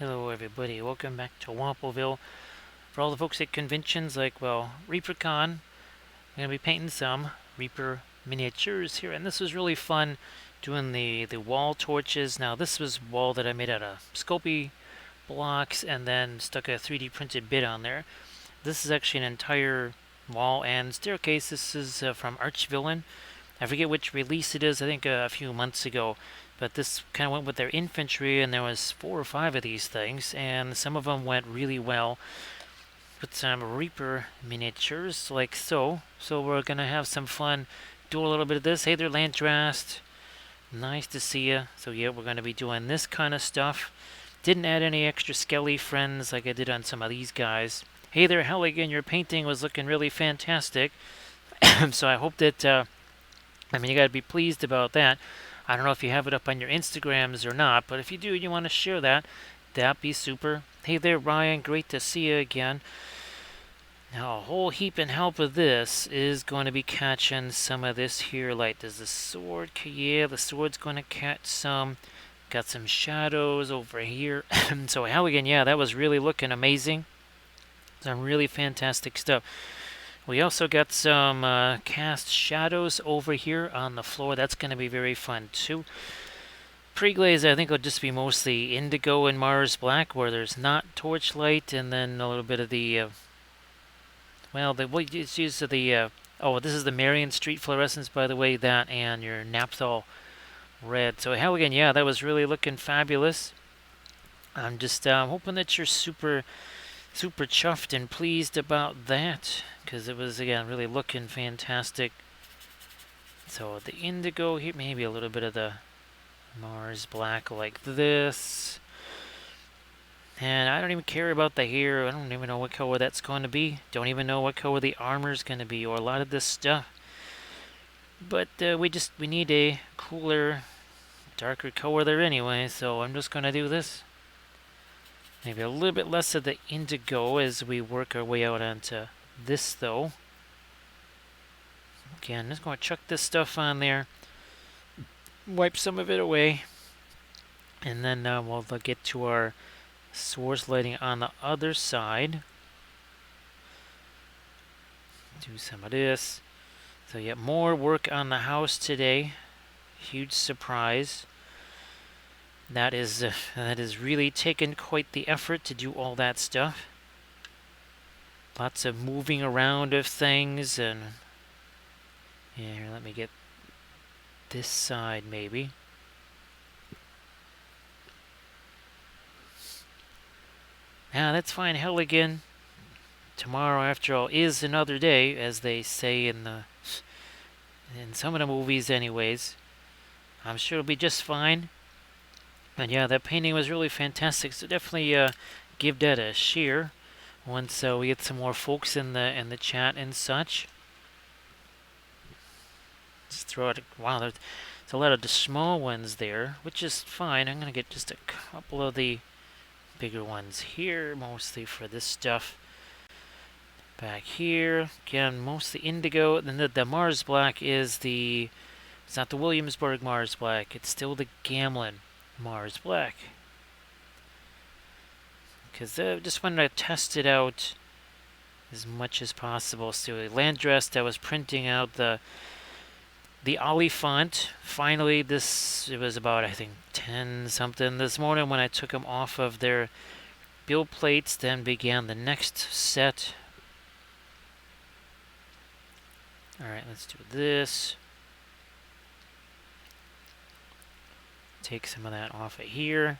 Hello everybody, welcome back to Wampleville. For all the folks at conventions like, well, ReaperCon, I'm going to be painting some Reaper miniatures here, and this was really fun doing the wall torches. Now this was wall that I made out of Sculpey blocks and then stuck a 3D printed bit on there. This is actually an entire wall and staircase. This is from Archvillain. I forget which release it is, I think a few months ago. But this kind of went with their infantry, and there was 4 or 5 of these things, and some of them went really well with some Reaper miniatures, like so. So we're gonna have some fun, do a little bit of this. Hey there, Landrast. Nice to see you. So yeah, we're gonna be doing this kind of stuff. Didn't add any extra skelly friends like I did on some of these guys. Hey there, Halligan. Your painting was looking really fantastic. So I hope that you gotta be pleased about that. I don't know if you have it up on your Instagrams or not, but if you do, you want to share that, that'd be super. Hey there, Ryan. Great to see you again. Now, a whole heap and help of this is going to be catching some of this here light. Does the sword? Yeah, the sword's going to catch some. Got some shadows over here. So, Halligan, yeah, that was really looking amazing. Some really fantastic stuff. We also got some cast shadows over here on the floor. That's going to be very fun too. Pre-glaze, I think, will just be mostly indigo and Mars black, where there's not torchlight, and then a little bit of the it's used of the this is the Marion Street fluorescence, by the way, that and your naphthol red. So Halligan, yeah, that was really looking fabulous. I'm just hoping that you're super chuffed and pleased about that, because it was, again, really looking fantastic. So the indigo here, maybe a little bit of the Mars black like this. And I don't even care about the hair. I don't even know what color that's going to be. Don't even know what color the armor's going to be, or a lot of this stuff. But we need a cooler, darker color there anyway, so I'm just going to do this. Maybe a little bit less of the indigo as we work our way out onto this, though. Again, I'm just going to chuck this stuff on there, wipe some of it away, and then we'll get to our source lighting on the other side. Do some of this. So yeah, more work on the house today. Huge surprise. That is really taken quite the effort to do all that stuff. Lots of moving around of things, and yeah, here, let me get this side maybe. Now that's fine, Halligan. Tomorrow, after all, is another day, as they say in some of the movies, anyways. I'm sure it'll be just fine. And yeah, that painting was really fantastic. So definitely give that a share once we get some more folks in the chat and such. Just throw out. Wow, there's a lot of the small ones there, which is fine. I'm gonna get just a couple of the bigger ones here, mostly for this stuff. Back here, again, mostly indigo. Then the Mars black is it's not the Williamsburg Mars black. It's still the Gamlin Mars black. Because I just wanted to test it out as much as possible. So Landrast, I was printing out the Oliphant. Finally, it was about, I think, 10 something this morning when I took them off of their build plates. Then began the next set. Alright, let's do this. Take some of that off of here.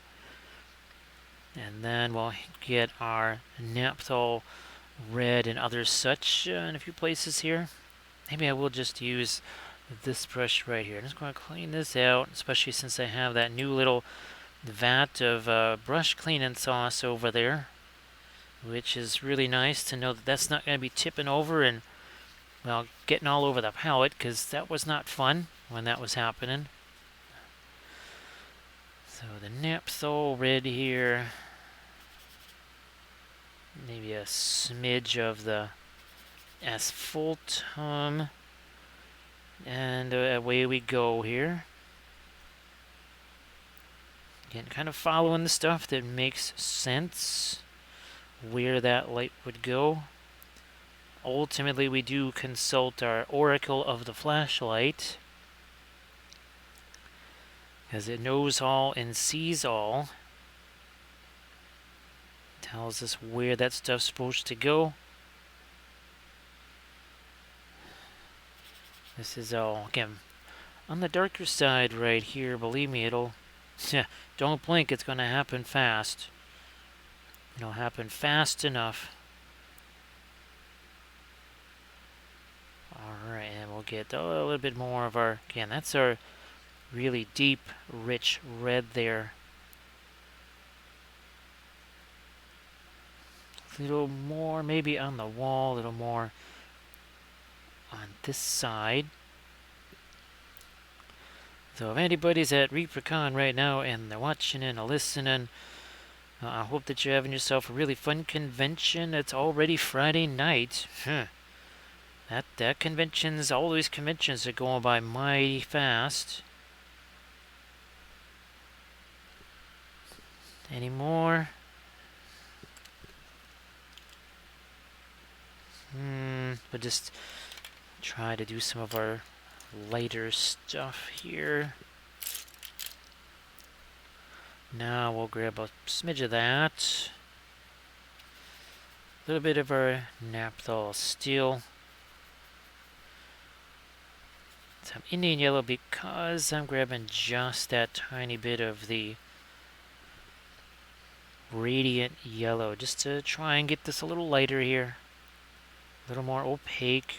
And then we'll get our naphthol red and other such in a few places here. Maybe I will just use this brush right here. I'm just going to clean this out, especially since I have that new little vat of brush cleaning sauce over there, which is really nice to know that that's not going to be tipping over and, well, getting all over the palette, because that was not fun when that was happening. So the naphthol red here. Maybe a smidge of the asphaltum. And away we go here. Again, kind of following the stuff that makes sense, where that light would go. Ultimately, we do consult our oracle of the flashlight, as it knows all and sees all. Tells us where that stuff's supposed to go. This is all, again, on the darker side right here. Believe me, it'll... don't blink, it's going to happen fast. It'll happen fast enough. Alright, and we'll get a little bit more of our... Again, that's our really deep, rich red there. A little more maybe on the wall, a little more on this side. So if anybody's at ReaperCon right now and they're watching and listening, I hope that you're having yourself a really fun convention. It's already Friday night. That conventions, all these conventions are going by mighty fast. Any more? We'll just try to do some of our lighter stuff here. Now we'll grab a smidge of that. A little bit of our naphthol steel. Some Indian yellow because I'm grabbing just that tiny bit of the radiant yellow just to try and get this a little lighter here. A little more opaque.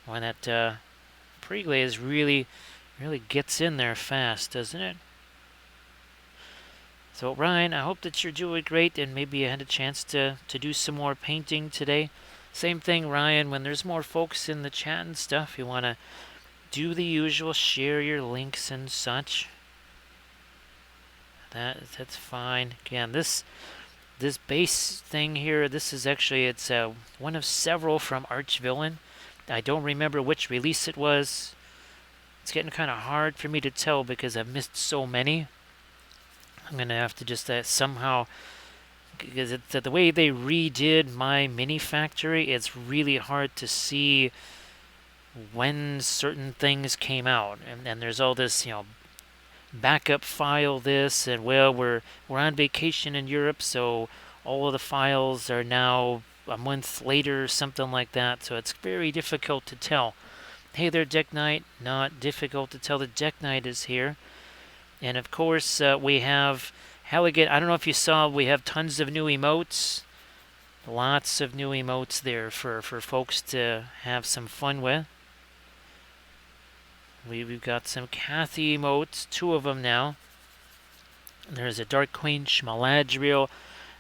When that pre-glaze really gets in there fast, doesn't it? So Ryan, I hope that you're doing great and maybe you had a chance to do some more painting today. Same thing, Ryan, when there's more folks in the chat and stuff, you want to do the usual, share your links and such. That's fine. Again, this base thing here, this is actually, it's one of several from Archvillain. I don't remember which release it was. It's getting kind of hard for me to tell because I've missed so many. I'm going to have to just somehow, because the way they redid my mini factory, it's really hard to see when certain things came out. And there's all this, backup file this, and well, we're on vacation in Europe, so all of the files are now a month later, something like that. So it's very difficult to tell. Hey there, Deck Knight. Not difficult to tell. The Deck Knight is here. And of course, we have Halligan. I don't know if you saw, we have tons of new emotes. Lots of new emotes there for folks to have some fun with. We've got some Kathy emotes, 2 of them now. There's a Dark Queen Schmaladriel.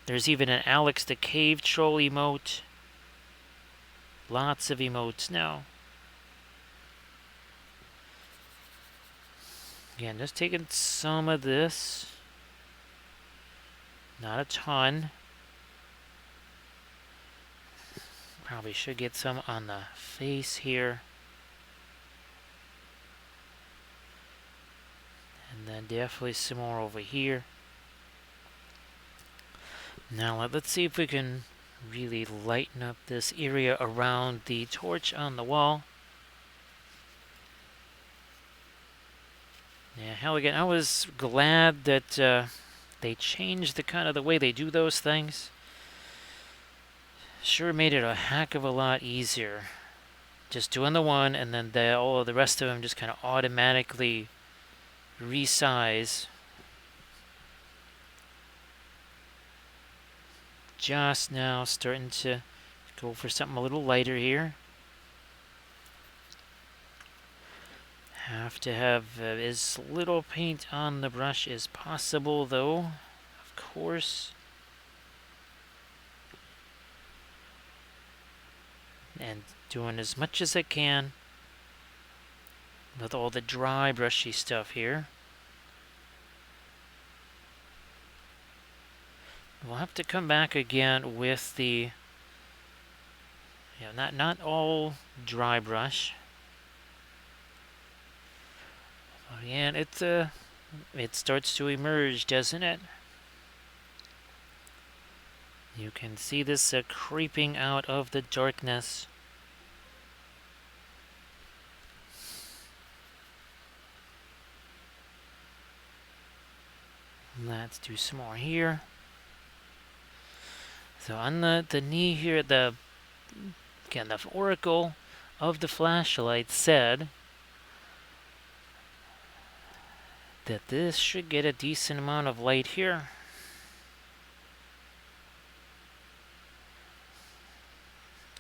There's even an Alex the Cave Troll emote. Lots of emotes now. Again, just taking some of this. Not a ton. Probably should get some on the face here. And then definitely some more over here. Now let's see if we can really lighten up this area around the torch on the wall. Yeah, hell again, I was glad that they changed the kind of the way they do those things. Sure made it a heck of a lot easier. Just doing the one and then all of the rest of them just kind of automatically resize. Just now starting to go for something a little lighter here. Have to have as little paint on the brush as possible, though, of course. And doing as much as I can with all the dry, brushy stuff here. We'll have to come back again with the, not all dry brush. Again, it's it starts to emerge, doesn't it? You can see this creeping out of the darkness. Let's do some more here. So on the knee here, again, the oracle of the flashlight said that this should get a decent amount of light here.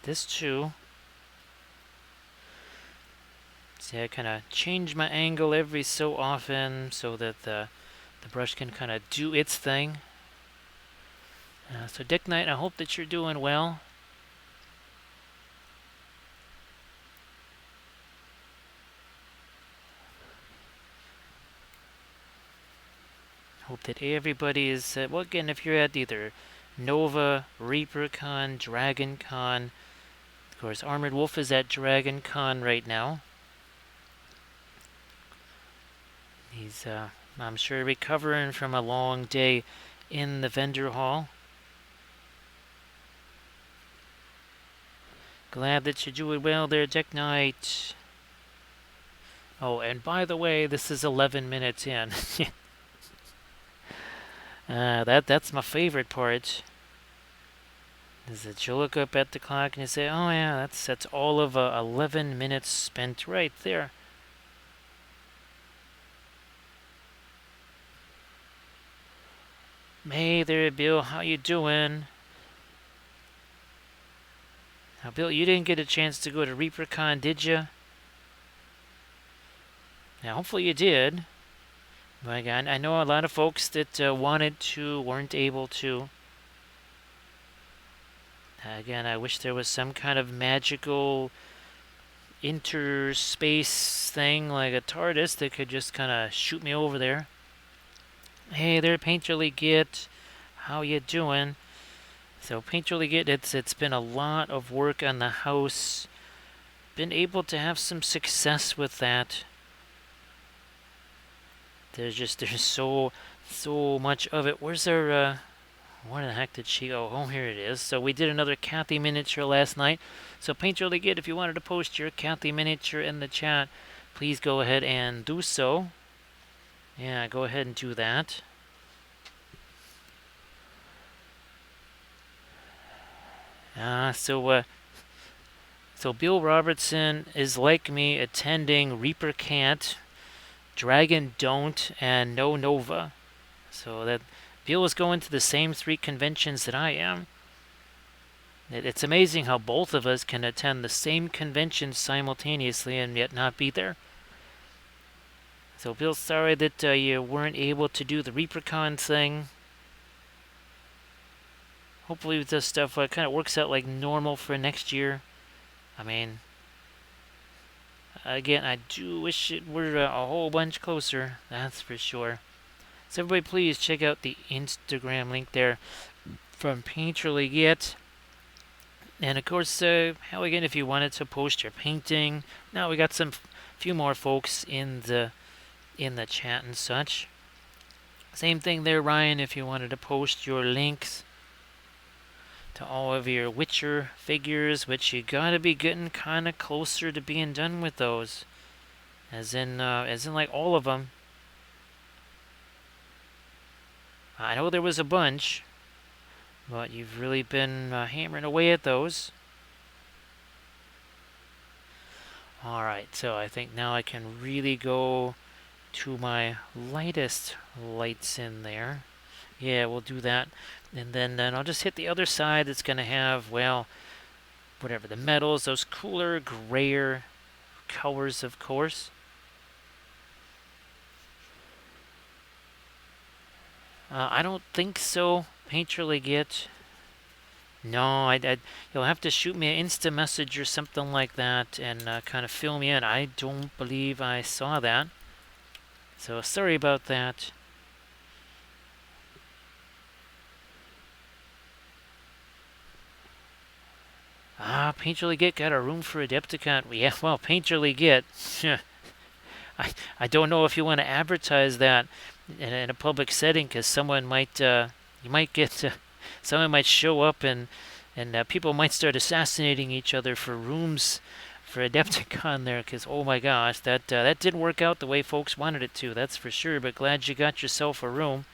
This too. See, I kind of change my angle every so often so that the brush can kind of do its thing. So Dick Knight, I hope that you're doing well. Hope that everybody is, well, again, if you're at either Nova, ReaperCon, DragonCon, of course, Armored Wolf is at DragonCon right now. He's, I'm sure, recovering from a long day in the vendor hall. Glad that you're doing well there, Dick Knight. Oh, and by the way, this is 11 minutes in. That's my favorite part. Is that you look up at the clock and you say, "Oh yeah, that's all of 11 minutes spent right there." Hey there, Bill. How you doing? Now, Bill, you didn't get a chance to go to ReaperCon, did you? Now, hopefully you did. But again, I know a lot of folks that wanted to weren't able to. Again, I wish there was some kind of magical interspace thing like a TARDIS that could just kind of shoot me over there. Hey there, Painterly Git. How you doing? So Painterly Git, it's been a lot of work on the house. Been able to have some success with that. There's so much of it. Where's our where the heck did she go? Oh, here it is. So we did another Kathy miniature last night. So Painterly Git, if you wanted to post your Kathy miniature in the chat, please go ahead and do so. Yeah, go ahead and do that. So Bill Robertson is like me attending Reaper Can't, Dragon Don't, and No Nova. So that Bill is going to the same 3 conventions that I am. It's amazing how both of us can attend the same convention simultaneously and yet not be there. So Bill, sorry that you weren't able to do the ReaperCon thing. Hopefully this stuff kind of works out like normal for next year. I mean, again, I do wish it were a whole bunch closer, that's for sure. So everybody please check out the Instagram link there from Painterly Git. And of course, how again, if you wanted to post your painting, now we got some few more folks in the chat and such. Same thing there, Ryan, if you wanted to post your links to all of your Witcher figures, which you gotta be getting kind of closer to being done with those, as in like all of them. I know there was a bunch, but you've really been hammering away at those. Alright, so I think now I can really go to my lightest lights in there. Yeah, we'll do that. And then I'll just hit the other side. It's going to have, well, whatever, the metals, those cooler, grayer colors, of course. I don't think so, Painterly Git. No, you'll have to shoot me an Insta message or something like that and kind of fill me in. I don't believe I saw that. So sorry about that. Painterly Git got a room for Adepticon. Yeah, well, Painterly Git. I don't know if you want to advertise that in a public setting, because someone might you might get someone might show up, and people might start assassinating each other for rooms for Adepticon there. Because oh my gosh, that didn't work out the way folks wanted it to. That's for sure. But glad you got yourself a room.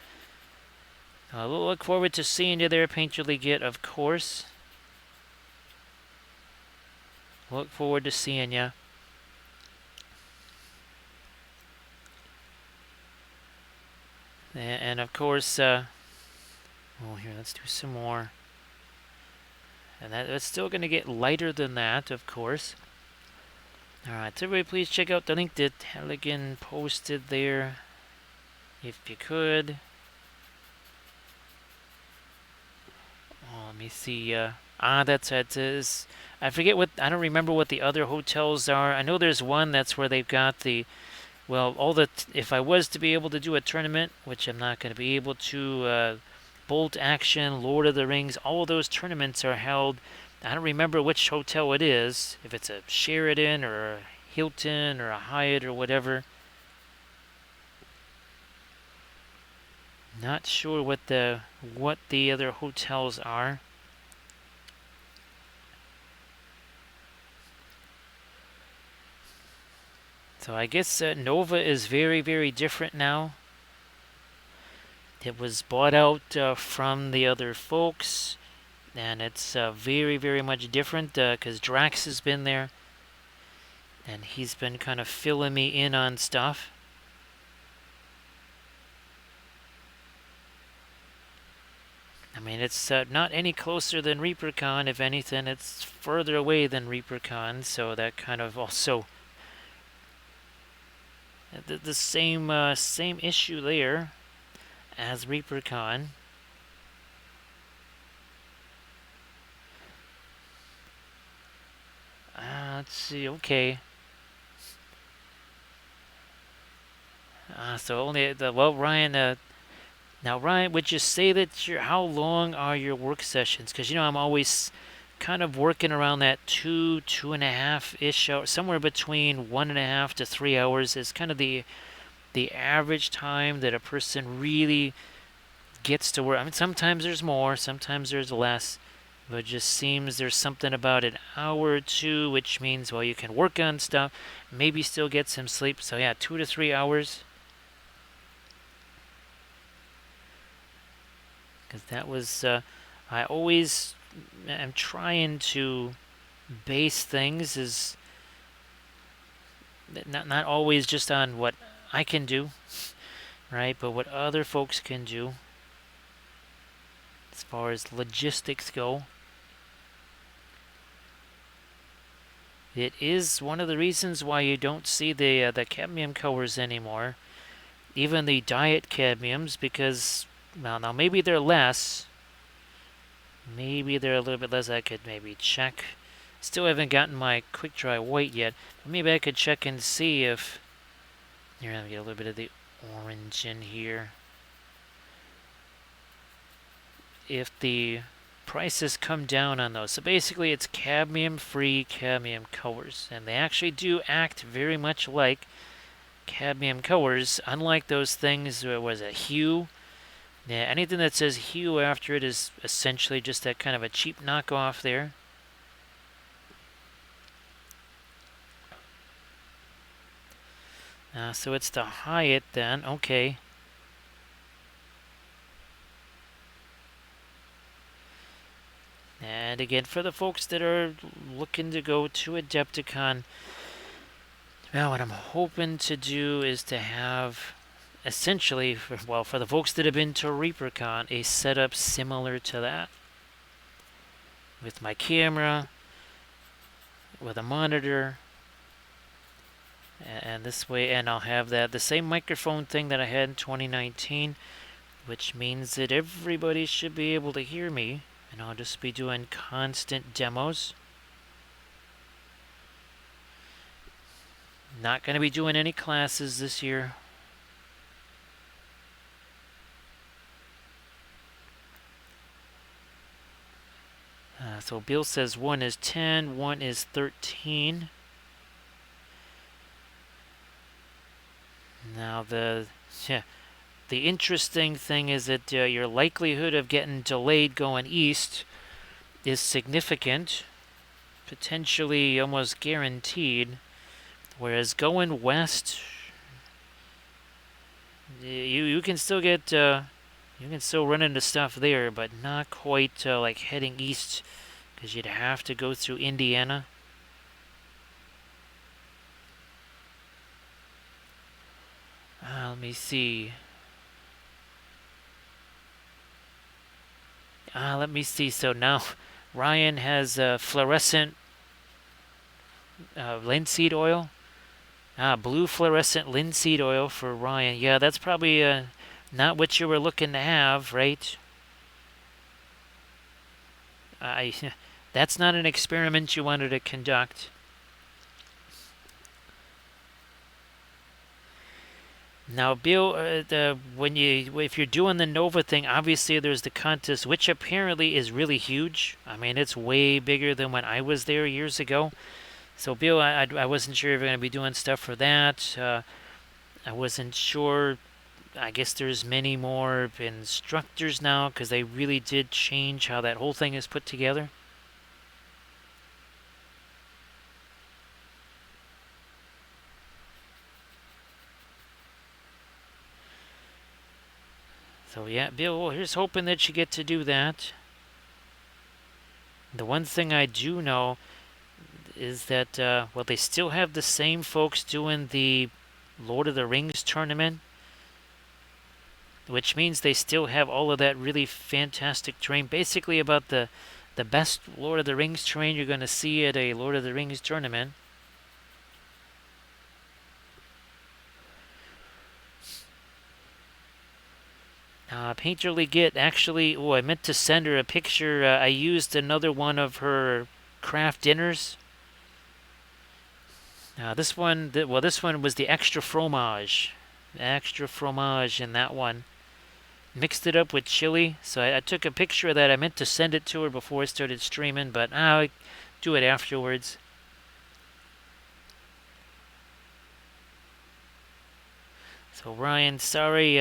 We'll look forward to seeing you there, Painter Leggett, of course. Look forward to seeing you. And of course, oh, here, let's do some more. And that's still going to get lighter than that, of course. Alright, so everybody please check out the link that Halligan posted there, if you could. Oh, let me see. That's it. I forget what, I don't remember what the other hotels are. I know there's one that's where they've got the, well, if I was to be able to do a tournament, which I'm not going to be able to, Bolt Action, Lord of the Rings, all of those tournaments are held. I don't remember which hotel it is, if it's a Sheraton or a Hilton or a Hyatt or whatever. Not sure what the other hotels are. So I guess Nova is very, very different now. It was bought out from the other folks, and it's very, very much different because Drax has been there, and he's been kind of filling me in on stuff. I mean, it's not any closer than ReaperCon. If anything, it's further away than ReaperCon, so that kind of also the same issue there as ReaperCon. Let's see. Okay. So only Ryan. Now, Ryan, would you say that how long are your work sessions? Because I'm always kind of working around that 2.5-ish hours, somewhere between 1.5 to 3 hours is kind of the average time that a person really gets to work. I mean, sometimes there's more, sometimes there's less, but it just seems there's something about an hour or two, which means, well, you can work on stuff, maybe still get some sleep. So yeah, 2 to 3 hours. Because that was, I always am trying to base things as not always just on what I can do, right, but what other folks can do as far as logistics go. It is one of the reasons why you don't see the cadmium colors anymore, even the diet cadmiums, because now maybe they're less. Maybe they're a little bit less. I could maybe check. Still haven't gotten my quick dry white yet. But maybe I could check and see if. Here, let me get a little bit of the orange in here. If the prices come down on those. So basically, it's cadmium-free cadmium colors, and they actually do act very much like cadmium colors, unlike those things. Was it hue? Yeah, anything that says hue after it is essentially just that kind of a cheap knockoff there. So it's the Hyatt then, okay. And again, for the folks that are looking to go to Adepticon, well, what I'm hoping to do is to have essentially, for the folks that have been to ReaperCon, a setup similar to that. With my camera, with a monitor, and this way, and I'll have the same microphone thing that I had in 2019, which means that everybody should be able to hear me, and I'll just be doing constant demos. Not going to be doing any classes this year. So Bill says 1 is 10, 1 is 13. Now yeah, the interesting thing is that your likelihood of getting delayed going east is significant, potentially almost guaranteed. Whereas going west, you can still get you can still run into stuff there, but not quite like heading east, because you'd have to go through Indiana. Let me see. Let me see. So now Ryan has fluorescent linseed oil. Blue fluorescent linseed oil for Ryan. Yeah, that's probably not what you were looking to have, right? I that's not an experiment you wanted to conduct. Now, Bill, if you're doing the Nova thing, obviously there's the contest, which apparently is really huge. I mean, it's way bigger than when I was there years ago. So, Bill, I wasn't sure if you're going to be doing stuff for that. I wasn't sure. I guess there's many more instructors now because they really did change how that whole thing is put together. So yeah, Bill, well, here's hoping that you get to do that. The one thing I do know is that, well, they still have the same folks doing the Lord of the Rings tournament, which means they still have all of that really fantastic terrain, basically about the best Lord of the Rings terrain you're going to see at a Lord of the Rings tournament. Painterly Git, actually, I meant to send her a picture. I used another one of her craft dinners. This one, this one was the extra fromage. Extra fromage in that one. Mixed it up with chili. So I took a picture of that. I meant to send it to her before I started streaming, but I'll do it afterwards. So Ryan, sorry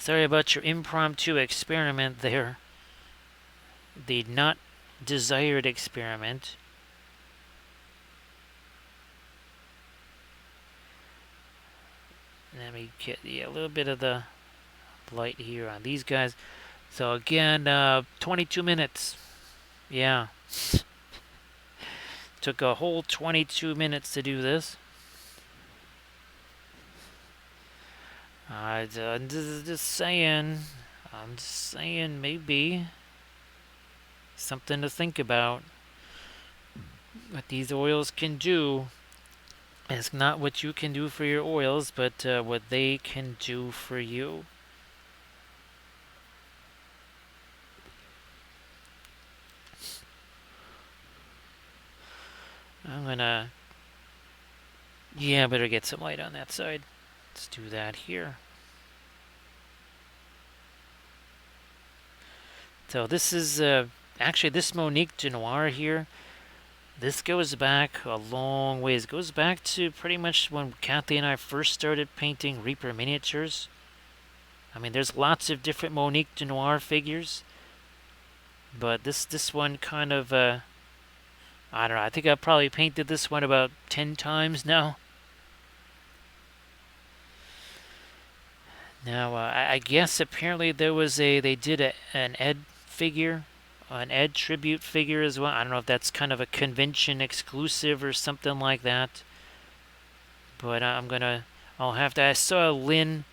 about your impromptu experiment there. The not desired experiment. Let me get a little bit of the light here on these guys. So again, 22 minutes. Yeah. Took a whole 22 minutes to do this. I'm just saying maybe something to think about. What these oils can do is not what you can do for your oils, but what they can do for you. I'm gonna... Yeah, I better get some light on that side. Let's do that here. So this is actually this Monique de Noir here. This goes back a long ways. It goes back to pretty much when Kathy and I first started painting Reaper miniatures. I mean, there's lots of different Monique de Noir figures, but this one kind of I don't know. I think I've probably painted this one about 10 times now. Now, I guess apparently there was they did an Ed figure, an Ed tribute figure as well. I don't know if that's kind of a convention exclusive or something like that. But I'll have to, I saw Lynn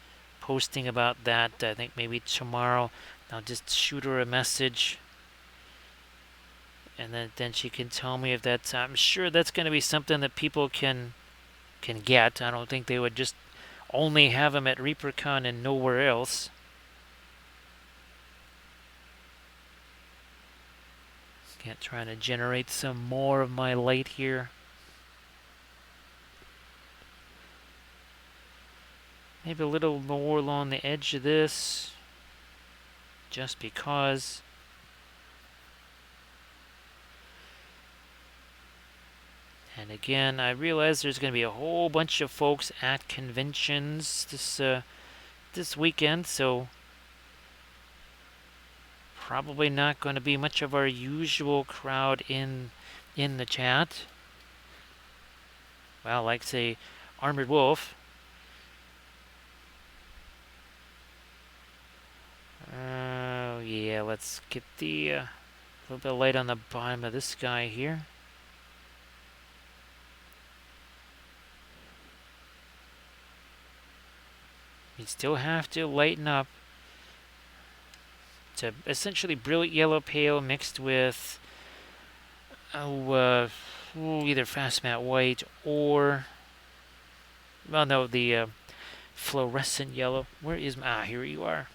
posting about that, I think maybe tomorrow. I'll just shoot her a message. And then she can tell me if that's, I'm sure that's going to be something that people can get. I don't think they would just only have them at ReaperCon and nowhere else. Trying to generate some more of my light here. Maybe a little more along the edge of this, just because. And again, I realize there's going to be a whole bunch of folks at conventions this weekend, so probably not going to be much of our usual crowd in the chat. Well, like say Armored Wolf. Oh yeah, let's get the little bit of light on the bottom of this guy here. You still have to lighten up to essentially brilliant yellow pale mixed with either fast matte white or, well, no, the fluorescent yellow. Where is my, here you are.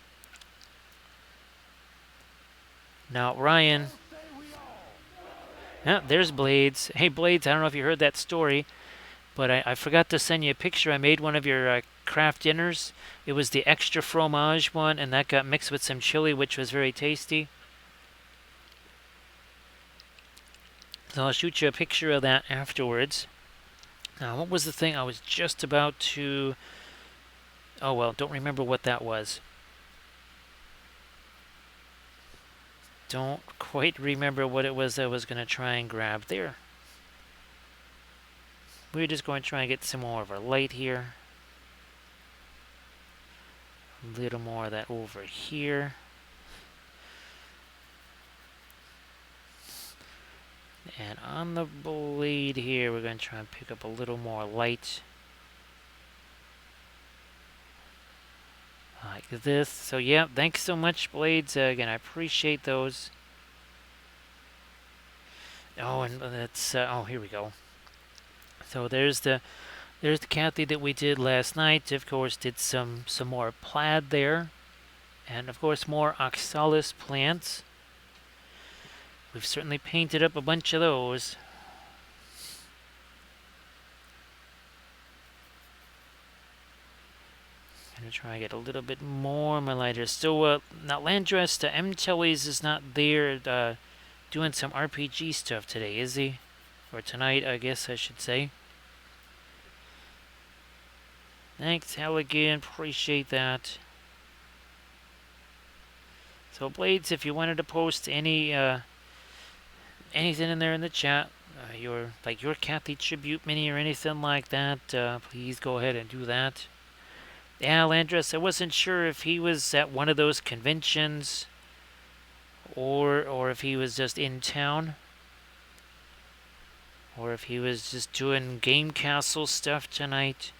Now Ryan. Yeah, there's Blades. Hey Blades, I don't know if you heard that story, but I forgot to send you a picture. I made one of your craft dinners. It was the extra fromage one, and that got mixed with some chili, which was very tasty. So I'll shoot you a picture of that afterwards. Now, what was the thing I was just about to... Oh, well, don't remember what that was. Don't quite remember what it was I was going to try and grab there. We're just going to try and get some more of our light here. A little more of that over here. And on the blade here, we're going to try and pick up a little more light. Like this. So yeah, thanks so much, Blades. Again, I appreciate those. Oh, and that's oh, here we go. So there's the Kathy that we did last night. Of course, did some more plaid there, and of course more oxalis plants. We've certainly painted up a bunch of those. Gonna try to get a little bit more my lighter. Still, not Landress. M. Telly's is not there doing some RPG stuff today, is he? Or tonight, I guess I should say. Thanks, Halligan. Appreciate that. So, Blades, if you wanted to post any anything in there in the chat, your Kathy tribute mini or anything like that, please go ahead and do that. Yeah, Landress, I wasn't sure if he was at one of those conventions or if he was just in town, or if he was just doing Game Castle stuff tonight.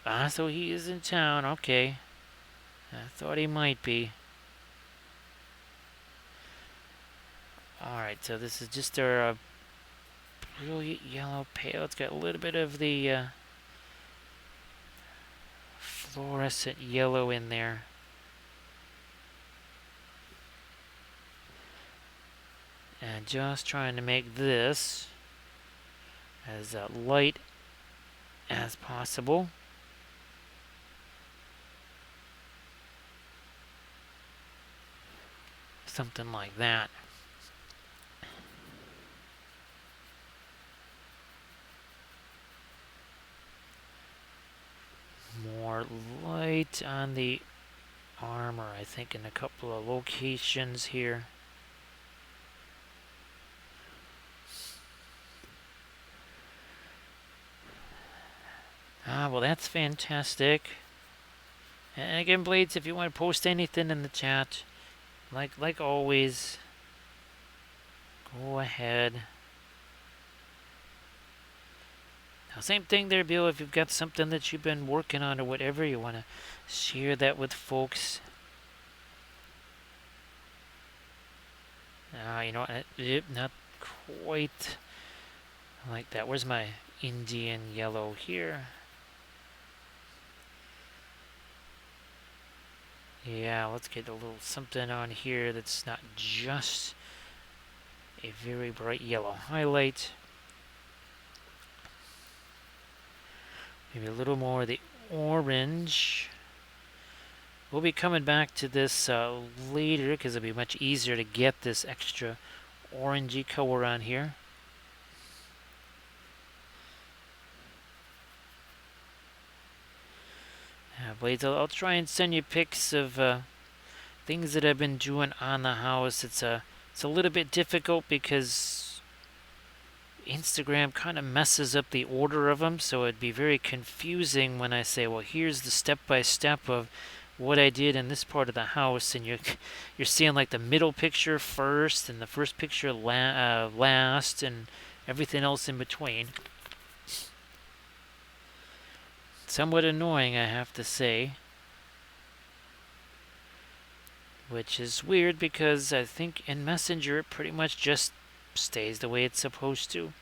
Ah, so he is in town, okay. I thought he might be. Alright, so this is just our brilliant yellow pale. It's got a little bit of the fluorescent yellow in there. And just trying to make this as light as possible. Something like that. More light on the armor, I think, in a couple of locations here. Ah, well, that's fantastic. And again, Blades, if you want to post anything in the chat, like always, go ahead. Now, same thing there, Bill. If you've got something that you've been working on or whatever, you want to share that with folks. You know, not quite like that. Where's my Indian yellow here? Yeah, let's get a little something on here that's not just a very bright yellow highlight. Maybe a little more of the orange we'll be coming back to this later because it'll be much easier to get this extra orangey color on here. Blades, I'll try and send you pics of things that I've been doing on the house. It's a little bit difficult because Instagram kind of messes up the order of them, so it'd be very confusing when I say, well, here's the step-by-step of what I did in this part of the house, and you're seeing like the middle picture first and the first picture last and everything else in between. Somewhat annoying, I have to say. Which is weird because I think in Messenger it pretty much just stays the way it's supposed to.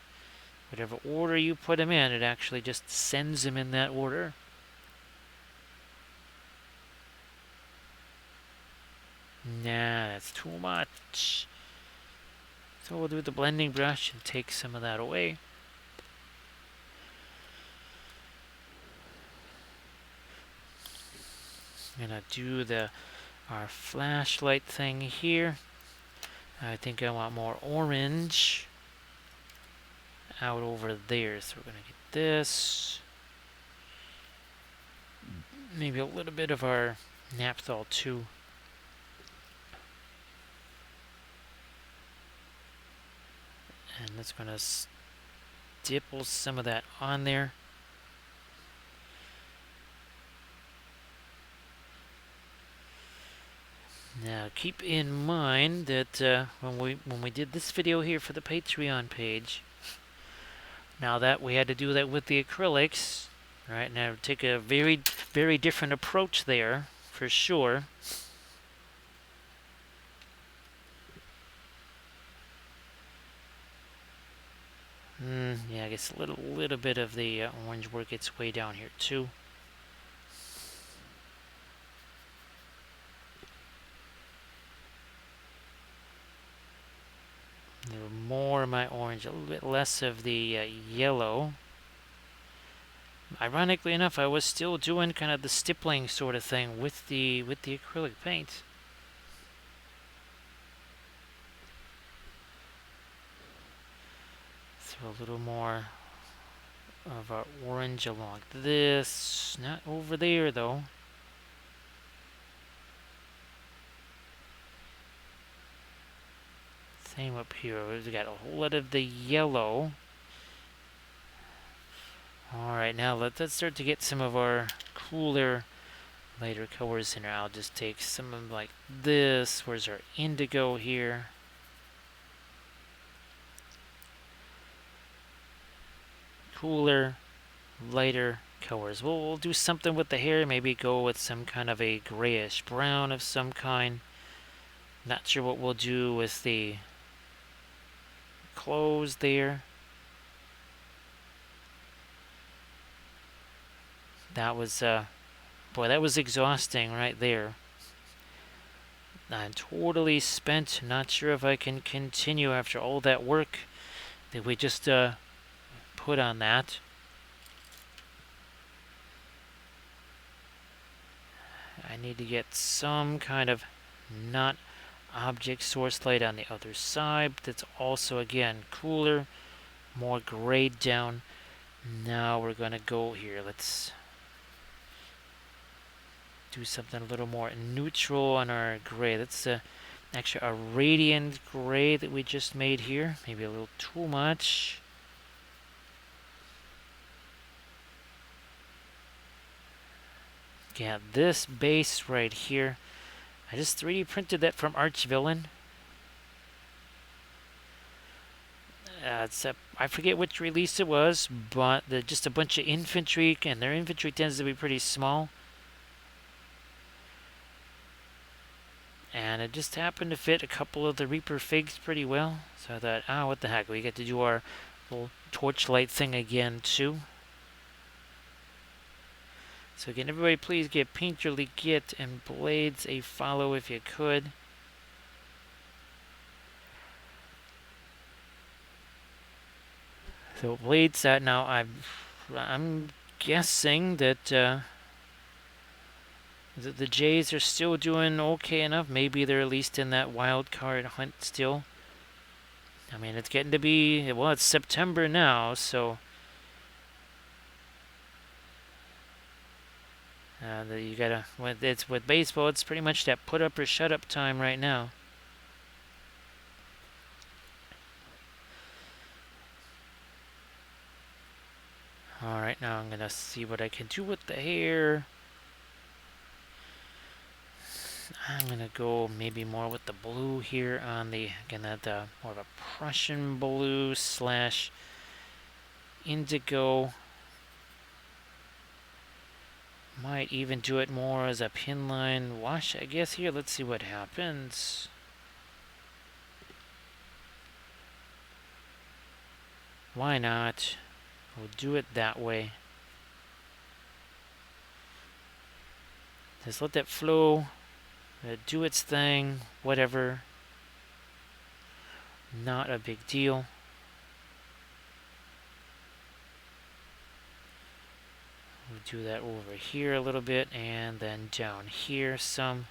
Whatever order you put them in, it actually just sends them in that order. Nah, that's too much. So we'll do the blending brush and take some of that away. I'm gonna do our flashlight thing here. I think I want more orange out over there, so we're gonna get this. Maybe a little bit of our naphthol too. And that's gonna stipple some of that on there. Now keep in mind that when we did this video here for the Patreon page, now that we had to do that with the acrylics, right? Now take a very, very different approach there, for sure. Yeah, I guess a little bit of the orange work its way down here too. A little more of my orange, a little bit less of the yellow. Ironically enough, I was still doing kind of the stippling sort of thing with the acrylic paint. Throw a little more of our orange along this, not over there though. Same up here. We've got a whole lot of the yellow. Alright, now let's start to get some of our cooler, lighter colors in here. I'll just take some of like this. Where's our indigo here? Cooler, lighter colors. We'll do something with the hair. Maybe go with some kind of a grayish brown of some kind. Not sure what we'll do with the clothes there. That was, boy, that was exhausting right there. I'm totally spent. Not sure if I can continue after all that work that we just put on that. I need to get some kind of not object source light on the other side. That's also, again, cooler, more grayed down. Now we're going to go here. Let's do something a little more neutral on our gray. That's actually a radiant gray that we just made here. Maybe a little too much. Yeah, this base right here, I just 3D printed that from Archvillain. I forget which release it was, but just a bunch of infantry, and their infantry tends to be pretty small. And it just happened to fit a couple of the Reaper figs pretty well. So I thought, what the heck, we get to do our little torchlight thing again too. So again, everybody please give Painterly Git and Blades a follow if you could. So Blades, now I'm guessing that The Jays are still doing okay enough. Maybe they're at least in that wild card hunt still. I mean, it's getting to be, well, it's September now, so you gotta, with baseball, it's pretty much that put up or shut up time right now. Alright, now I'm gonna see what I can do with the hair. I'm gonna go maybe more with the blue here on the, again, that more of a Prussian blue slash indigo. Might even do it more as a pin line wash, I guess, here. Let's see what happens. Why not? We'll do it that way. Just let that flow, do its thing, whatever. Not a big deal. We'll do that over here a little bit, and then down here some.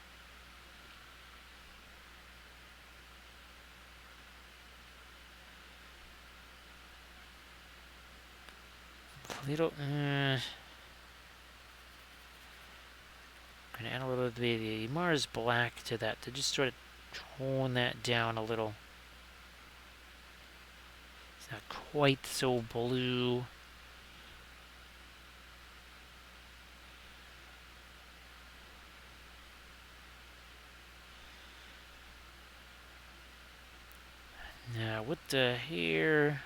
Little, gonna add a little bit of the Mars black to that to just sort of tone that down a little. It's not quite so blue. Now with the hair,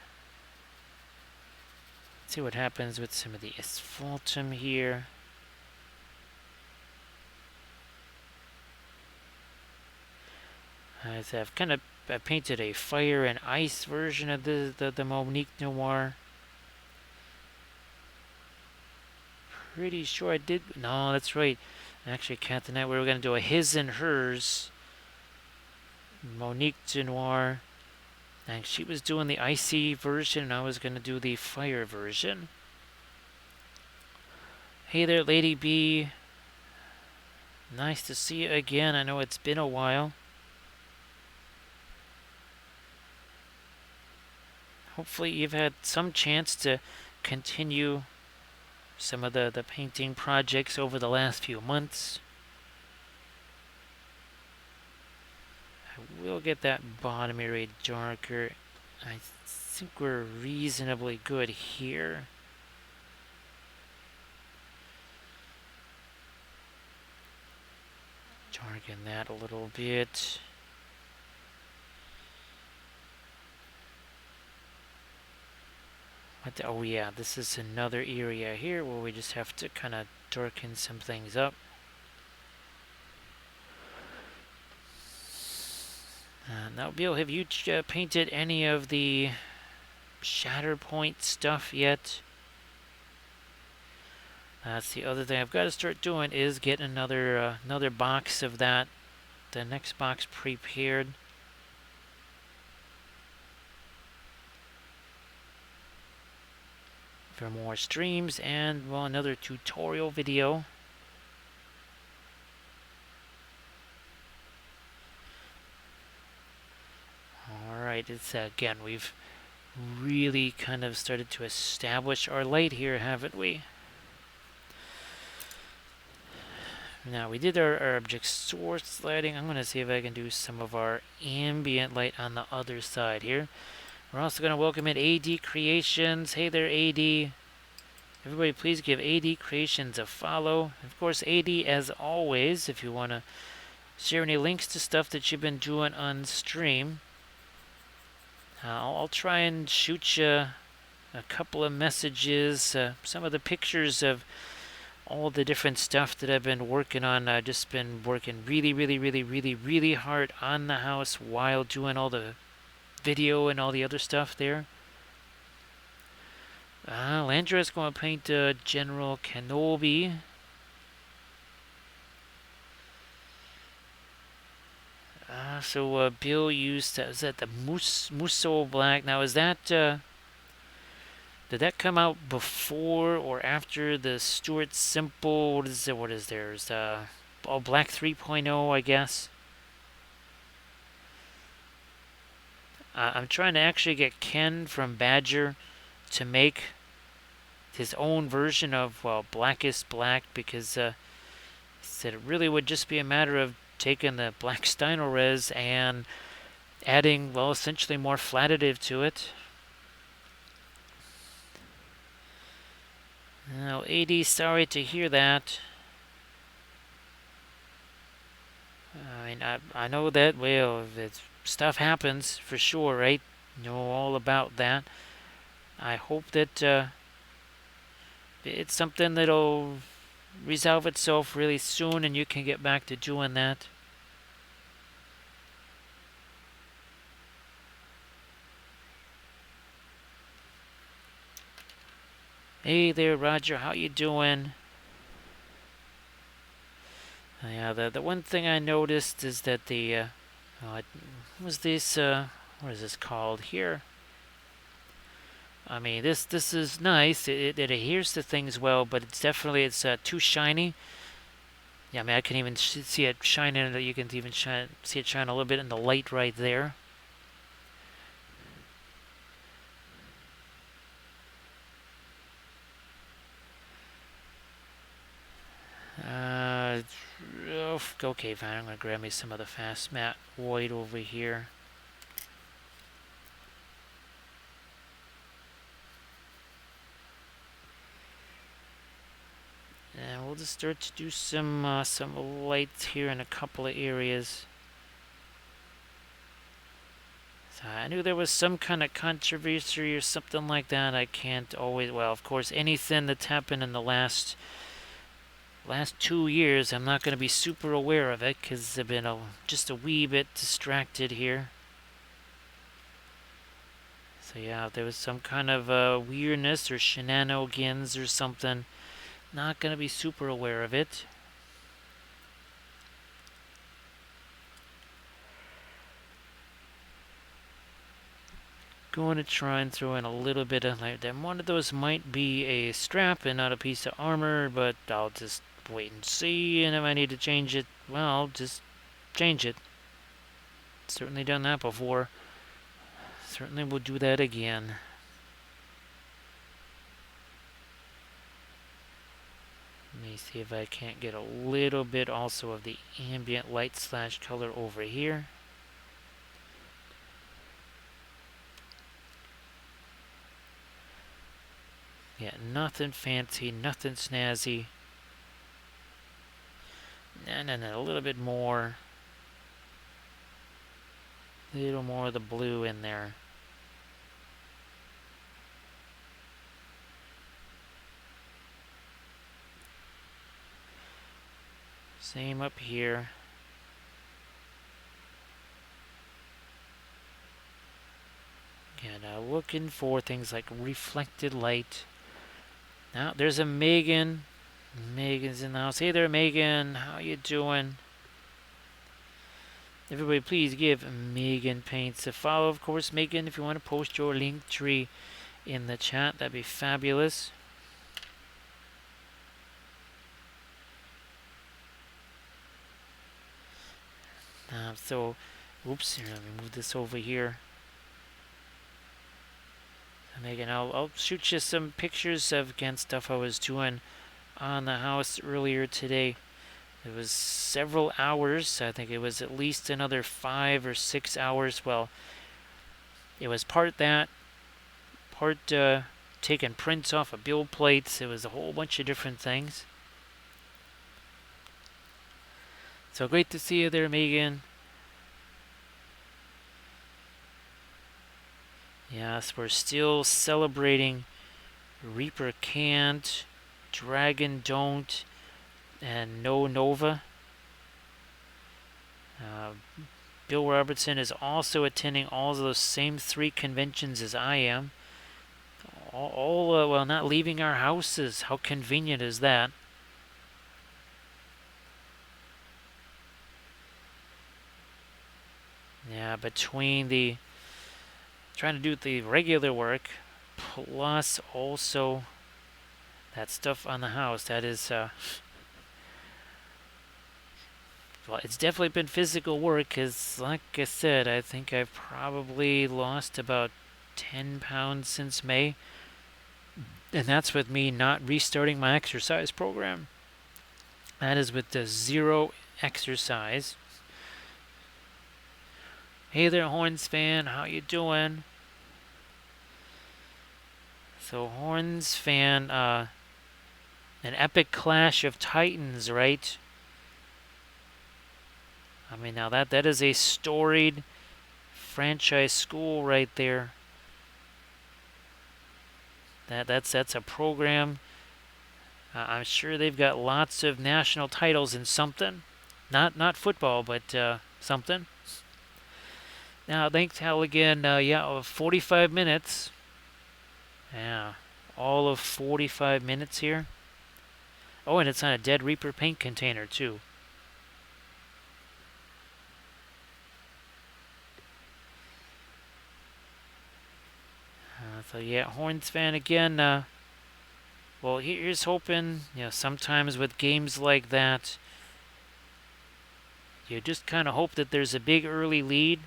let's see what happens with some of the asphaltum here. I've kind of painted a fire and ice version of the Monique Noir. Pretty sure I did. No, that's right. Actually, Cat tonight we were going to do a his and hers Monique Noir. And she was doing the icy version, and I was going to do the fire version. Hey there, Lady B. Nice to see you again. I know it's been a while. Hopefully you've had some chance to continue some of the painting projects over the last few months. I will get that bottom area darker. I think we're reasonably good here. Darken that a little bit. Oh yeah, this is another area here where we just have to kind of darken some things up. Now, Bill, have you painted any of the Shatterpoint stuff yet? That's the other thing I've got to start doing, is get another box of that, the next box prepared. For more streams and, well, another tutorial video. Alright, it's again, we've really kind of started to establish our light here, haven't we? Now, we did our object source lighting. I'm going to see if I can do some of our ambient light on the other side here. We're also going to welcome in AD Creations. Hey there, AD. Everybody, please give AD Creations a follow. Of course, AD, as always, if you want to share any links to stuff that you've been doing on stream, I'll try and shoot you a couple of messages, some of the pictures of all the different stuff that I've been working on. I've just been working really hard on the house while doing all the video and all the other stuff there. Landra's going to paint General Kenobi. So Bill used, is that the Musso Black? Now is that, did that come out before or after the Stuart Simple? What is theirs? all black 3.0, I guess. I'm trying to actually get Ken from Badger to make his own version of, well, Blackest Black, because he said it really would just be a matter of taking the black Steino res and adding, well, essentially more flat additive to it. Now, AD, sorry to hear that. I mean, I know that, well, stuff happens for sure, right? Know all about that. I hope that it's something that'll resolve itself really soon and you can get back to doing that. Hey there, Roger. How you doing? Yeah, the one thing I noticed is that the what was this? What is this called here? I mean, this is nice. It adheres to things well, but it's too shiny. Yeah, I mean, I can even see it shining. You can even see it shine a little bit in the light right there. Okay, fine. I'm gonna grab me some of the fast matte white over here. And we'll just start to do some lights here in a couple of areas. So I knew there was some kind of controversy or something like that. I can't always, well, of course, anything that's happened in the last 2 years, I'm not going to be super aware of it because I've been just a wee bit distracted here. So yeah, if there was some kind of weirdness or shenanigans or something, not going to be super aware of it. Going to try and throw in a little bit of light. Then one of those might be a strap and not a piece of armor, but I'll just wait and see. And if I need to change it, well, I'll just change it. Certainly done that before. Certainly will do that again. Let me see if I can't get a little bit also of the ambient light / color over here. Yeah, nothing fancy, nothing snazzy. No, a little bit more. A little more of the blue in there. Same up here. And looking for things like reflected light. Now, there's a Megan. Megan's in the house. Hey there, Megan. How you doing? Everybody, please give Megan Paints a follow. Of course, Megan, if you want to post your link tree in the chat, that'd be fabulous. Oops, here, let me move this over here. Megan, I'll shoot you some pictures of, again, stuff I was doing on the house earlier today. It was several hours. I think it was at least another 5 or 6 hours. Well, it was part that, part taking prints off of build plates. It was a whole bunch of different things. So great to see you there, Megan. Yes, we're still celebrating Reaper Can't, Dragon Don't, and No Nova. Bill Robertson is also attending all of those same 3 conventions as I am. Well, not leaving our houses. How convenient is that? Yeah, between trying to do the regular work, plus also that stuff on the house, that is Well, it's definitely been physical work because, like I said, I think I've probably lost about 10 pounds since May. And that's with me not restarting my exercise program. That is with the zero exercise. Hey there, Horns fan. How you doing? So, Horns fan, an epic clash of titans, right? I mean, now that is a storied franchise school right there. That's a program. I'm sure they've got lots of national titles in something. Not football, but something. Now, thanks, Halligan. Yeah, 45 minutes. Yeah, all of 45 minutes here. Oh, and it's on a Dead Reaper paint container, too. So, yeah, Horns fan again. Well, here's hoping, sometimes with games like that, you just kind of hope that there's a big early lead.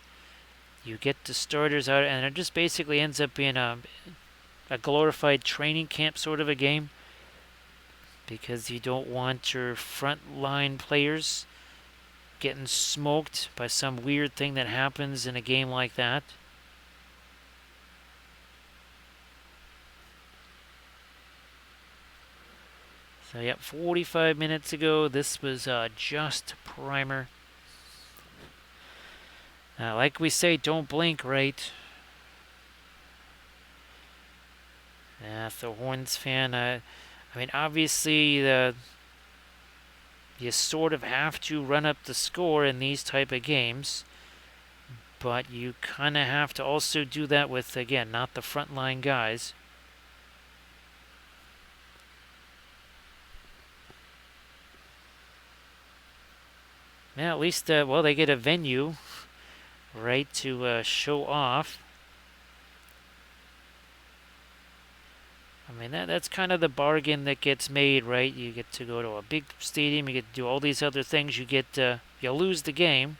You get the starters out, and it just basically ends up being a glorified training camp sort of a game, because you don't want your frontline players getting smoked by some weird thing that happens in a game like that. So, yep, 45 minutes ago, this was just primer. Like we say, don't blink, right? Yeah, so Horns fan, I mean, obviously, you sort of have to run up the score in these type of games, but you kind of have to also do that with, again, not the frontline guys. Yeah, at least, well, they get a venue, right, to show off. I mean, that's kind of the bargain that gets made, right? You get to go to a big stadium, you get to do all these other things, you lose the game.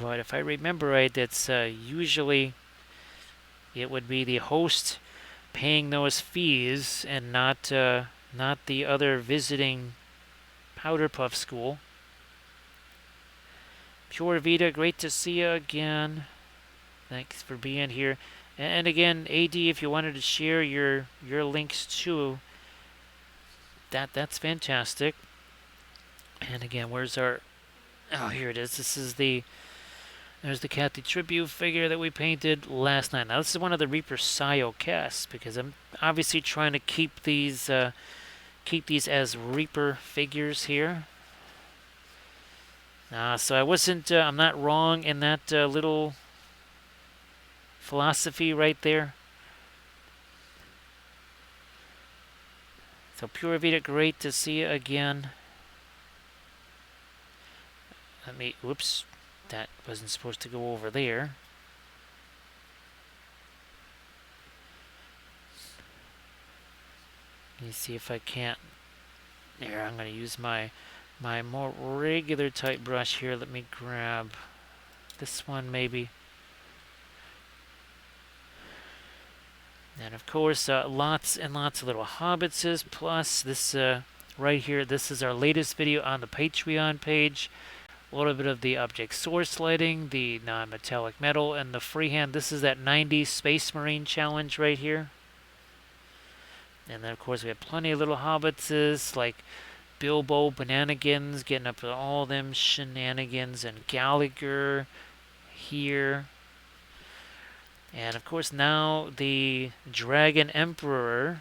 But if I remember right, that's usually it would be the host paying those fees and not the other visiting Powder Puff school. Pure Vita, great to see you again. Thanks for being here. And again, AD, if you wanted to share your links too, that's fantastic. And again, where's our... Oh, here it is. There's the Kathy Tribute figure that we painted last night. Now, this is one of the Reaper Scio casts, because I'm obviously trying to keep these as Reaper figures here. So I'm not wrong in that little philosophy right there. So Pure Vita, great to see you again. Whoops, that wasn't supposed to go over there. Let me see if I can't. There, I'm going to use my more regular type brush here. Let me grab this one maybe. And of course, lots and lots of little hobbitses, plus this right here. This is our latest video on the Patreon page. A little bit of the object source lighting, the non-metallic metal, and the freehand. This is that 90s Space Marine challenge right here. And then, of course, we have plenty of little hobbitses like Bilbo Bananigans getting up to all them shenanigans, and Gallagher here. And of course now the Dragon Emperor.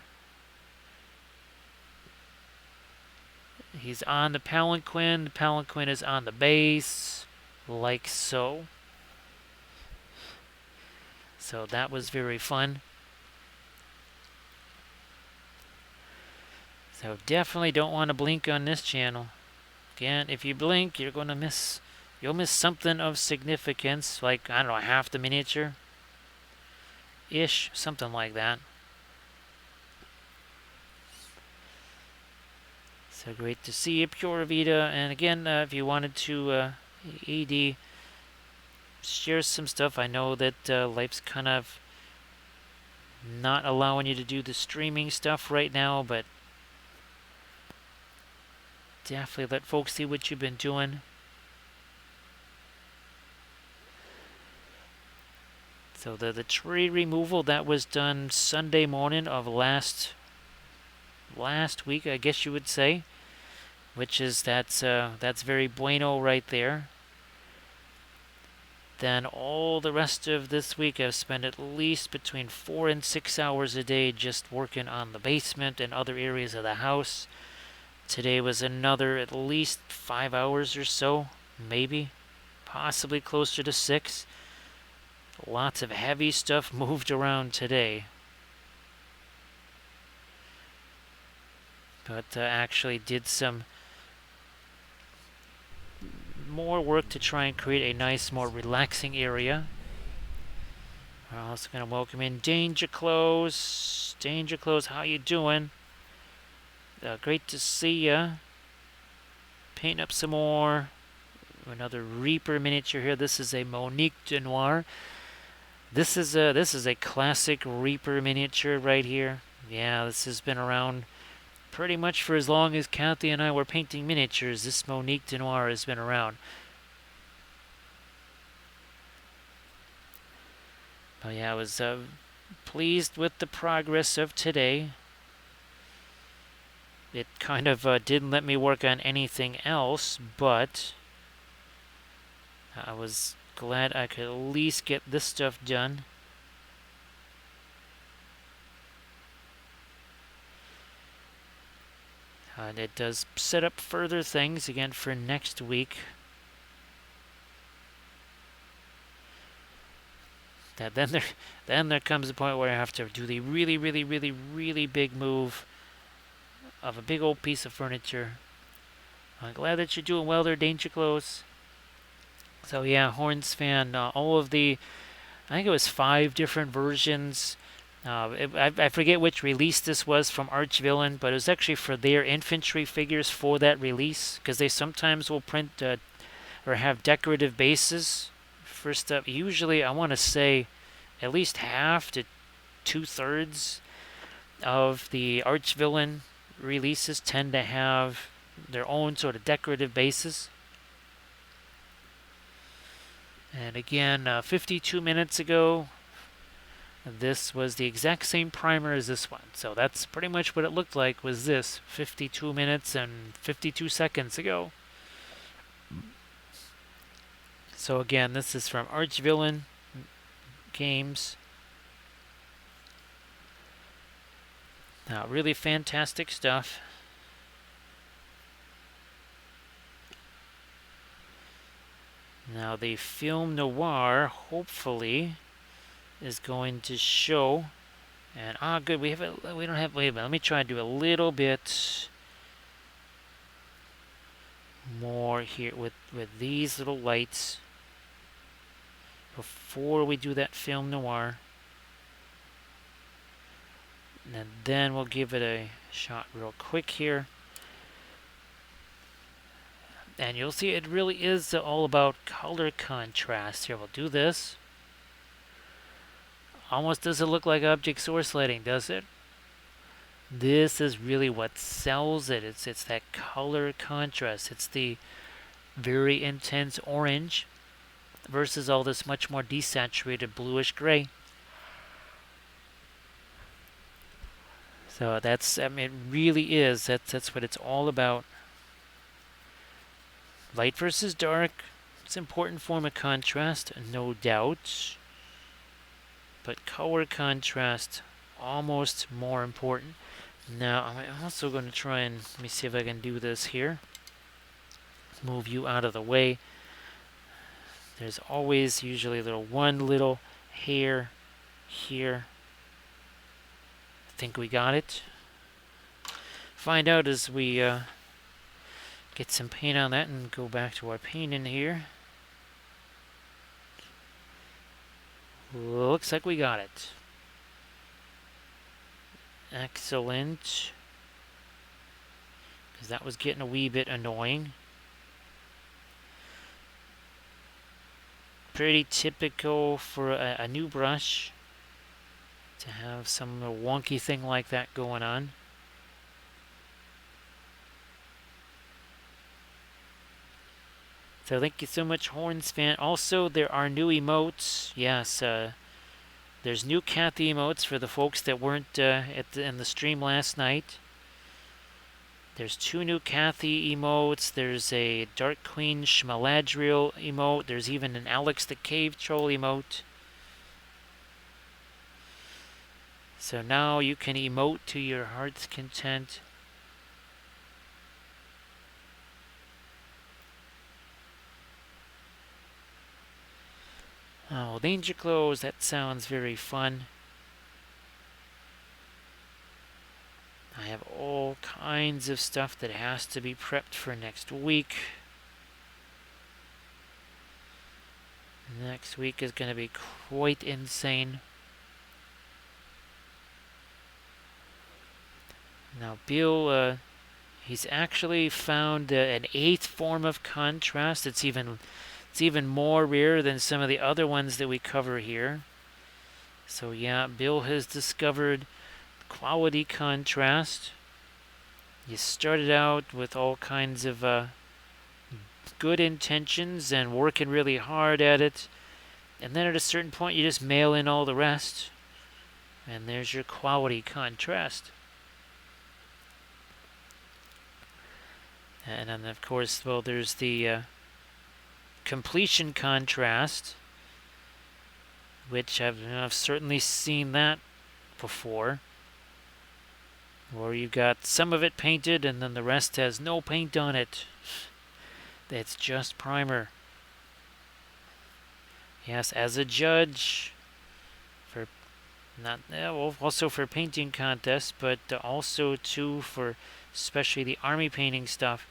He's on the palanquin. The palanquin is on the base, like so. So that was very fun. So definitely don't want to blink on this channel. Again, if you blink, you'll miss something of significance, like, I don't know, half the miniature. Ish, something like that. So great to see you, Pure Vita. And again, if you wanted to, ED, share some stuff. I know that life's kind of not allowing you to do the streaming stuff right now, but definitely let folks see what you've been doing. So the tree removal, that was done Sunday morning of last week, I guess you would say, which is that's very bueno right there. Then all the rest of this week I've spent at least between 4 and 6 hours a day just working on the basement and other areas of the house. Today was another at least 5 hours or so, maybe, possibly closer to 6. Lots of heavy stuff moved around today. But actually did some more work to try and create a nice, more relaxing area. We're also going to welcome in Danger Close. Danger Close, how you doing? Great to see ya. Paint up some more. Another Reaper miniature here. This is a Monique de Noir. This is a classic Reaper miniature right here. Yeah, this has been around pretty much for as long as Kathy and I were painting miniatures. This Monique de Noir has been around. But yeah, I was pleased with the progress of today. It kind of didn't let me work on anything else, but I was glad I could at least get this stuff done. And it does set up further things again for next week. Then there comes a point where I have to do the really big move of a big old piece of furniture. I'm glad that you're doing well there, Danger Close. So yeah, Horns fan, all of the, I think it was 5 different versions. I forget which release this was from Archvillain, but it was actually for their infantry figures for that release, because they sometimes will print or have decorative bases for stuff. Usually, I want to say at least half to 2/3 of the Archvillain releases tend to have their own sort of decorative bases. And again, 52 minutes ago, this was the exact same primer as this one. So that's pretty much what it looked like, was this 52 minutes and 52 seconds ago. So again, this is from Archvillain Games. Now, really fantastic stuff. Now the film noir, hopefully, is going to show. And good, we don't have. Wait a minute. Let me try and do a little bit more here with these little lights before we do that film noir. And then we'll give it a shot real quick here. And you'll see it really is all about color contrast. Here, we'll do this. Almost doesn't look like object source lighting, does it? This is really what sells it. It's that color contrast. It's the very intense orange versus all this much more desaturated bluish gray. So that's, I mean, it really is. That's what it's all about. Light versus dark. It's an important form of contrast, no doubt. But color contrast, almost more important. Now, I'm also going to try and, let me see if I can do this here. Move you out of the way. There's always usually one little hair here. I think we got it. Find out as we get some paint on that and go back to our painting here. Looks like we got it. Excellent. because that was getting a wee bit annoying. Pretty typical for a new brush to have some wonky thing like that going on. So thank you so much, Horns fan. Also, there are new emotes. Yes, there's new Kathy emotes for the folks that weren't in the stream last night. There's 2 new Kathy emotes. There's a Dark Queen Schmaladriel emote. There's even an Alex the Cave Troll emote. So now you can emote to your heart's content. Oh, Danger Clothes, that sounds very fun. I have all kinds of stuff that has to be prepped for next week. Next week is going to be quite insane. Now, Bill, he's actually found an 8th form of contrast. It's even more rare than some of the other ones that we cover here. So yeah, Bill has discovered quality contrast. You started out with all kinds of good intentions and working really hard at it, and then at a certain point you just mail in all the rest, and there's your quality contrast. And then of course, well, there's the completion contrast, which I've certainly seen that before, where you got some of it painted and then the rest has no paint on it. It's just primer. Yes, as a judge, for not well, also for painting contests, but also too for especially the army painting stuff,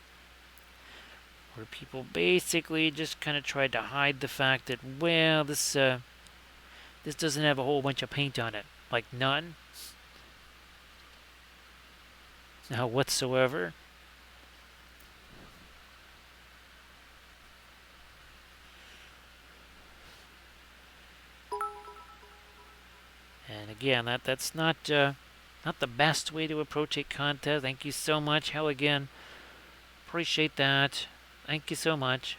where people basically just kind of tried to hide the fact that, well, this doesn't have a whole bunch of paint on it, like none, whatsoever. And again, that's not the best way to approach a contest. Thank you so much, Hell again. Appreciate that. Thank you so much.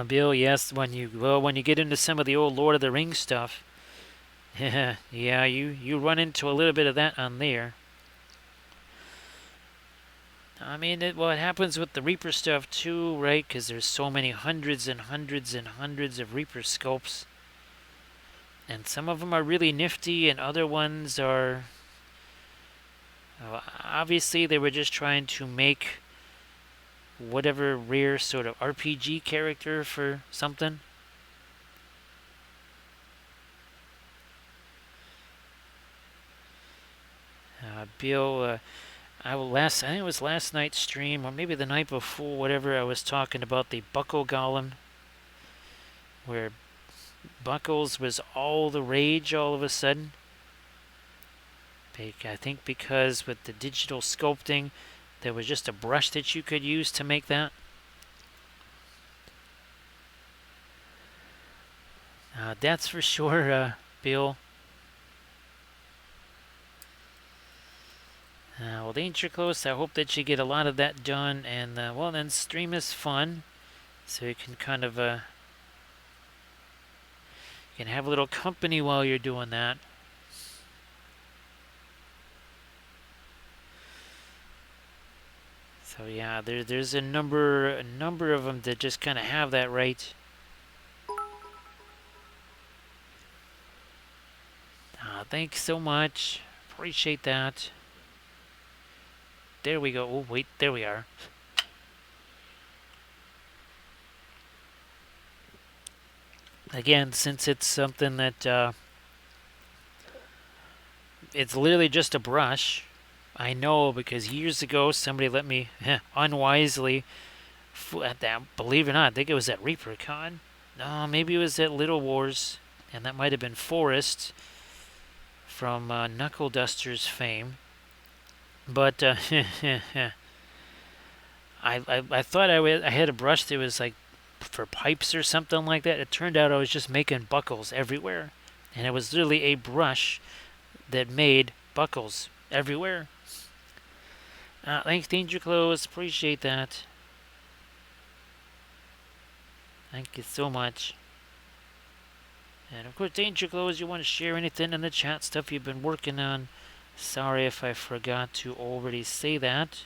Bill, yes, when you get into some of the old Lord of the Rings stuff, yeah, you run into a little bit of that on there. I mean, it happens with the Reaper stuff too, right? Because there's so many hundreds and hundreds and hundreds of Reaper sculpts. And some of them are really nifty, and other ones are... obviously, they were just trying to make whatever rare sort of RPG character for something. Bill, I think it was last night's stream, or maybe the night before, whatever, I was talking about the Buckle Golem, where Buckles was all the rage all of a sudden. I think because with the digital sculpting, there was just a brush that you could use to make that. That's for sure, Bill. Well, Danger Close, I hope that you get a lot of that done, and well, then stream is fun, so you can kind of you can have a little company while you're doing that. So yeah, there's a number of them that just kind of have that right. Thanks so much. Appreciate that. There we go. Oh, wait, there we are. Again, since it's something that it's literally just a brush, I know because years ago somebody let me unwisely, at that, believe it or not, I think it was at ReaperCon. No, maybe it was at Little Wars, and that might have been Forrest from Knuckle Duster's fame. But I thought I had a brush that was like for pipes or something like that. It turned out I was just making buckles everywhere, and it was literally a brush that made buckles everywhere. Thanks, Danger Clothes. Appreciate that. Thank you so much. And of course, Danger Clothes, you want to share anything in the chat, stuff you've been working on? Sorry if I forgot to already say that.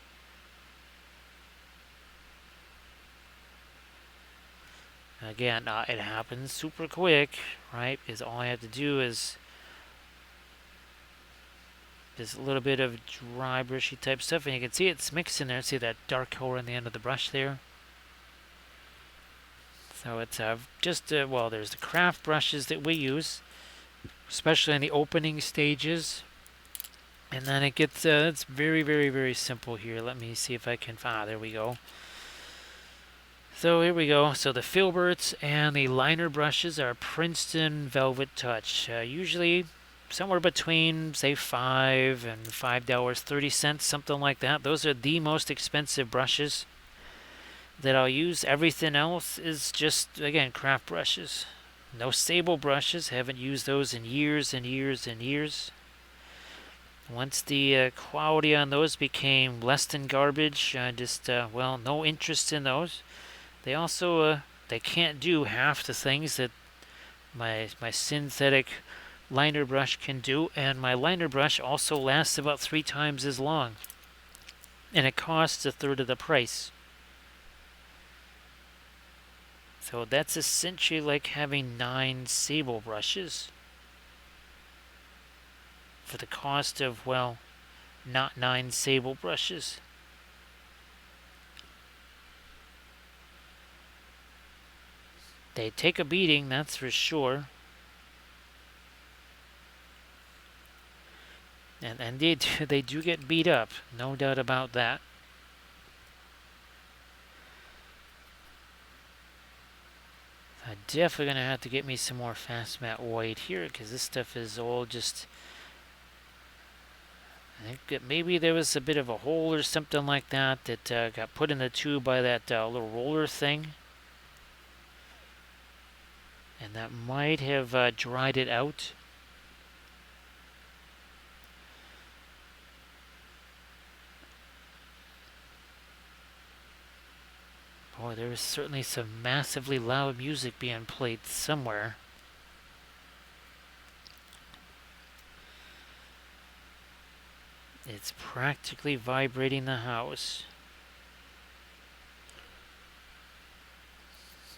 Again, it happens super quick, right? Is all I have to do is just a little bit of dry brushy type stuff, and you can see it's mixed in there. See that dark color on the end of the brush there? So it's just, well, there's the craft brushes that we use, especially in the opening stages. And then it gets, it's very, very, very simple here. Let me see if I can, there we go. So here we go. So the filberts and the liner brushes are Princeton Velvet Touch. Usually somewhere between, say, $5 and $5.30, something like that. Those are the most expensive brushes that I'll use. Everything else is just, again, craft brushes. No sable brushes. Haven't used those in years and years and years. Once the quality on those became less than garbage, I just, well, no interest in those. They also, they can't do half the things that my synthetic liner brush can do, and my liner brush also lasts about 3 times as long, and it costs a third of the price. So that's essentially like having 9 sable brushes for the cost of, well, not 9 sable brushes. They take a beating, that's for sure. And they do get beat up, no doubt about that. I'm definitely going to have to get me some more fast matte white here, because this stuff is all just... I think that maybe there was a bit of a hole or something like that that got put in the tube by that little roller thing. And that might have dried it out. Boy, there is certainly some massively loud music being played somewhere. It's practically vibrating the house.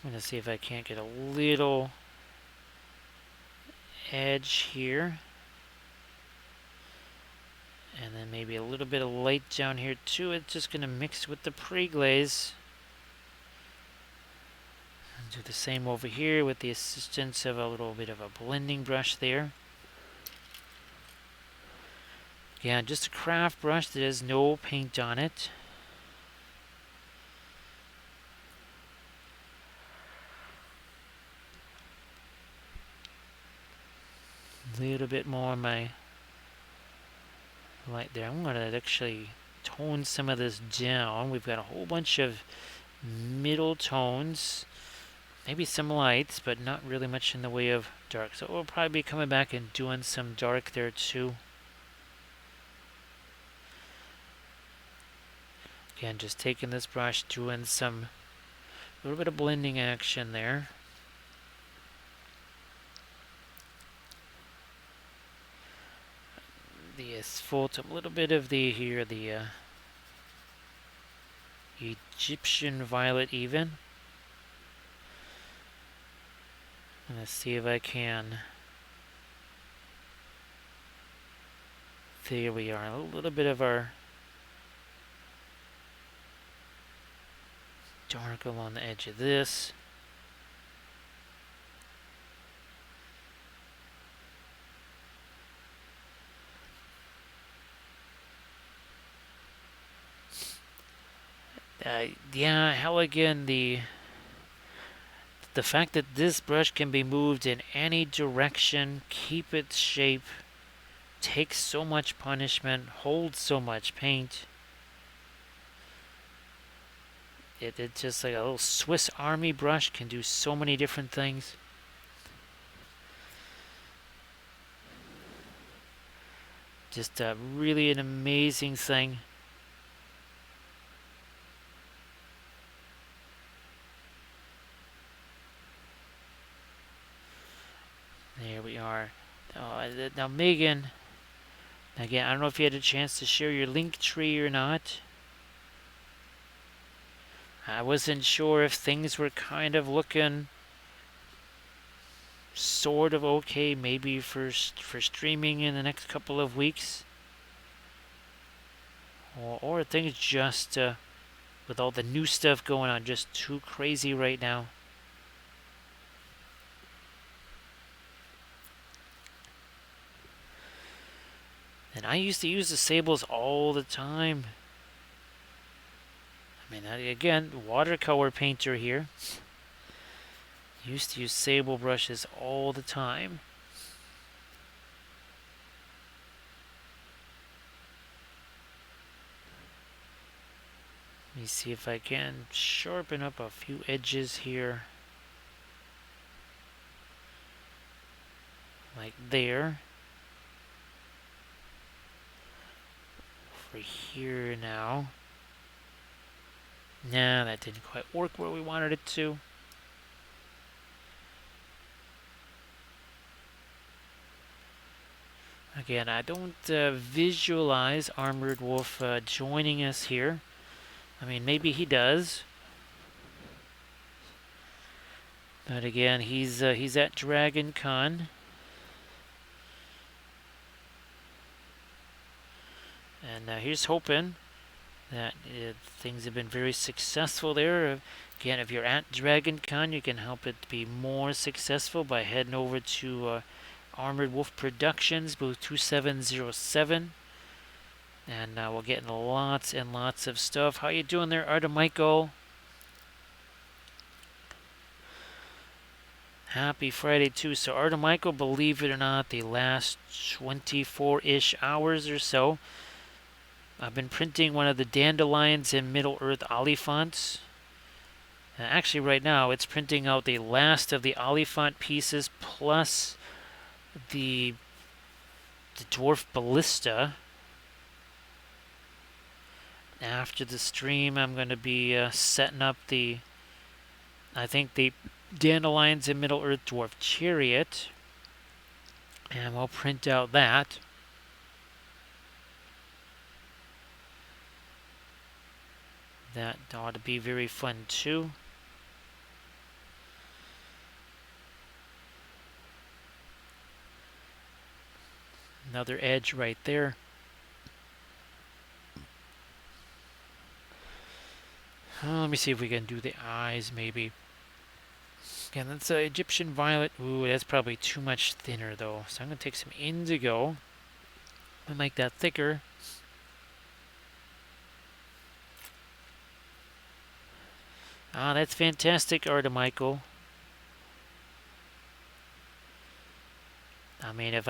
I'm going to see if I can't get a little edge here. And then maybe a little bit of light down here too. It's just going to mix with the pre-glaze. And do the same over here with the assistance of a little bit of a blending brush there. Yeah, just a craft brush that has no paint on it. A little bit more on my light there. I'm going to actually tone some of this down. We've got a whole bunch of middle tones. Maybe some lights, but not really much in the way of dark. So we'll probably be coming back and doing some dark there too. Again, just taking this brush, doing some little bit of blending action there. The asphalt, a little bit of the here, the Egyptian violet even. Let's see if I can. There we are, a little bit of our dark along the edge of this. Yeah, Halligan, the the fact that this brush can be moved in any direction, keep its shape, takes so much punishment, holds so much paint. It's just like a little Swiss Army brush, can do so many different things. Just really an amazing thing. There we are. Now Megan, again, I don't know if you had a chance to share your link tree or not. I wasn't sure if things were kind of looking sort of okay, maybe for streaming in the next couple of weeks, or things just with all the new stuff going on, just too crazy right now. And I used to use the sables all the time. I mean, again, watercolor painter here. Used to use sable brushes all the time. Let me see if I can sharpen up a few edges here. Like there. For here now. Nah, that didn't quite work where we wanted it to. Again, I don't visualize Armored Wolf joining us here. I mean, maybe he does. But again, he's at Dragon Con. And here's hoping that things have been very successful there. Again, if you're at Dragon Con, you can help it be more successful by heading over to Armored Wolf Productions, booth 2707. And we're getting lots and lots of stuff. How you doing there, Artemichael? Happy Friday, too. So, Artemichael, believe it or not, the last 24-ish hours or so, I've been printing one of the Dandelions in Middle-earth Oliphants. Actually, right now, it's printing out the last of the Oliphant pieces, plus the Dwarf Ballista. After the stream, I'm going to be setting up I think the Dandelions in Middle-earth Dwarf Chariot. And we'll print out that. That ought to be very fun too. Another edge right there. Let me see if we can do the eyes maybe. Again, that's Egyptian Violet. Ooh, that's probably too much thinner though. So I'm going to take some indigo and make that thicker. Ah, that's fantastic, Artemichael. I mean, if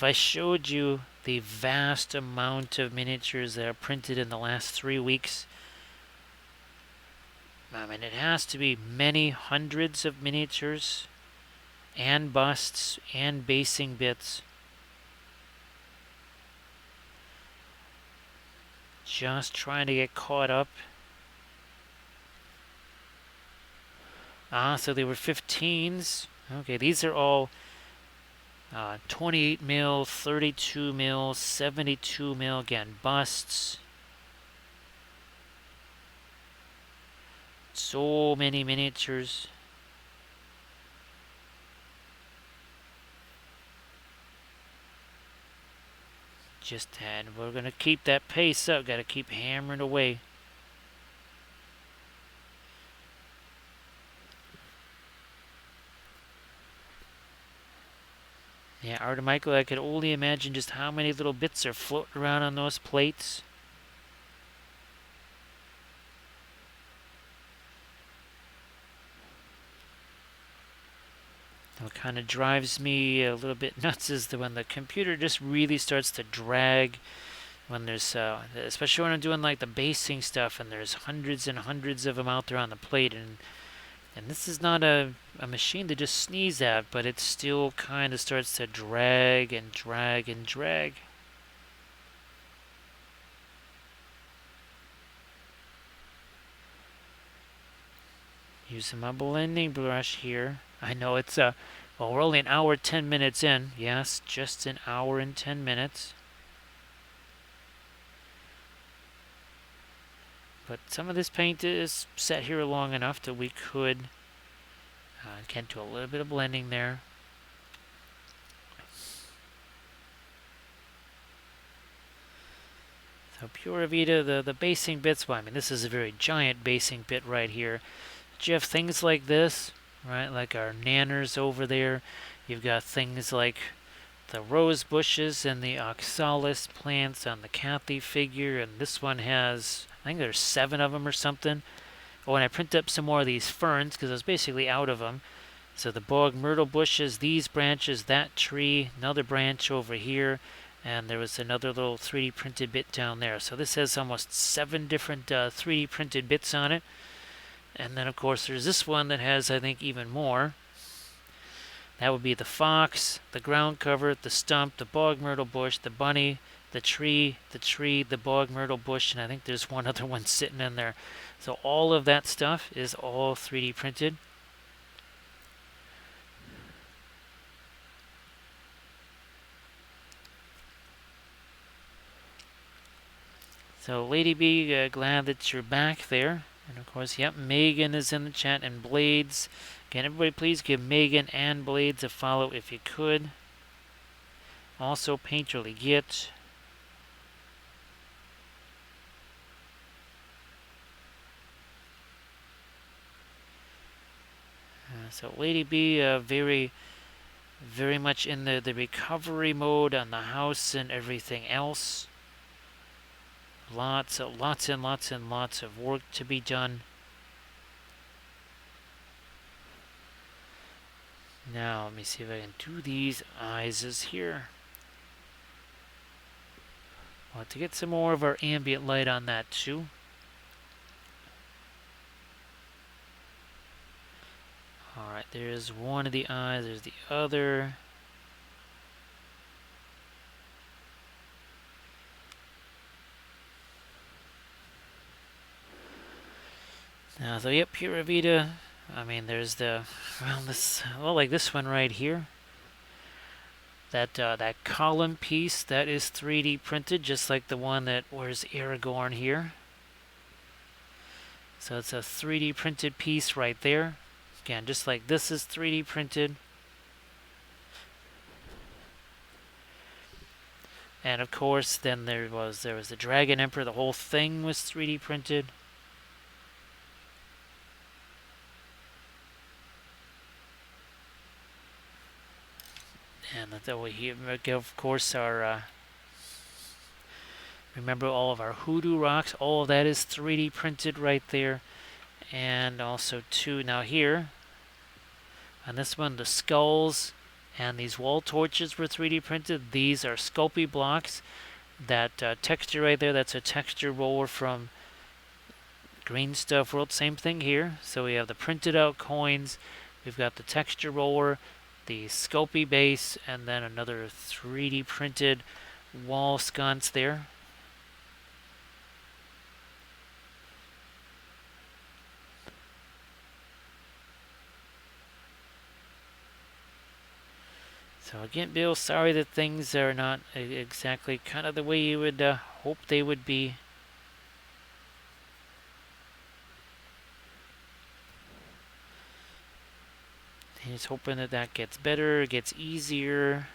I showed you the vast amount of miniatures that are printed in the last 3 weeks, I mean, it has to be many hundreds of miniatures and busts and basing bits. Just trying to get caught up. Ah, so they were 15s. Okay, these are all 28 mil, 32 mil, 72 mil, again, busts. So many miniatures. And we're going to keep that pace up. Got to keep hammering away. Yeah, Artemichael, I could only imagine just how many little bits are floating around on those plates. What kind of drives me a little bit nuts is when the computer just really starts to drag when there's, especially when I'm doing like the basing stuff and there's hundreds and hundreds of them out there on the plate, and this is not a machine to just sneeze at, but it still kind of starts to drag and drag and drag. Using my blending brush here. I know it's well, we're only an hour 10 minutes in. Yes, just an hour and 10 minutes. But some of this paint is set here long enough that we could get to a little bit of blending there. So Pura Vida, the basing bits, well, I mean, this is a very giant basing bit right here. But you have things like this, right? Like our nanners over there. You've got things like the rose bushes and the oxalis plants on the Kathy figure, and this one has, I think there's 7 of them or something. Oh, and I printed up some more of these ferns because I was basically out of them. So the bog myrtle bushes, these branches, that tree, another branch over here, and there was another little 3D printed bit down there. So this has almost 7 different 3D printed bits on it. And then, of course, there's this one that has, I think, even more. That would be the fox, the ground cover, the stump, the bog myrtle bush, the bunny, the tree, the bog myrtle bush, and I think there's one other one sitting in there. So all of that stuff is all 3D printed. So Lady B, glad that you're back there. And of course, yep, Megan is in the chat, and Blades. Again, everybody please give Megan and Blades a follow if you could. Also, Painterly Git. So Lady B, very much in the recovery mode on the house and everything else. Lots and lots of work to be done. Now, let me see if I can do these eyes here. Want to get some more of our ambient light on that too. Alright, there's one of the eyes, there's the other. Now, so yep, Pura Vida. I mean, there's the, well, like this one right here. That column piece, that is 3D printed, just like the one that wears Aragorn here. So it's a 3D printed piece right there. Again, just like this is 3D printed. And of course, then there was the Dragon Emperor. The whole thing was 3D printed. And that way here, of course, our remember all of our hoodoo rocks. All of that is 3D printed right there. And also too, now here on this one, the skulls and these wall torches were 3D printed. These are Sculpey blocks. That texture right there, that's a texture roller from Green Stuff World. Same thing here. So we have the printed out coins. We've got the texture roller, the Sculpey base, and then another 3D printed wall sconce there. So again, Bill, sorry that things are not exactly kind of the way you would hope they would be. He's hoping that that gets better, gets easier.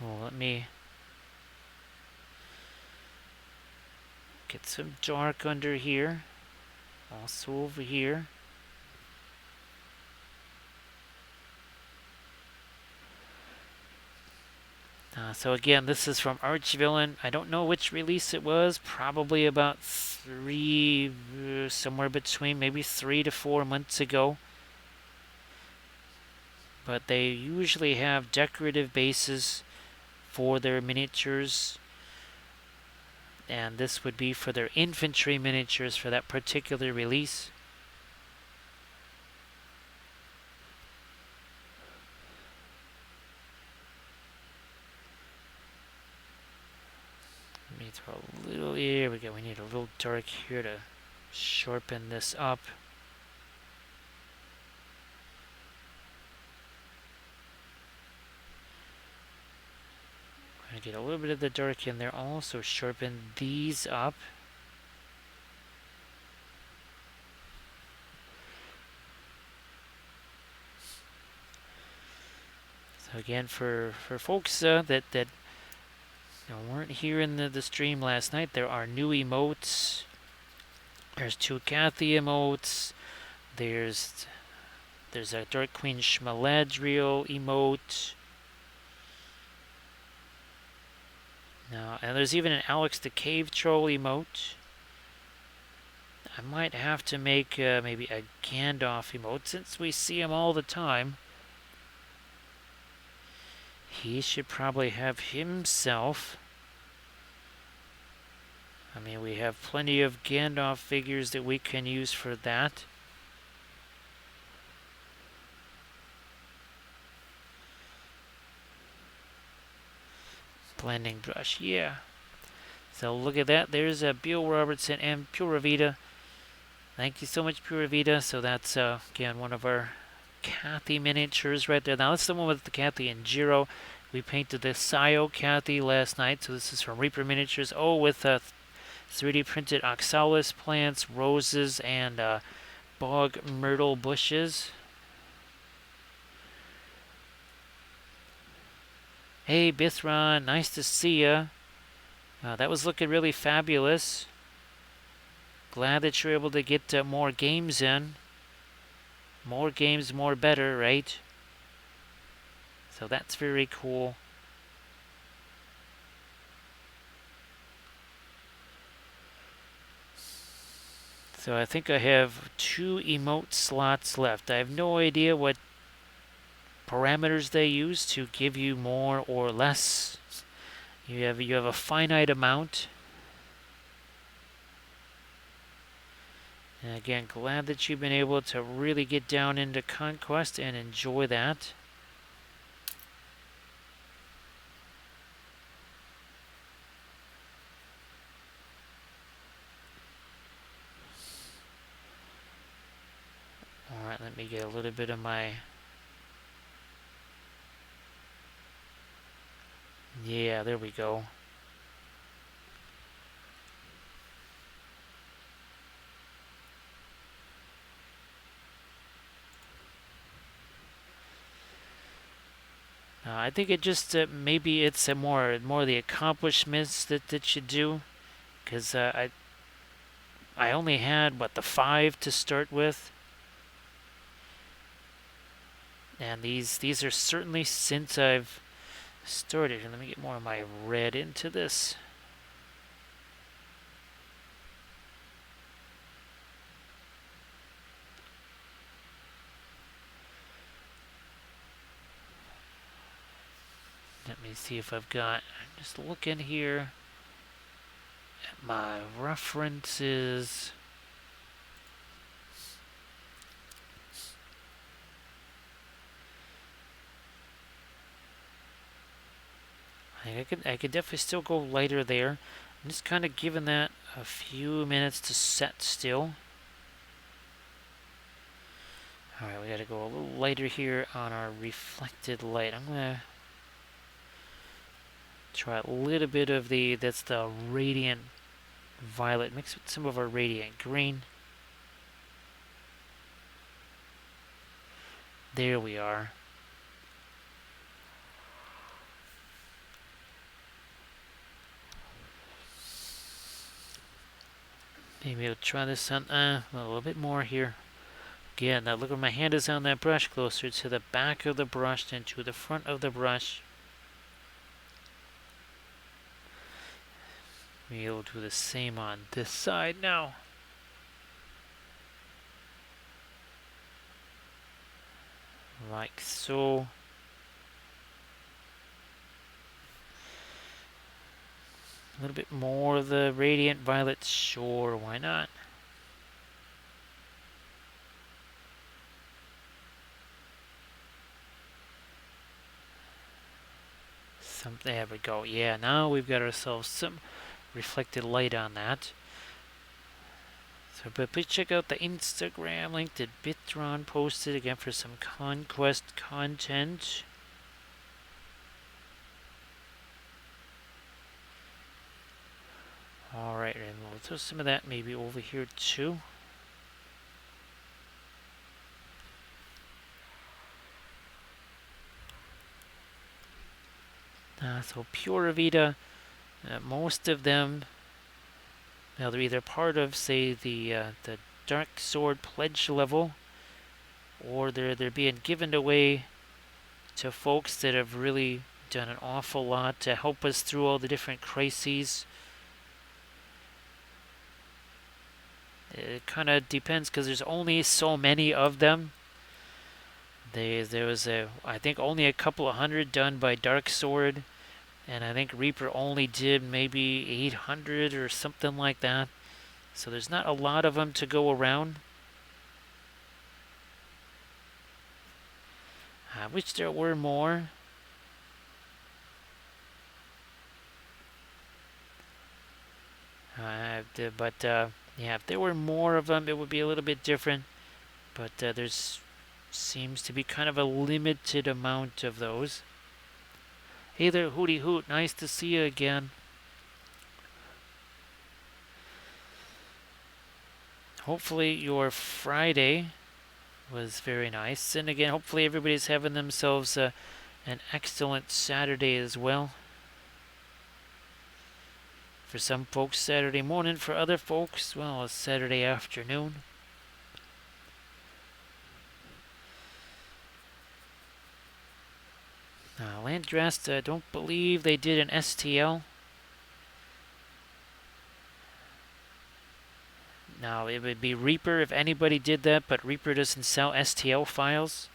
Well, let me get some dark under here. Also over here. So again, this is from Archvillain. I don't know which release it was. Probably about somewhere between maybe 3 to 4 months ago. But they usually have decorative bases for their miniatures. And this would be for their infantry miniatures for that particular release. Let me throw a little, here we go, we need a little dark here to sharpen this up. I'm going to get a little bit of the dark in there, also sharpen these up. So again, for folks that weren't here in the stream last night, there are new emotes. There's 2 Kathy emotes. There's a Dark Queen Schmaladriel emote. Now, and there's even an Alex the Cave Troll emote. I might have to make maybe a Gandalf emote since we see him all the time. He should probably have himself. I mean, we have plenty of Gandalf figures that we can use for that. Blending brush, yeah. So look at that. There's Bill Robertson and Pura Vida. Thank you so much, Pura Vida. So that's, again, one of our Kathy miniatures right there. Now, that's the one with the Kathy and Jiro. We painted the Sayo Kathy last night. So this is from Reaper Miniatures. Oh, with 3D printed oxalis plants, roses, and bog myrtle bushes. Hey, Bithron, nice to see ya. That was looking really fabulous. Glad that you're able to get more games in. More games, more better, right? So that's very cool. So I think I have 2 emote slots left. I have no idea what parameters they use to give you more or less. You have a finite amount. And again, glad that you've been able to really get down into Conquest and enjoy that. Alright, let me get a little bit of my... Yeah, there we go. I think it just maybe it's more the accomplishments that you do, because I only had what, the 5 to start with, and these are certainly since I've started. And let me get more of my red into this. Let me see if I've got, just looking here at my references. I could definitely still go lighter there. I'm just kind of giving that a few minutes to set still. Alright, we gotta go a little lighter here on our reflected light. I'm gonna try a little bit of that's the radiant violet mixed with some of our radiant green. There we are. Maybe I'll try this on a little bit more here. Again, now look where my hand is on that brush, closer to the back of the brush than to the front of the brush. We'll do the same on this side now. Like so. A little bit more of the radiant violet, sure, why not? There we go. Yeah, now we've got ourselves some reflected light on that. So, but please check out the Instagram link that Bitron posted again for some Conquest content. Alright, and we'll throw some of that maybe over here too. So Pura Vida, most of them, now they're either part of, say, the Dark Sword pledge level, or they're being given away to folks that have really done an awful lot to help us through all the different crises. It kind of depends because there's only so many of them. There was I think only a couple of hundred done by Dark Sword, and I think Reaper only did maybe 800 or something like that. So there's not a lot of them to go around. I wish there were more. Yeah, if there were more of them, it would be a little bit different. But there's seems to be kind of a limited amount of those. Hey there, Hootie Hoot. Nice to see you again. Hopefully your Friday was very nice. And again, hopefully everybody's having themselves an excellent Saturday as well. For some folks, Saturday morning. For other folks, well, it's Saturday afternoon. Landrest, I don't believe they did an STL. Now, it would be Reaper if anybody did that, but Reaper doesn't sell STL files.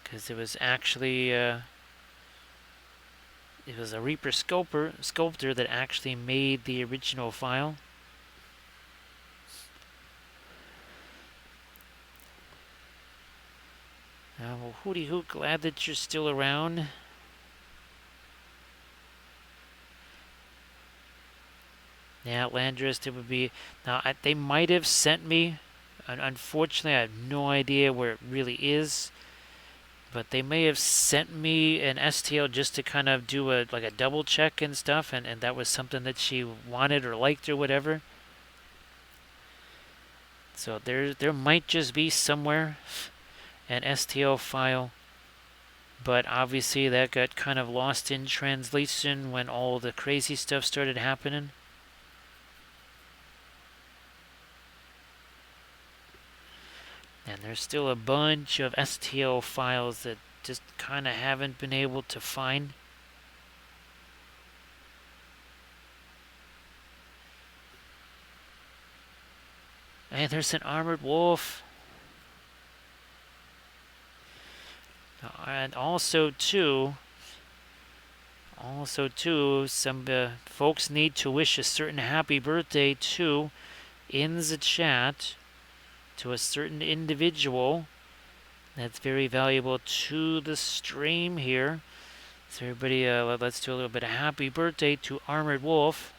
Because it was actually, it was a Reaper sculptor that actually made the original file. Well, Hootie Hoot, glad that you're still around. Yeah, Landrist, it would be... Now, they might have sent me... Unfortunately, I have no idea where it really is. But they may have sent me an STL just to kind of do a double check and stuff. And that was something that she wanted or liked or whatever. So there might just be somewhere an STL file. But obviously that got kind of lost in translation when all the crazy stuff started happening. And there's still a bunch of STL files that just kind of haven't been able to find. And there's an armored wolf. And also too, some folks need to wish a certain happy birthday too in the chat to a certain individual that's very valuable to the stream here. So everybody, let's do a little bit of happy birthday to Armored Wolf.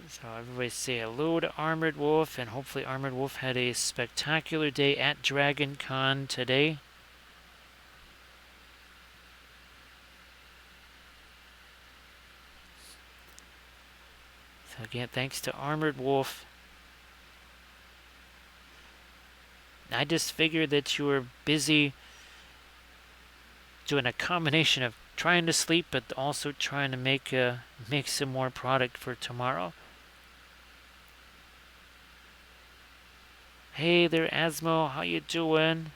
So everybody say hello to Armored Wolf, and hopefully Armored Wolf had a spectacular day at Dragon Con today. So again, thanks to Armored Wolf. I just figured that you were busy doing a combination of trying to sleep, but also trying to make some more product for tomorrow. Hey there, Asmo. How you doing?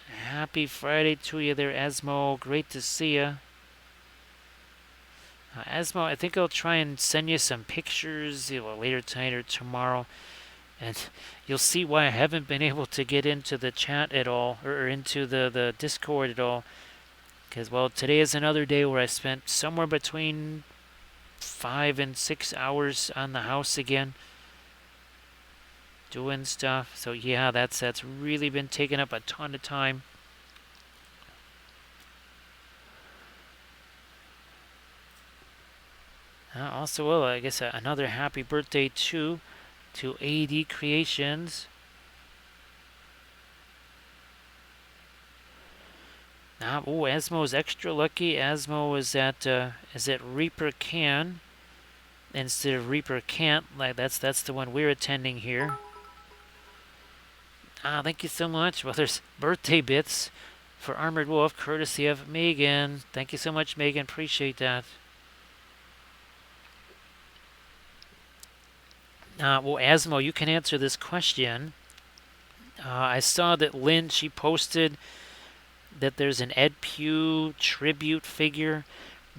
Happy Friday to you there, Asmo. Great to see you. Asmo, I think I'll try and send you some pictures later tonight or tomorrow. And you'll see why I haven't been able to get into the chat at all, or into the Discord at all. Because, well, today is another day where I spent somewhere between 5 and 6 hours on the house again, doing stuff. So yeah, that's really been taking up a ton of time. Also, well, I guess another happy birthday to AD Creations. Oh, Asmo's extra lucky. Asmo is at Reaper Can instead of Reaper Can't. Like that's the one we're attending here. Thank you so much. Well, there's birthday bits for Armored Wolf, courtesy of Megan. Thank you so much, Megan. Appreciate that. Well, Asmo, you can answer this question. I saw that Lynn, she posted that there's an Ed Pugh tribute figure.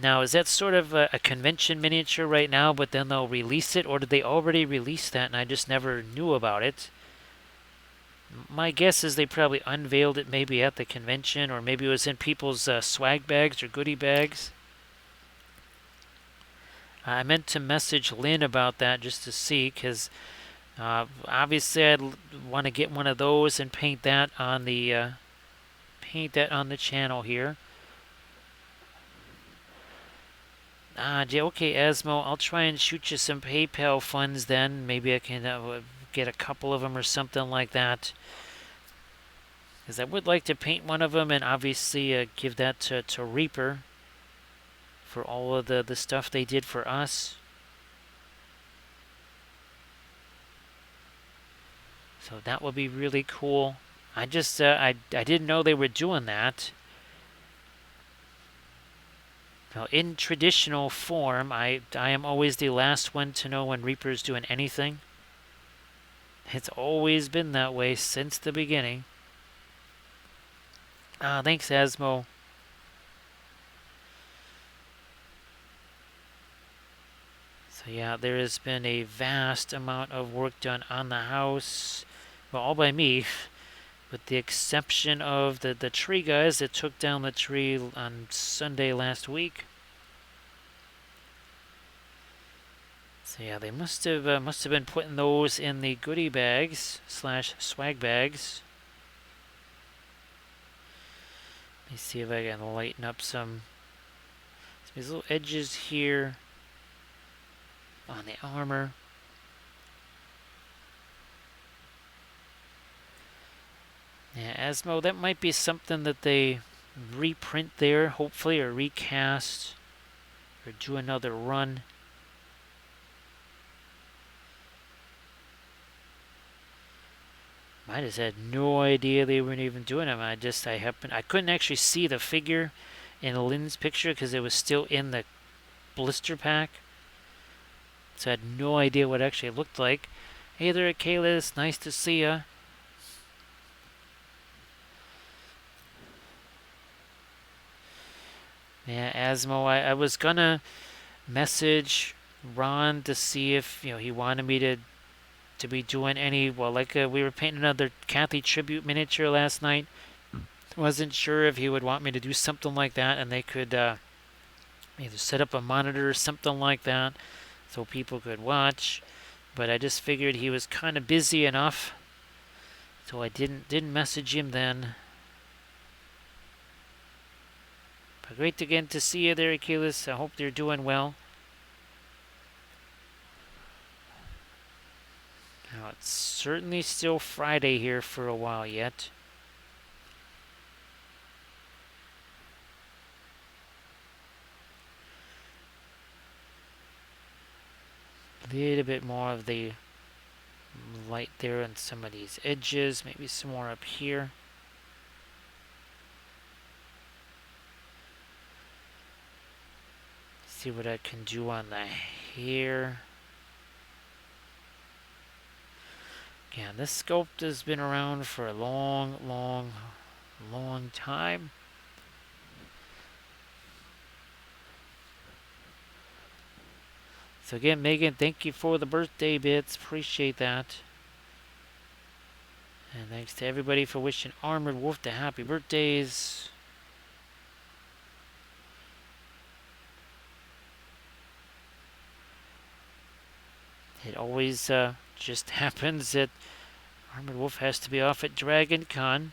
Now, is that sort of a convention miniature right now, but then they'll release it, or did they already release that and I just never knew about it? My guess is they probably unveiled it maybe at the convention, or maybe it was in people's swag bags or goodie bags. I meant to message Lynn about that just to see, because obviously I'd want to get one of those and paint that on the channel here. Okay, Asmo, I'll try and shoot you some PayPal funds then. Maybe I can get a couple of them or something like that. Because I would like to paint one of them and obviously give that to Reaper for all of the stuff they did for us. So that would be really cool. I just, I didn't know they were doing that. Now, in traditional form, I am always the last one to know when Reaper's doing anything. It's always been that way since the beginning. Thanks, Asmo. So yeah, there has been a vast amount of work done on the house. Well, all by me, with the exception of the tree guys that took down the tree on Sunday last week. So yeah, they must have been putting those in the goodie bags / swag bags. Let me see if I can lighten up some these little edges here on the armor. Yeah, Asmo, that might be something that they reprint there, hopefully, or recast, or do another run. I just had no idea they weren't even doing them. I couldn't actually see the figure in Lynn's picture because it was still in the blister pack. So I had no idea what it actually looked like. Hey there, Kalis. Nice to see ya. Yeah, Asmo, I was gonna message Ron to see if he wanted me to be doing any. Well, like we were painting another Kathy tribute miniature last night. Wasn't sure if he would want me to do something like that, and they could either set up a monitor or something like that, so people could watch. But I just figured he was kind of busy enough, so I didn't message him then. But great again to see you there, Achilles. I hope they're doing well. Now, it's certainly still Friday here for a while yet. A little bit more of the light there on some of these edges. Maybe some more up here. See what I can do on the hair. Again, this sculpt has been around for a long time. So again, Megan, thank you for the birthday bits. Appreciate that. And thanks to everybody for wishing Armored Wolf the happy birthdays. It always just happens that Armored Wolf has to be off at Dragon Con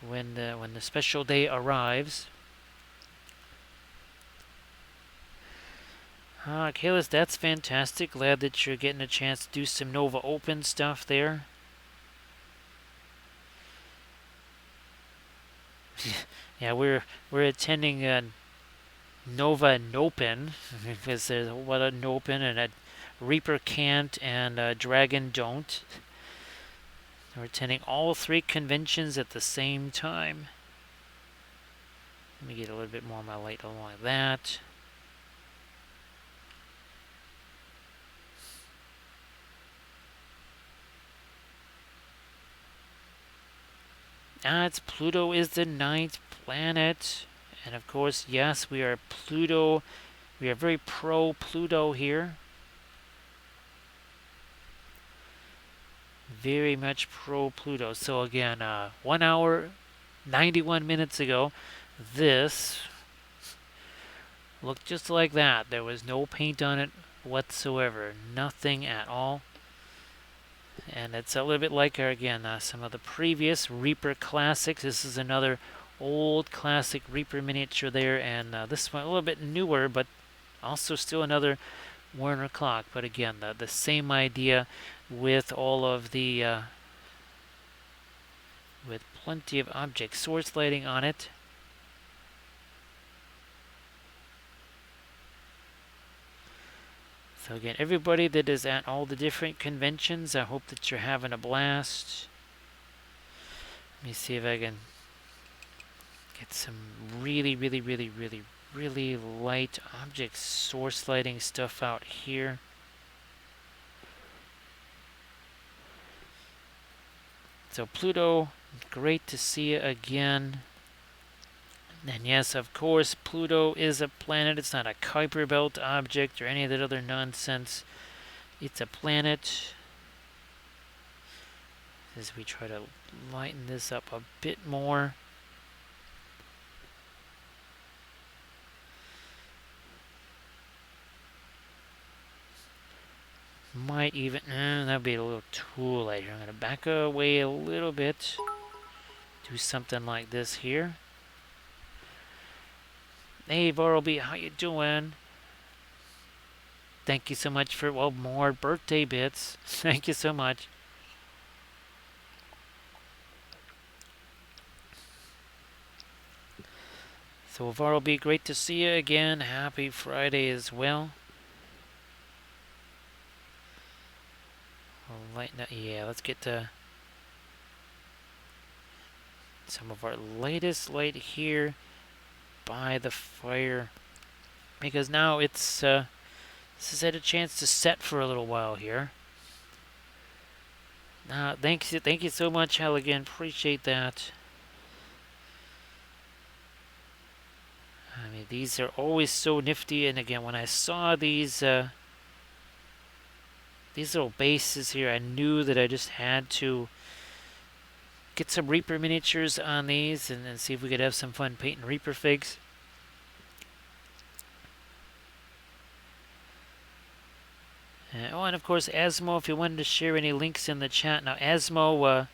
when the special day arrives. Kalis, that's fantastic. Glad that you're getting a chance to do some Nova Open stuff there. Yeah, we're attending Nova Nopen because there's what a Nopen and a Reaper can't and a Dragon don't. We're attending all 3 conventions at the same time. Let me get a little bit more of my light along like that. It's Pluto is the 9th planet. And of course, yes, we are Pluto. We are very pro Pluto here. Very much pro Pluto. So again, 1 hour, 91 minutes ago, this looked just like that. There was no paint on it whatsoever. Nothing at all. And it's a little bit like, again, some of the previous Reaper classics. This is another old classic Reaper miniature there, and this one a little bit newer, but also still another Werner clock. But again, the same idea with all of the with plenty of object source lighting on it. So again, everybody that is at all the different conventions, I hope that you're having a blast. Let me see if I can get some really light object source lighting stuff out here. So Pluto, great to see you again. And yes, of course, Pluto is a planet. It's not a Kuiper Belt object or any of that other nonsense. It's a planet. As we try to lighten this up a bit more. Might even, that'd be a little too light here. I'm going to back away a little bit. Do something like this here. Hey, Vorlby, how you doing? Thank you so much for, well, more birthday bits. Thank you so much. So, Vorlby, great to see you again. Happy Friday as well. I'll lighten up. Yeah, let's get to some of our latest light here by the fire, because now it's this has had a chance to set for a little while here. Thank you so much, Halligan. Appreciate that. I mean, these are always so nifty, and again, when I saw these little bases here, I knew that I just had to get some Reaper miniatures on these and see if we could have some fun painting Reaper figs. And of course, Asmo, if you wanted to share any links in the chat. Now, Asmo,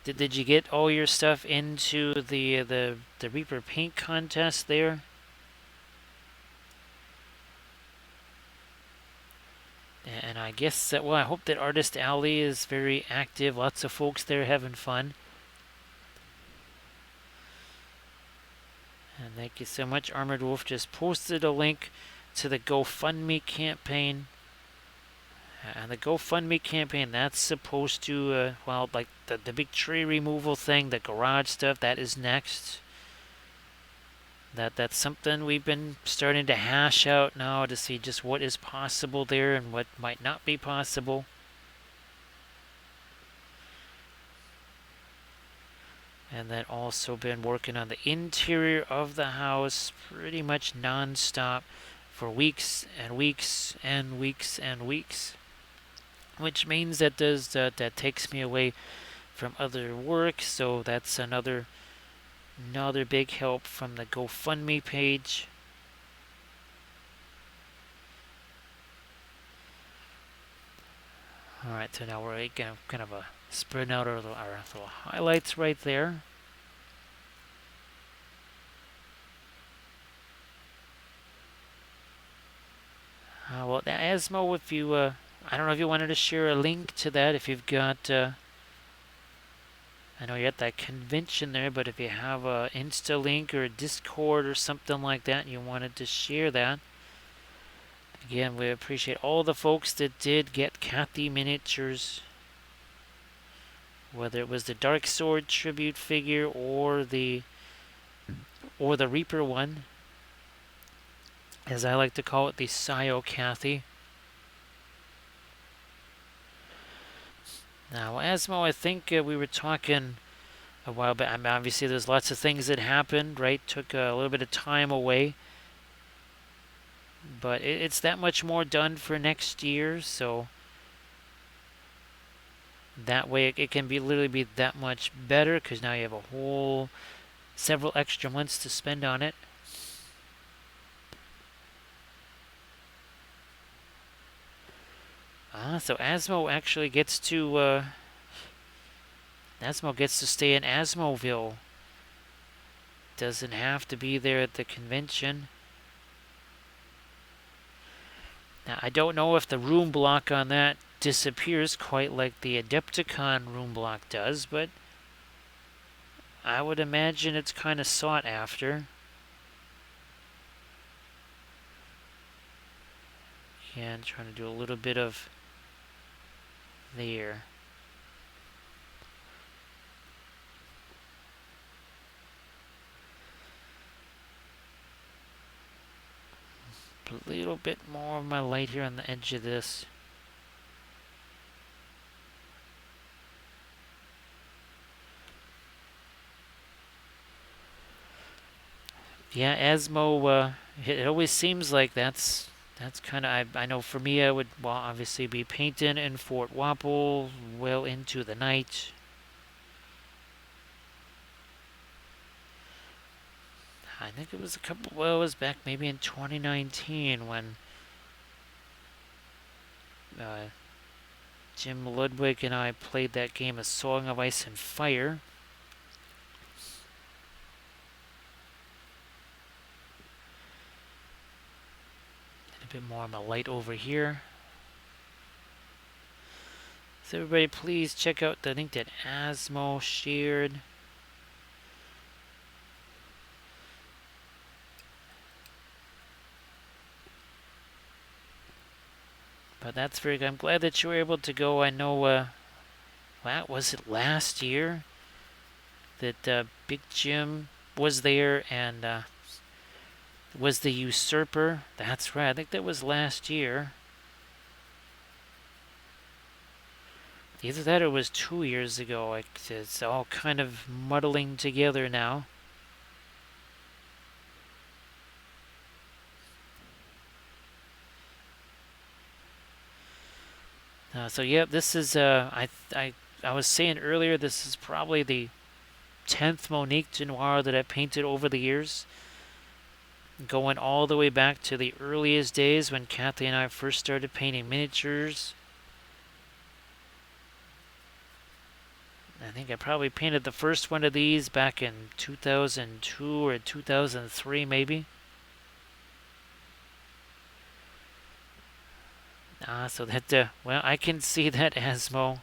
did you get all your stuff into the Reaper paint contest there? And I guess that, well, I hope that Artist Alley is very active. Lots of folks there having fun. And thank you so much. Armored Wolf just posted a link to the GoFundMe campaign. And the GoFundMe campaign, that's supposed to, well, like the big tree removal thing, the garage stuff, that is next. That's something we've been starting to hash out now to see just what is possible there and what might not be possible. And then also been working on the interior of the house pretty much non-stop for weeks and weeks and weeks and weeks. Which means that that takes me away from other work, so that's another big help from the GoFundMe page. Alright, so now we're kind of spreading out our little highlights right there. Well, the Asmo, if you, I don't know if you wanted to share a link to that, if you've got, I know you're at that convention there, but if you have a Insta link or a Discord or something like that, and you wanted to share that, again, we appreciate all the folks that did get Kathy miniatures, whether it was the Dark Sword tribute figure or the Reaper one, as I like to call it, the Sio Kathy. Now, Asmo, I think we were talking a while back. I mean, obviously, there's lots of things that happened, right? Took a little bit of time away. But it's that much more done for next year, so that way it can literally be that much better, because now you have a whole several extra months to spend on it. So Asmo actually gets to stay in Asmoville. Doesn't have to be there at the convention. Now, I don't know if the room block on that disappears quite like the Adepticon room block does, but I would imagine it's kind of sought after. Again, trying to do a little bit of there. A little bit more of my light here on the edge of this. Yeah, Asmo, it always seems like that's kind of, I know for me, I would, well, obviously be painting in Fort Wapple well into the night. I think it was it was back maybe in 2019 when Jim Ludwig and I played that game of Song of Ice and Fire. A bit more on the light over here. So everybody, please check out the link that Asmo shared. But that's very good. I'm glad that you were able to go. I know, was it last year that Big Jim was there and was the Usurper? That's right. I think that was last year. Either that or it was 2 years ago. It's all kind of muddling together now. So yeah, this is I was saying earlier, this is probably the 10th Monique de Noir that I've painted over the years, going all the way back to the earliest days when Kathy and I first started painting miniatures. I think I probably painted the first one of these back in 2002 or 2003 maybe. So that, well, I can see that, Asmo.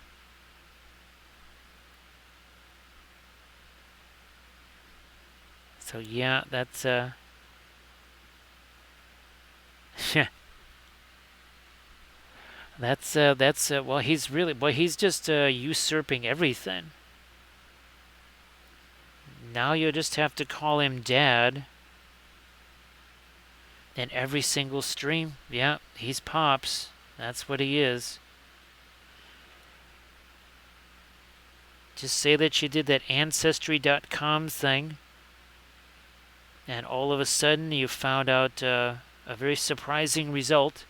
So yeah, that's, well, he's just usurping everything. Now you just have to call him Dad. In every single stream, yeah, he's Pops. That's what he is. Just say that you did that Ancestry.com thing, and all of a sudden you found out a very surprising result.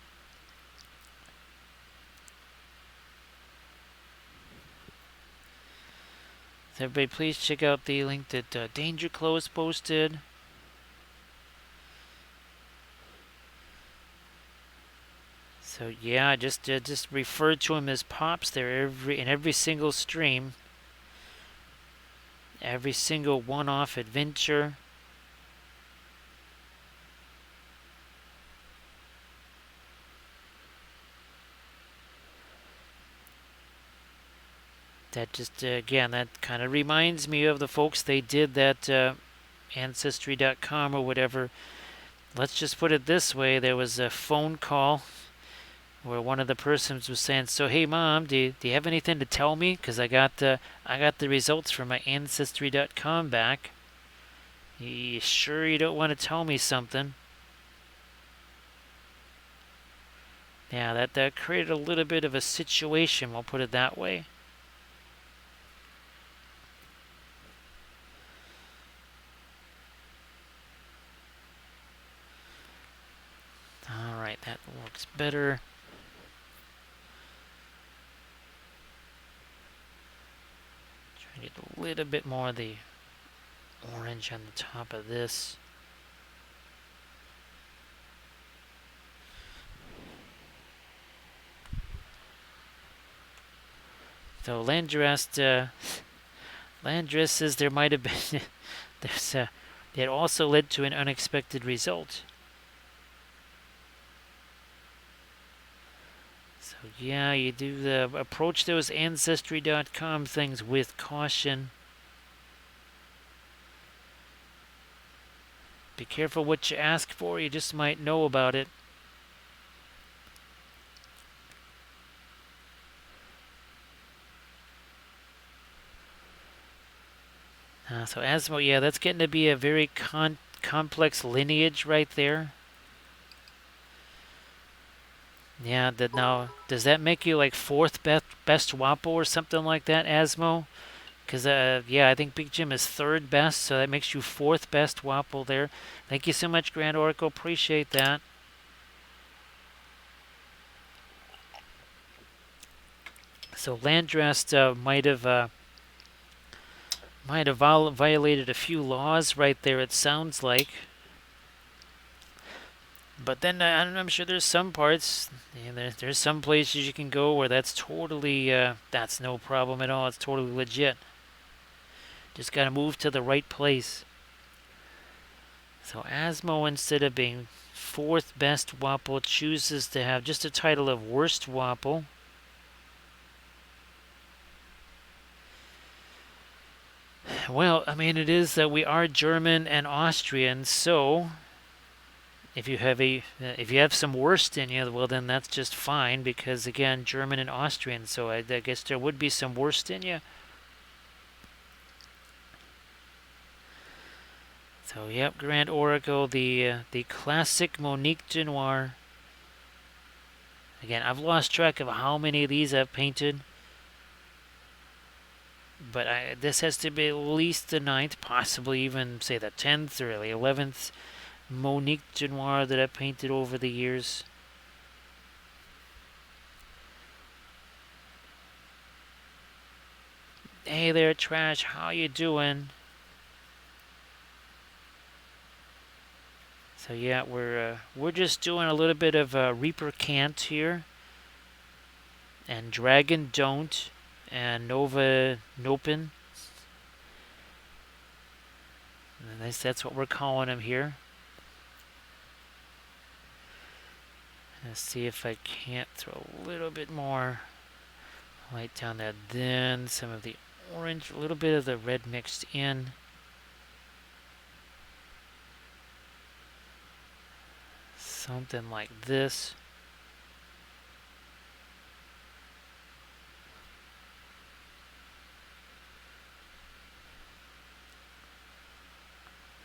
So everybody, please check out the link that Danger Close posted. So yeah, just refer to him as Pops there in every single stream, every single one-off adventure. That just again, that kind of reminds me of the folks they did that Ancestry.com or whatever. Let's just put it this way: there was a phone call where one of the persons was saying, "So hey mom, do you have anything to tell me? Because I got the results from my Ancestry.com back. You sure you don't want to tell me something?" Yeah, that created a little bit of a situation. We'll put it that way. All right, that works better. Try to get a little bit more of the orange on the top of this. So Landress says there might have been it also led to an unexpected result. So yeah, you do approach those Ancestry.com things with caution. Be careful what you ask for, you just might know about it. So Asmo, yeah, that's getting to be a very complex lineage right there. Yeah, now, does that make you like fourth best Wapo or something like that, Asmo? Because, yeah, I think Big Jim is third best, so that makes you fourth best Wapo there. Thank you so much, Grand Oracle. Appreciate that. So Landrest might have violated a few laws right there, it sounds like. But then I'm sure there's some parts, there's some places you can go where that's totally, that's no problem at all. It's totally legit. Just got to move to the right place. So Asmo, instead of being fourth best Wapo, chooses to have just a title of worst Wapo. Well, I mean, it is that we are German and Austrian, so if you have some worst in you, well then that's just fine, because again, German and Austrian, so I guess there would be some worst in you. So yep, Grand Oracle, the classic Monique de Noir. Again, I've lost track of how many of these I've painted, but this has to be at least the 9th, possibly even say the 10th or the 11th Monique de Noir that I've painted over the years. Hey there, Trash, how you doing? So yeah, we're just doing a little bit of Reaper Can't here, and Dragon Don't, and Nova Nopin. And that's what we're calling him here. Let's see if I can't throw a little bit more light down there. Then some of the orange, a little bit of the red mixed in. Something like this.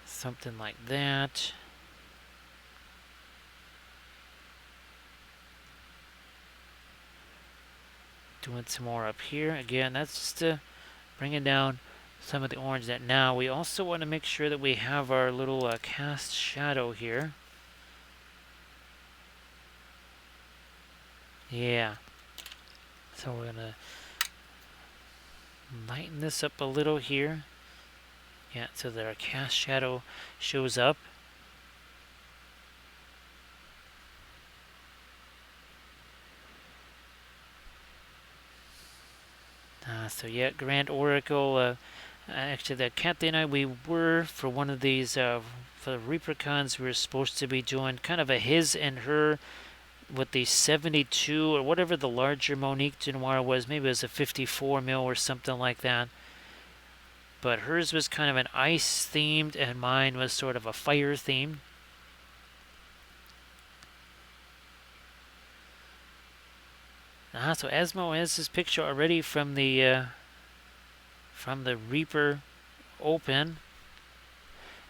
Something like that. Doing some more up here. Again, that's just bringing down some of the orange. That now we also want to make sure that we have our little cast shadow here. Yeah. So we're gonna lighten this up a little here. Yeah, so that our cast shadow shows up. So yeah, Grand Oracle. Actually, the Kathy and I, we were for one of these for the Reapercons. We were supposed to be doing kind of a his and her with the 72 or whatever the larger Monique Genoir was. Maybe it was a 54 mil or something like that. But hers was kind of an ice themed, and mine was sort of a fire themed. So Asmo has his picture already from the Reaper Open.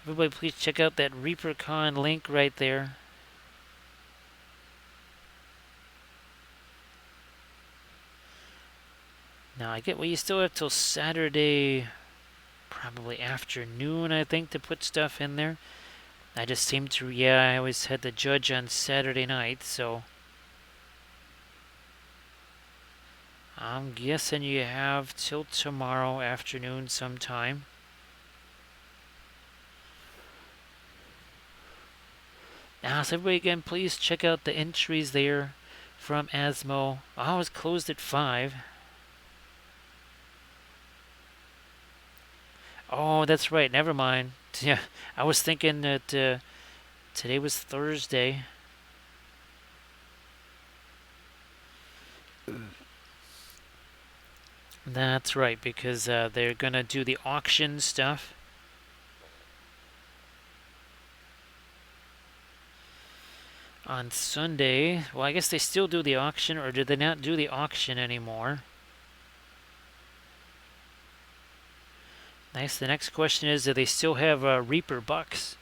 Everybody, please check out that ReaperCon link right there. Now I get, well, you still have till Saturday, probably afternoon, I think, to put stuff in there. I just seem to, yeah, I always had the judge on Saturday night, so I'm guessing you have till tomorrow afternoon sometime. Now, so everybody, again, please check out the entries there from Asmo. I was closed at 5. Oh, that's right. Never mind. Yeah, I was thinking that today was Thursday. That's right, because they're going to do the auction stuff. On Sunday. Well, I guess they still do the auction, or did they not do the auction anymore? Nice. The next question is, do they still have Reaper Bucks?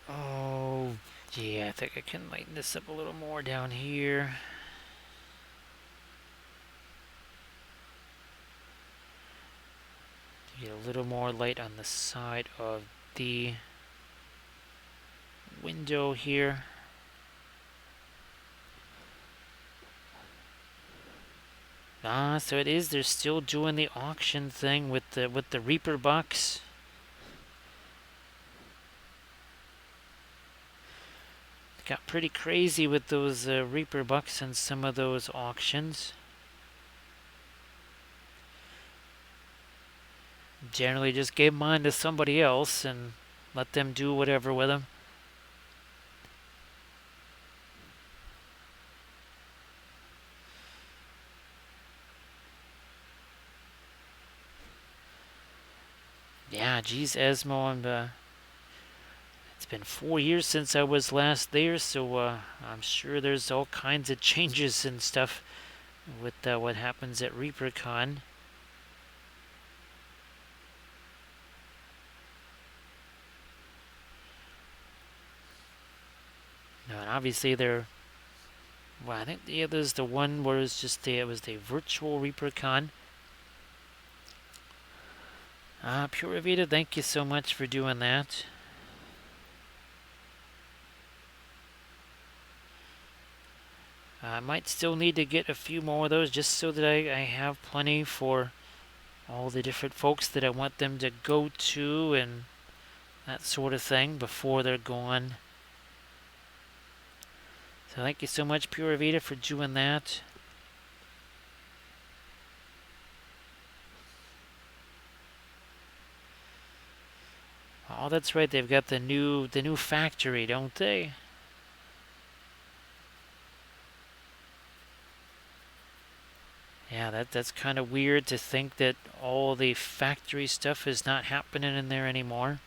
Oh, yeah, I think I can lighten this up a little more down here. Get a little more light on the side of the window here. So it is. They're still doing the auction thing with the Reaper Bucks. It got pretty crazy with those Reaper Bucks and some of those auctions. Generally, just gave mine to somebody else and let them do whatever with them. Yeah, geez, Esmo, it's been 4 years since I was last there, so I'm sure there's all kinds of changes and stuff with what happens at ReaperCon. No, and obviously they're. Well, I think there's the one where it was the virtual ReaperCon. Pure Vita, thank you so much for doing that. I might still need to get a few more of those just so that I have plenty for all the different folks that I want them to go to and that sort of thing before they're gone. So thank you so much, Pure Vita, for doing that. Oh, that's right. They've got the new factory, don't they? Yeah, that's kind of weird to think that all the factory stuff is not happening in there anymore.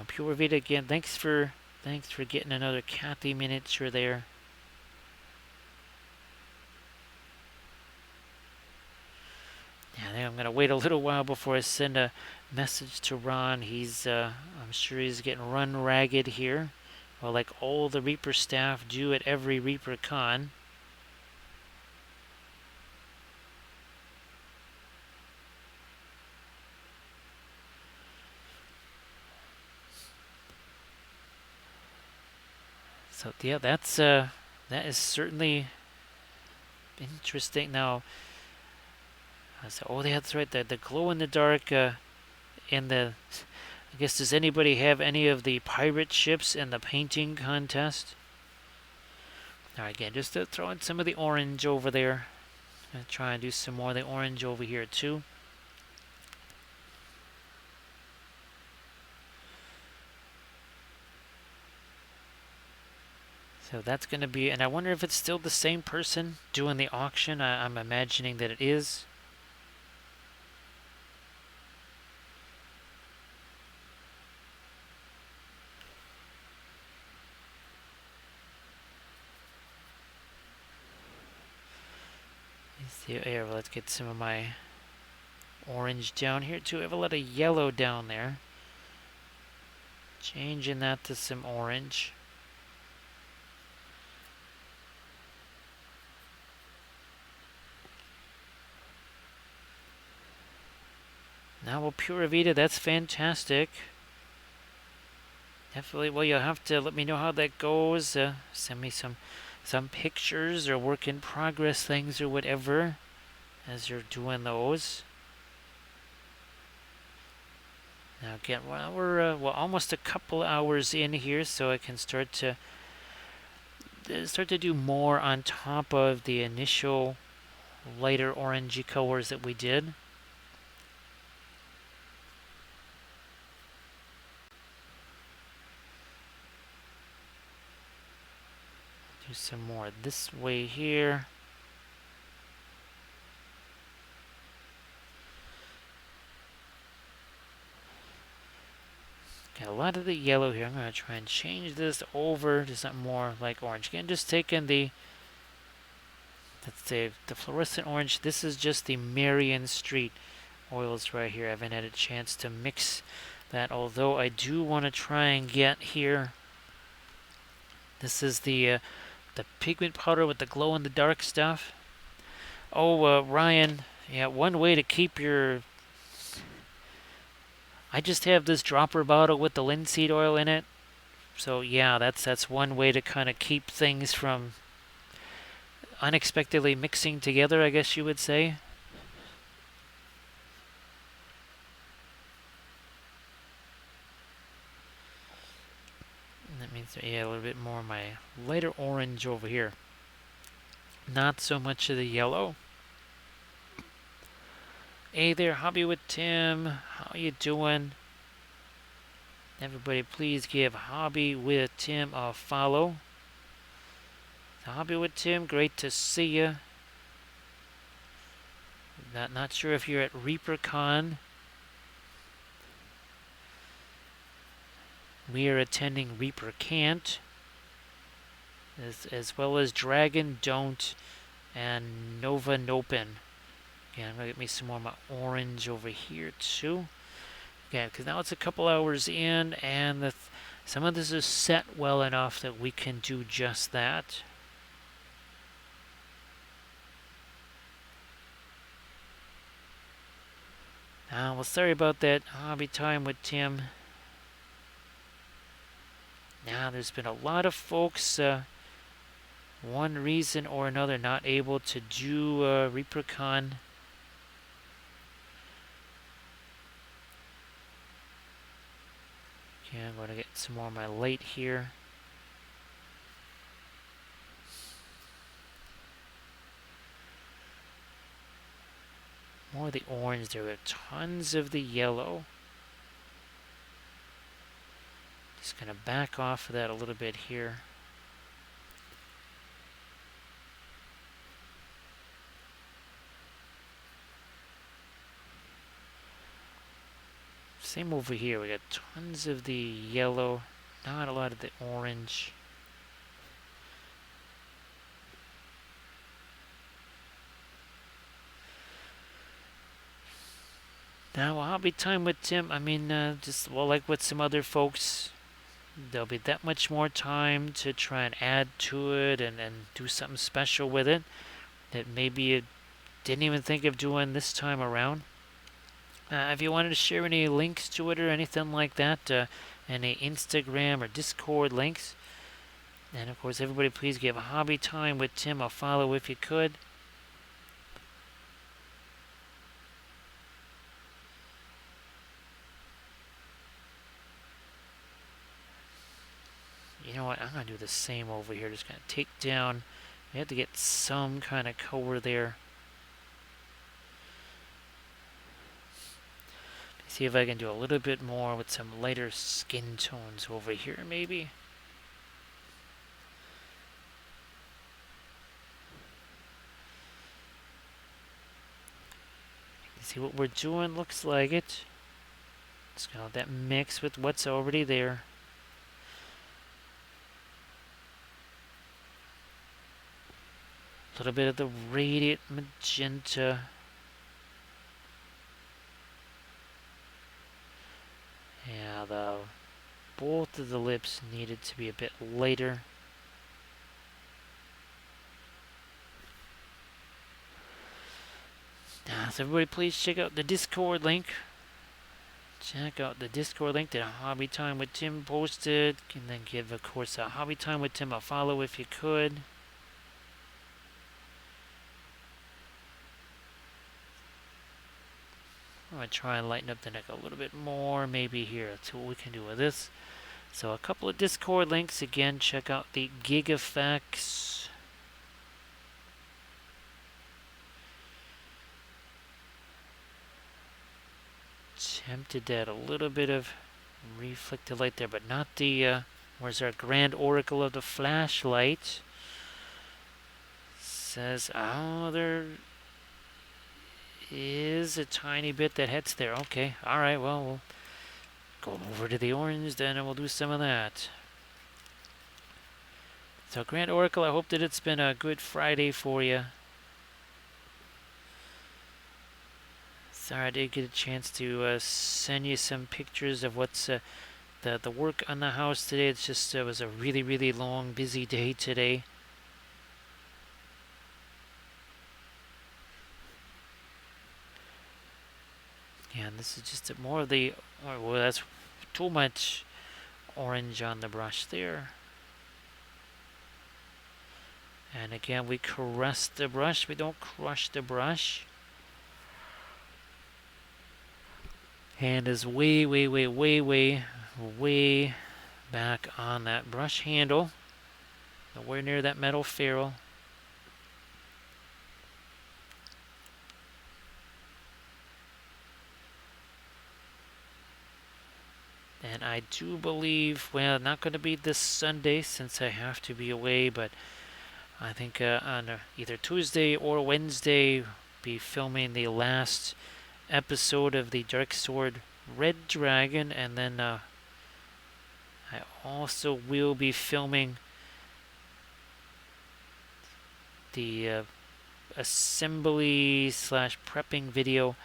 Pure Vita again. Thanks for getting another Kathy miniature there. gonna wait a little while before I send a message to Ron. I'm sure he's getting run ragged here. Well, like all the Reaper staff do at every Reaper Con. So yeah, that is certainly interesting. Now, oh, that's right. The glow in the dark in the. I guess, does anybody have any of the pirate ships in the painting contest? All right, again, just to throw in some of the orange over there. I'm gonna try and do some more of the orange over here too. So that's going to be, and I wonder if it's still the same person doing the auction. I'm imagining that it is. Here, let's get some of my orange down here too. I have a lot of yellow down there. Changing that to some orange. Now, well, Pura Vida, that's fantastic. Definitely, well, you'll have to let me know how that goes. Send me some pictures or work in progress things or whatever as you're doing those. Now again, well, we're almost a couple hours in here, so I can start to do more on top of the initial lighter orangey colors that we did. Do some more this way here. Got a lot of the yellow here. I'm going to try and change this over to something more like orange. Again, just taking the, let's say, the fluorescent orange. This is just the Marion Street oils right here. I haven't had a chance to mix that, although I do want to try and get here. This is the pigment powder with the glow-in-the-dark stuff. Oh, Ryan, yeah, one way to keep your... I just have this dropper bottle with the linseed oil in it. So yeah, that's one way to kind of keep things from unexpectedly mixing together, I guess you would say. And that means, yeah, a little bit more of my lighter orange over here. Not so much of the yellow. Hey there, Hobby with Tim. How you doing? Everybody, please give Hobby with Tim a follow. Hobby with Tim, great to see you. Not sure if you're at ReaperCon. We are attending Reaper Can't, as well as Dragon Don't and Nova Nopin. Yeah, I'm gonna get me some more of my orange over here too. Yeah, because now it's a couple hours in, and some of this is set well enough that we can do just that. Well, sorry about that hobby time with Tim. Now, there's been a lot of folks, one reason or another, not able to do ReaperCon. Okay, I'm going to get some more of my light here. More of the orange. There are tons of the yellow. Just going to back off of that a little bit here. Same over here. We got tons of the yellow, not a lot of the orange. Now, hobby time with Tim, I mean, just, well, like with some other folks, there'll be that much more time to try and add to it and do something special with it that maybe you didn't even think of doing this time around. If you wanted to share any links to it or anything like that, any Instagram or Discord links, and of course, everybody please give Hobby Time with Tim a follow if you could. You know what? I'm going to do the same over here. Just going to take down. We have to get some kind of color there. See if I can do a little bit more with some lighter skin tones over here, maybe. See what we're doing? Looks like it. It's got that mix with what's already there. A little bit of the radiant magenta. Yeah, both of the lips needed to be a bit lighter. So everybody please check out the Discord link. Check out the Discord link that Hobby Time with Tim posted. And then give, of course, Hobby Time with Tim a follow if you could. I'm going to try and lighten up the neck a little bit more. Maybe here. Let's see what we can do with this. So a couple of Discord links. Again, check out the Gig Effects. Attempted to add a little bit of reflected light there, but not the, where's our Grand Oracle of the flashlight? Says, oh, there is a tiny bit that hits there. Okay, alright, well, we'll go over to the orange then and we'll do some of that. So Grand Oracle, I hope that it's been a good Friday for you. Sorry, I did get a chance to send you some pictures of what's the work on the house today. It's just it was a really, really long, busy day today. Yeah, and this is just more of the, well, that's too much orange on the brush there. And again, we caress the brush, we don't crush the brush. Hand is way, way, way, way, way, way back on that brush handle. Nowhere near that metal ferrule. And I do believe, well, not going to be this Sunday since I have to be away, but I think on either Tuesday or Wednesday, be filming the last episode of the Dark Sword Red Dragon, and then I also will be filming the assembly / prepping video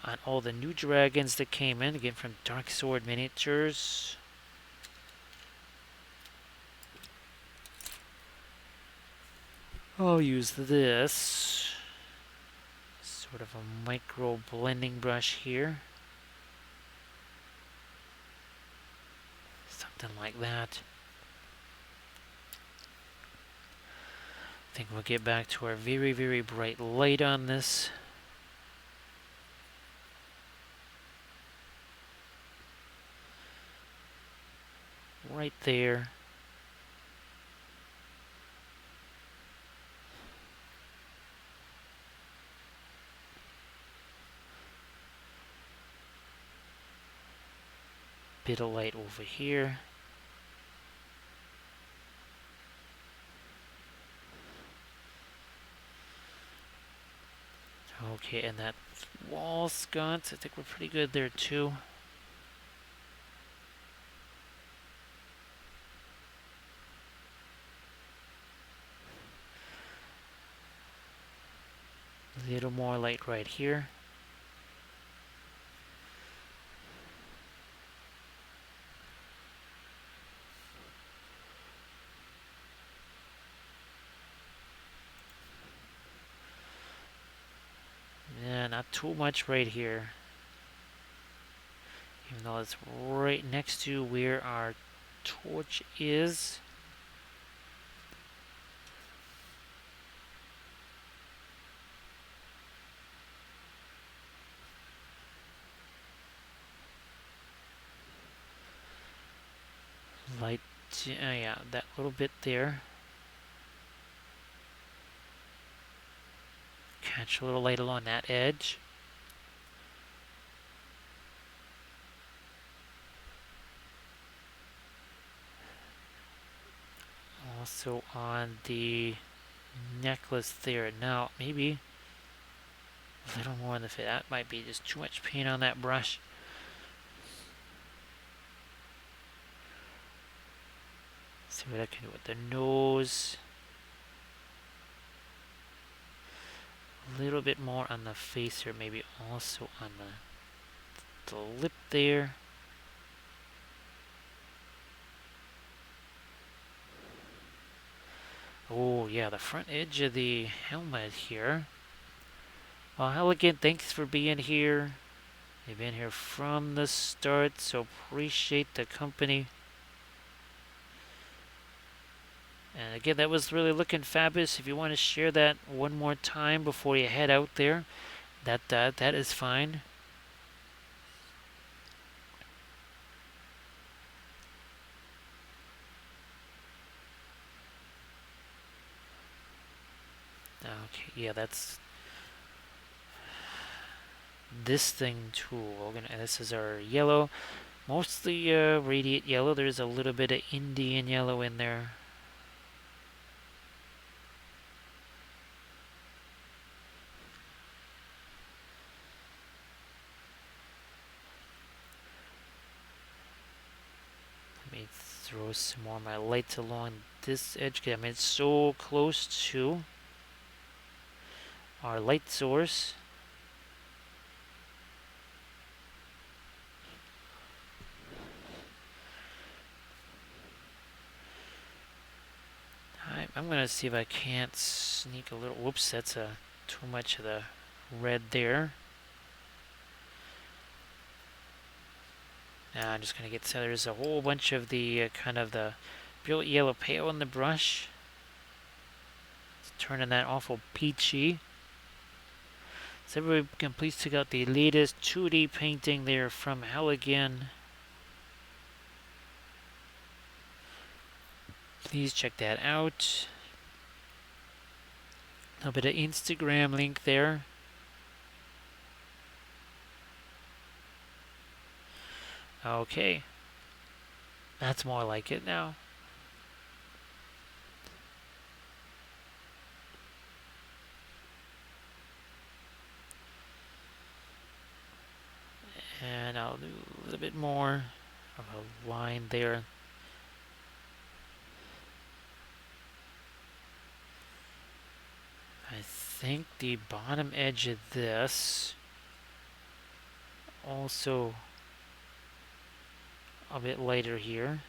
on all the new dragons that came in, again from Dark Sword Miniatures. I'll use this sort of a micro blending brush here. Something like that. I think we'll get back to our very, very bright light on this. Right there. Bit of light over here. Okay, and that wall sconce, I think we're pretty good there too. A little more light right here. not too much right here. Even though it's right next to where our torch is. Light, yeah, that little bit there. Catch a little light along that edge. Also on the necklace there. Now, maybe a little more on the fit. That might be just too much paint on that brush. See what I can do with the nose. A little bit more on the face here, maybe also on the lip there. Oh yeah, the front edge of the helmet here. Well, Elegant, thanks for being here. You've been here from the start, so appreciate the company. And again, that was really looking fabulous. If you want to share that one more time before you head out there, that is fine. Okay, yeah, that's this thing too. This is our yellow, mostly radiate yellow. There's a little bit of Indian yellow in there. Let me throw some more of my lights along this edge. I mean, it's so close to our light source. I'm gonna see if I can't sneak a little. Whoops, that's too much of the red there. Now I'm just gonna get so there's a whole bunch of the kind of the brilliant yellow pale in the brush. It's turning that awful peachy. So everybody can please check out the latest 2D painting there from Elegant. Please check that out. A little bit of Instagram link there. Okay. That's more like it now. And I'll do a little bit more of a line there. I think the bottom edge of this also a bit lighter here,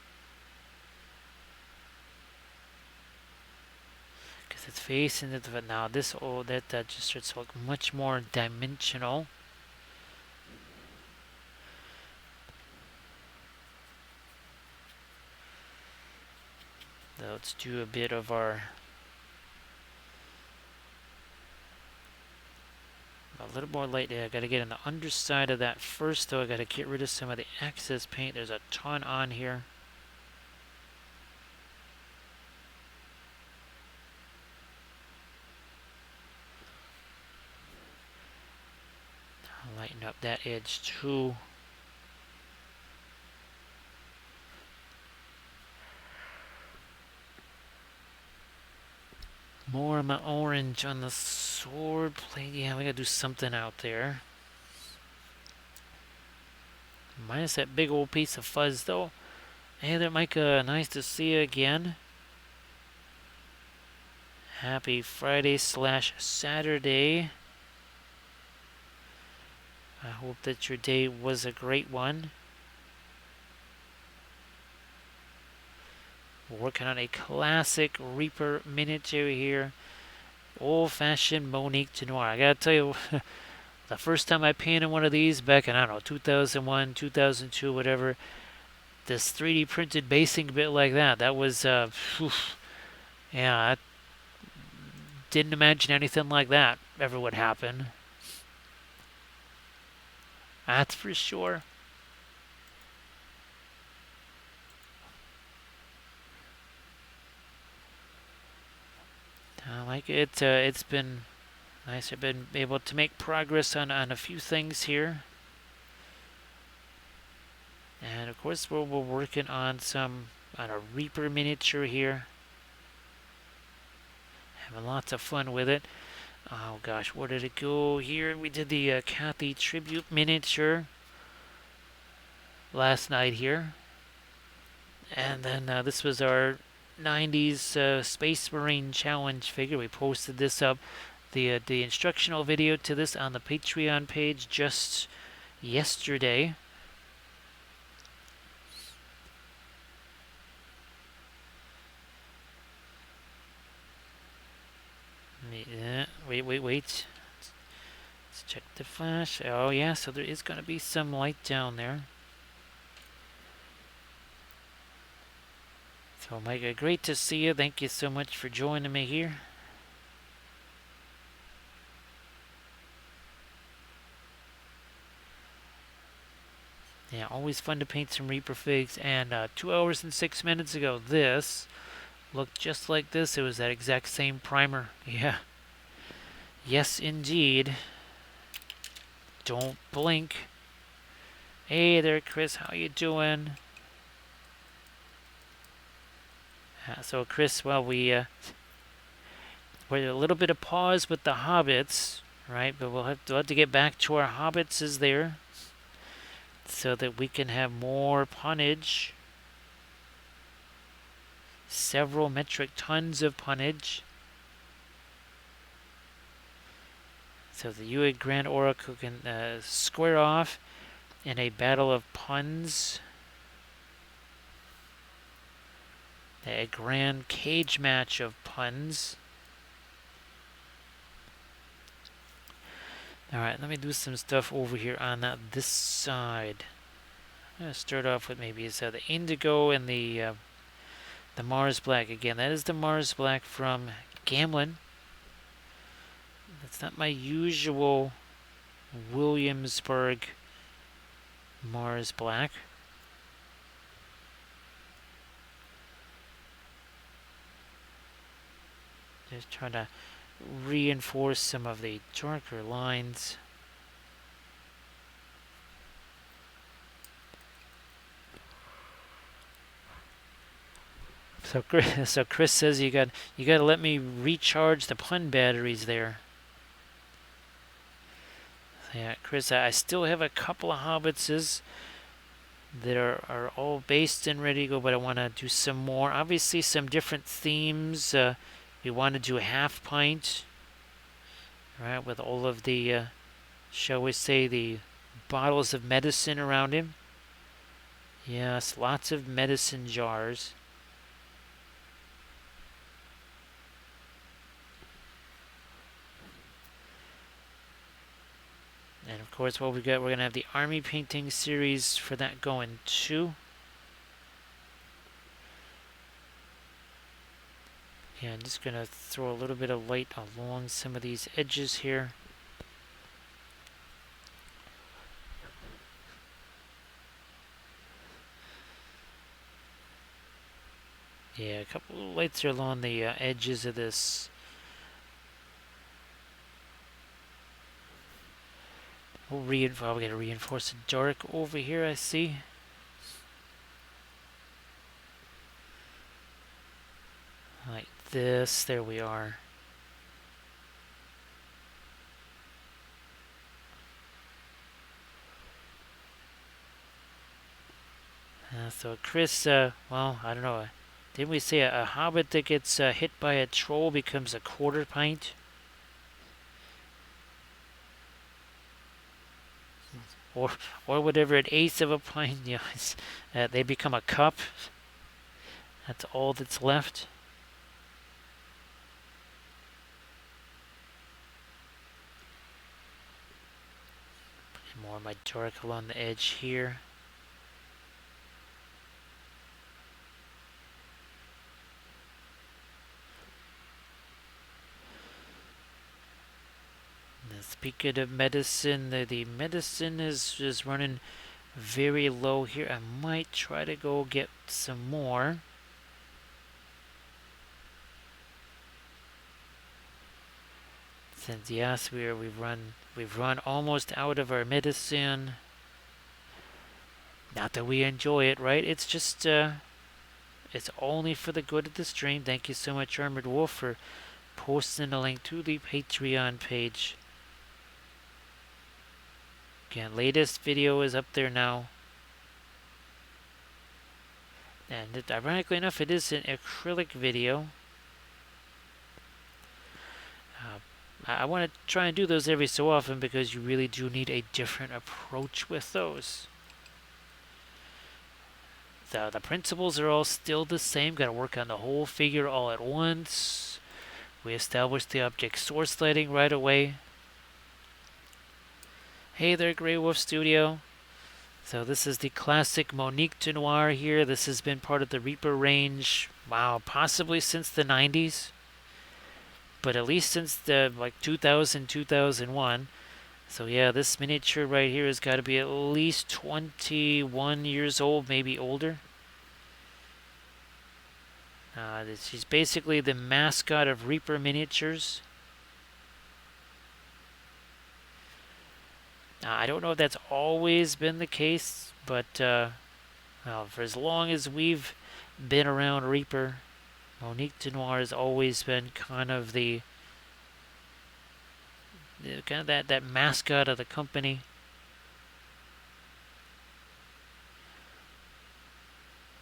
because it's facing it. But now this that just starts to look much more dimensional. So let's do a bit of our a little more light there. I gotta get on the underside of that first, though. I gotta get rid of some of the excess paint. There's a ton on here. I'll lighten up that edge too. More of my orange on the sword plate. Yeah, we gotta do something out there. Minus that big old piece of fuzz, though. Hey there, Micah. Nice to see you again. Happy Friday/Saturday. I hope that your day was a great one. We're working on a classic Reaper miniature here. Old-fashioned Monique to Noir. I gotta tell you, The first time I painted one of these back in, I don't know, 2001, 2002, whatever, this 3D printed basing bit like that, that was, yeah, I didn't imagine anything like that ever would happen. That's for sure. Like it, it's been nice. I've been able to make progress on a few things here. And of course, we're working on a Reaper miniature here. Having lots of fun with it. Oh gosh, where did it go here? We did the Kathy tribute miniature last night here. And then this was our 90s Space Marine Challenge figure. We posted this up, the instructional video to this on the Patreon page just yesterday. Wait. Let's check the flash. Oh yeah, so there is going to be some light down there. So Micah, great to see you. Thank you so much for joining me here. Yeah, always fun to paint some Reaper figs. And 2 hours and 6 minutes ago, this looked just like this. It was that exact same primer. Yeah. Yes, indeed. Don't blink. Hey there, Chris. How you doing? So, Chris, well, we're a little bit of pause with the Hobbits, right? But we'll have to get back to our Hobbits is there, so that we can have more punnage. Several metric tons of punnage. So the Ewig Grand Oracle can square off in a battle of puns. A grand cage match of puns. Alright, let me do some stuff over here on this side. I'm going to start off with maybe the Indigo and the Mars Black again. That is the Mars Black from Gamlin. That's not my usual Williamsburg Mars Black. Just trying to reinforce some of the darker lines. So Chris says you got to let me recharge the pun batteries there. Yeah, Chris, I still have a couple of Hobbitses that are all based and ready to go, but I want to do some more. Obviously, some different themes. We want to do a half pint, right, with all of the, shall we say, the bottles of medicine around him. Yes, lots of medicine jars. And of course, what we're going to have the army painting series for that going too. Yeah, I'm just going to throw a little bit of light along some of these edges here. Yeah, a couple of lights are along the edges of this. We're going to reinforce the dark over here, I see. Like this, there we are. So Chris, well, I don't know. Didn't we say a hobbit that gets hit by a troll becomes a quarter pint? Or whatever, an eighth of a pint, you know, they become a cup. That's all that's left. More of my dark along the edge here. And speaking of medicine, the medicine is running very low here. I might try to go get some more. Since yes, we've run almost out of our medicine. Not that we enjoy it, right? It's just it's only for the good of the stream. Thank you so much, Armored Wolf, for posting a link to the Patreon page. Again, latest video is up there now. And ironically enough, it is an acrylic video. I want to try and do those every so often because you really do need a different approach with those. The principles are all still the same. Got to work on the whole figure all at once. We established the object source lighting right away. Hey there, Grey Wolf Studio. So this is the classic Monique de Noir here. This has been part of the Reaper range, wow, possibly since the 90s. But at least since the 2000, 2001. So yeah, this miniature right here has got to be at least 21 years old, maybe older. She's basically the mascot of Reaper miniatures. I don't know if that's always been the case, but well, for as long as we've been around Reaper, Monique de Noir has always been kind of that mascot of the company.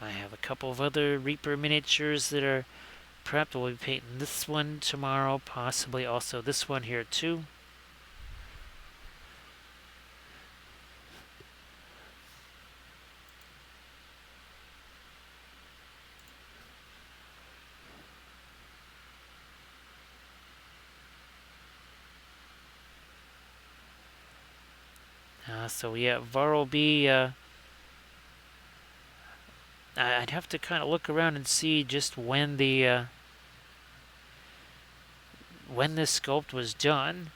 I have a couple of other Reaper miniatures that are prepped. We'll be painting this one tomorrow, possibly also this one here too. So yeah, Varl B. I'd have to kind of look around and see just when this sculpt was done.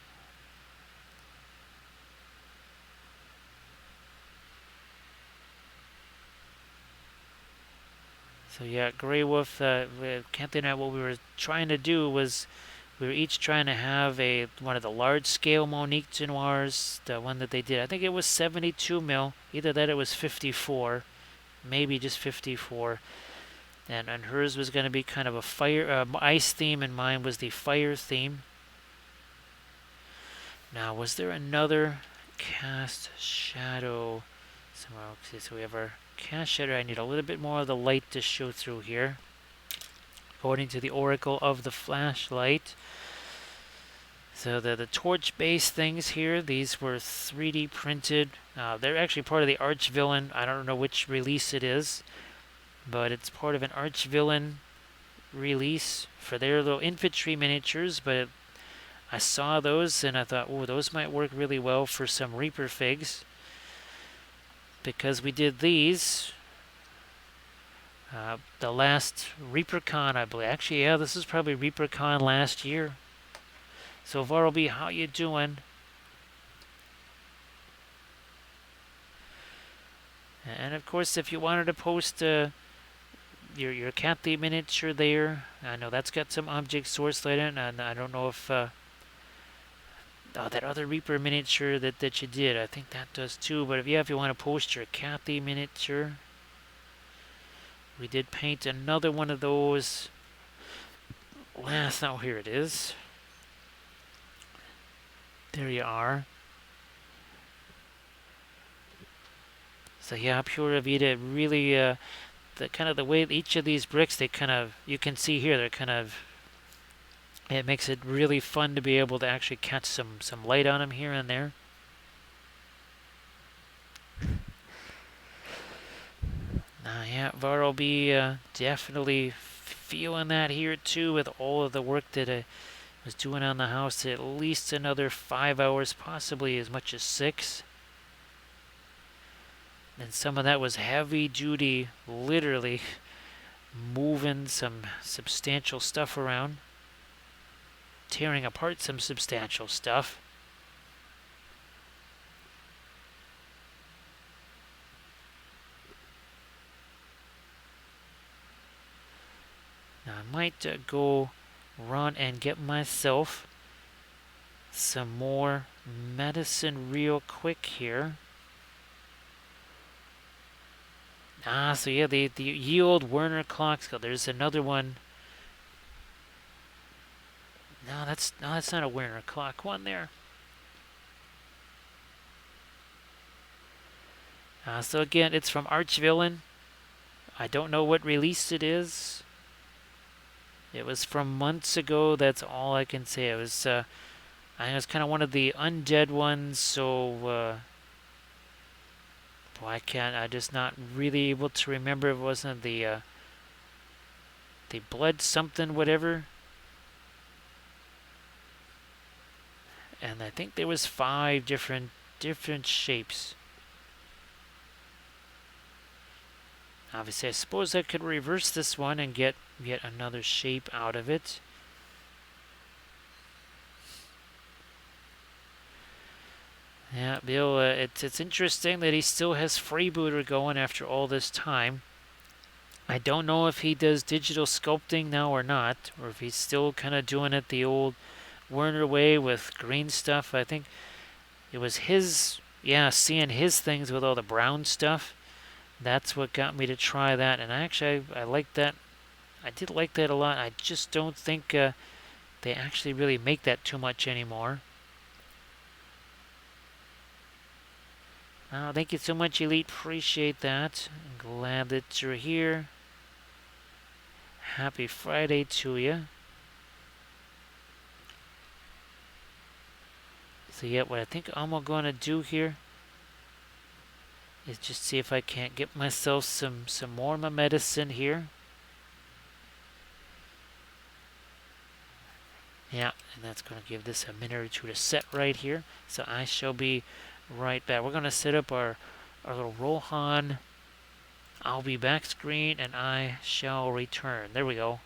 So yeah, Grey Wolf, Kathy and I, what we were trying to do was we were each trying to have one of the large-scale Monique de Noirs, the one that they did. I think it was 72 mil. Either that or it was 54. Maybe just 54. And hers was going to be kind of a fire, ice theme, and mine was the fire theme. Now, was there another cast shadow somewhere? Okay, so we have our cast shadow. I need a little bit more of the light to show through here. According to the Oracle of the Flashlight. So the torch-based things here, these were 3D printed. They're actually part of the Archvillain. I don't know which release it is, but it's part of an Archvillain release for their little infantry miniatures. But I saw those and I thought, oh, those might work really well for some Reaper figs. Because we did these. The last ReaperCon, I believe. Actually, yeah, this is probably ReaperCon last year. So Varlby, how you doing? And of course, if you wanted to post your Kathy miniature there, I know that's got some object source light in, and I don't know if that other Reaper miniature that you did, I think that does too. But if you want to post your Kathy miniature. We did paint another one of those last. Now here it is. There you are. So yeah, Pura Vida really the way each of these bricks, they kind of, you can see here, they're kind of, it makes it really fun to be able to actually catch some light on them here and there. Yeah, Var will be definitely feeling that here too with all of the work that I was doing on the house. At least another 5 hours, possibly as much as 6. And some of that was heavy duty, literally moving some substantial stuff around, tearing apart some substantial stuff. Now I might go run and get myself some more medicine real quick here. So yeah, the ye old Werner clock skull. There's another one. No, that's not a Werner clock one there. So again, it's from Archvillain. I don't know what release it is. It was from months ago. That's all I can say. It was. I think it was kind of one of the undead ones. So, boy, I can't. I'm just not really able to remember. If it wasn't the blood something whatever. And I think there was 5 different shapes. Obviously, I suppose I could reverse this one and get yet another shape out of it. Yeah, Bill, it's interesting that he still has Freebooter going after all this time. I don't know if he does digital sculpting now or not, or if he's still kind of doing it the old Werner way with green stuff. I think it was his, yeah, seeing his things with all the brown stuff. That's what got me to try that, and I liked that. I did like that a lot. I just don't think they actually really make that too much anymore. Thank you so much, Elite. Appreciate that. Glad that you're here. Happy Friday to you. So yeah, what I think I'm going to do here is just see if I can't get myself some more of my medicine here. Yeah, and that's going to give this a minute or two to set right here. So I shall be right back. We're going to set up our little Rohan I'll be back screen and I shall return. There we go.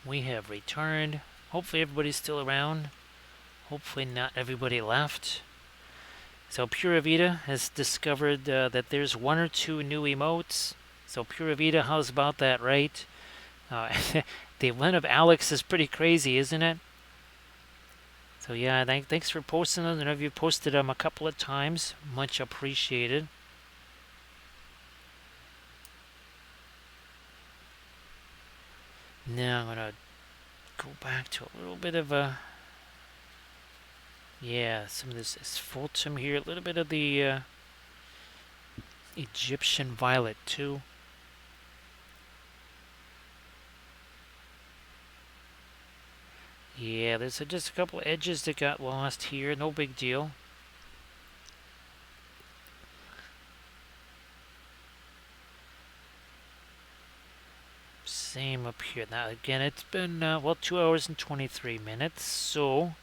we have returned. Hopefully everybody's still around. Hopefully not everybody left. So Pura Vida has discovered that there's one or two new emotes. So Pura Vida, how's about that, right? The event of Alex is pretty crazy, isn't it? So yeah, thanks for posting them. I know you've posted them a couple of times. Much appreciated. Now I'm going to go back to a little bit of a... Yeah, some of this is Fulton here. A little bit of the Egyptian violet too. Yeah, there's just a couple edges that got lost here. No big deal. Same up here. Now, again, it's been, 2 hours and 23 minutes, so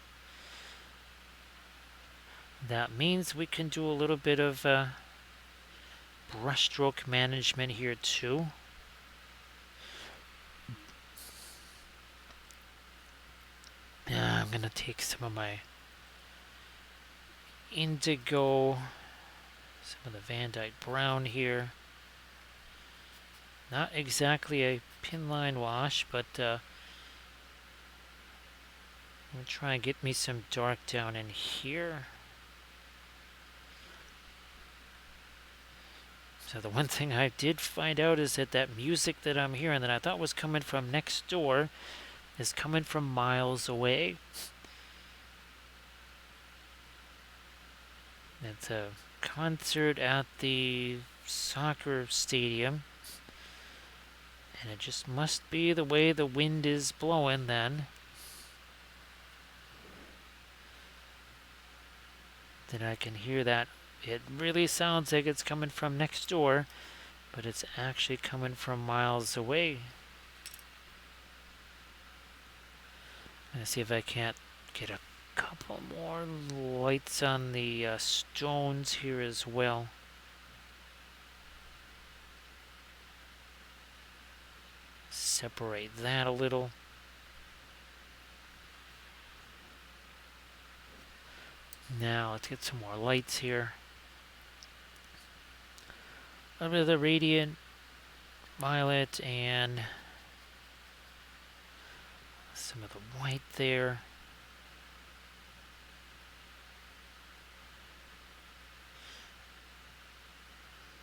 that means we can do a little bit of brushstroke management here, too. I'm going to take some of my indigo, some of the Van Dyke brown here. Not exactly a pin line wash, but I'm going to try and get me some dark down in here. So the one thing I did find out is that that music that I'm hearing that I thought was coming from next door is coming from miles away. It's a concert at the soccer stadium. And it just must be the way the wind is blowing then. That I can hear that. It really sounds like it's coming from next door, but it's actually coming from miles away. Let's see if I can't get a couple more lights on the stones here as well. Separate that a little. Now let's get some more lights here. A little bit of the radiant violet and some of the white there.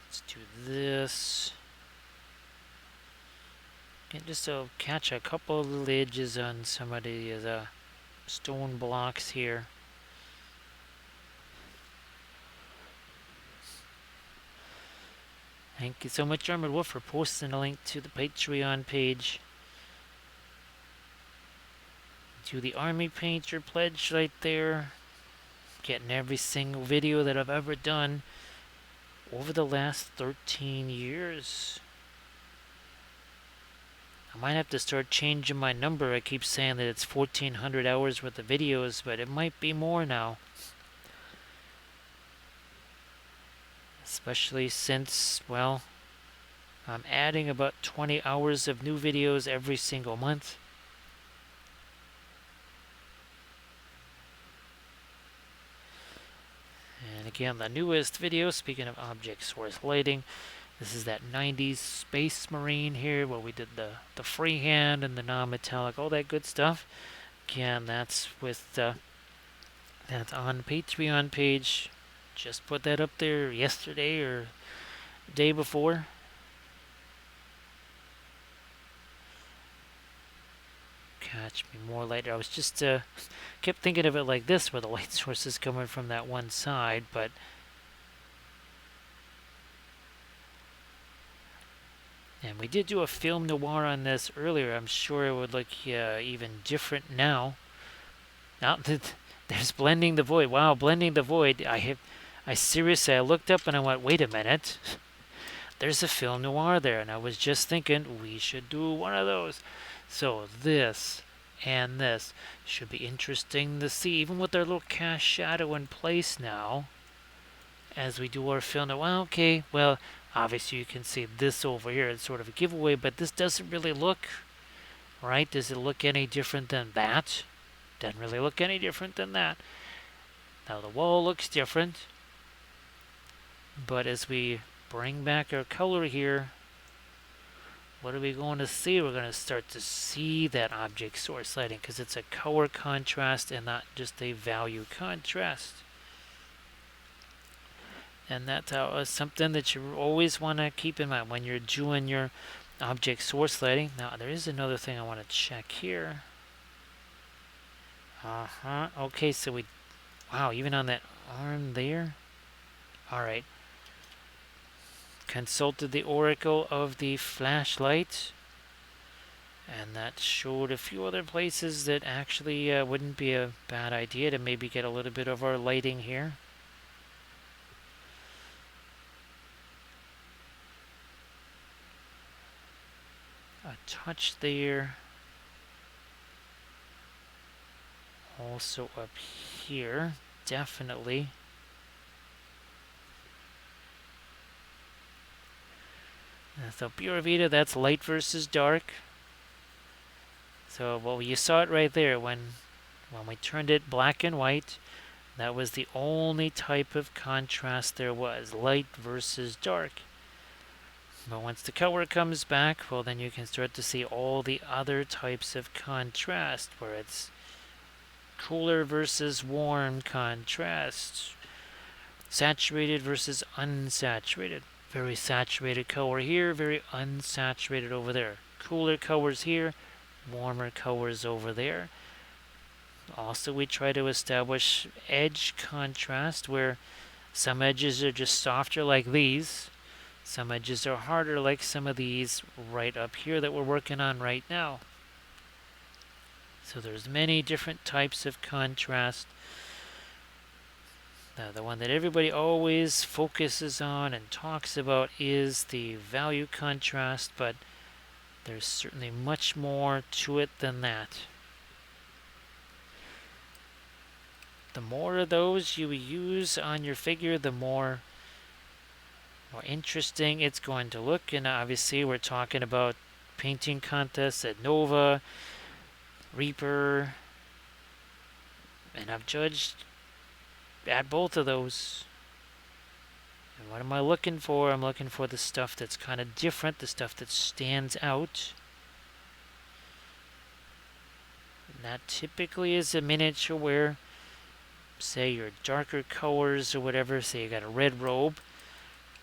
Let's do this. And just to catch a couple of little edges on some of the stone blocks here. Thank you so much, Armored Wolf, for posting a link to the Patreon page. To the Army Painter pledge right there. Getting every single video that I've ever done over the last 13 years. I might have to start changing my number. I keep saying that it's 1,400 hours worth of videos, but it might be more now. Especially since, well, I'm adding about 20 hours of new videos every single month. And again, the newest video, speaking of object source lighting, this is that 90s Space Marine here, where we did the freehand and the non-metallic, all that good stuff. Again, that's with that's on the Patreon page. Just put that up there yesterday or the day before. Catch me more later. I was just kept thinking of it like this, where the light source is coming from that one side, but and we did do a film noir on this earlier. I'm sure it would look even different now. Now there's Blending the Void. Wow, Blending the Void. I seriously, I looked up and I went, wait a minute. There's a film noir there, and I was just thinking we should do one of those. So this and this should be interesting to see, even with their little cast shadow in place now, as we do our film noir. Well, okay, well, obviously you can see this over here. It's sort of a giveaway, but this doesn't really look right? Does it look any different than that? Doesn't really look any different than that. Now the wall looks different, but as we bring back our color here, what are we going to see? We're going to start to see that object source lighting because it's a color contrast and not just a value contrast. And that's something that you always want to keep in mind when you're doing your object source lighting. Now there is another thing I want to check here. Okay, so wow, even on that arm there. All right. Consulted the oracle of the flashlight, and that showed a few other places that actually wouldn't be a bad idea to maybe get a little bit of our lighting here. A touch there. Also up here, definitely. So Pura Vida, that's light versus dark. So, well, you saw it right there when we turned it black and white. That was the only type of contrast there was, light versus dark. But once the color comes back, well, then you can start to see all the other types of contrast, where it's cooler versus warm contrast, saturated versus unsaturated. Very saturated color here, very unsaturated over there. Cooler colors here, warmer colors over there. Also, we try to establish edge contrast where some edges are just softer like these. Some edges are harder like some of these right up here that we're working on right now. So there's many different types of contrast. Now, the one that everybody always focuses on and talks about is the value contrast, but there's certainly much more to it than that. The more of those you use on your figure, the more interesting it's going to look. And obviously we're talking about painting contests at Nova, Reaper, and I've judged at both of those. And what am I looking for? I'm looking for the stuff that's kind of different, the stuff that stands out. And that typically is a miniature where, say, your darker colors or whatever, say you got a red robe,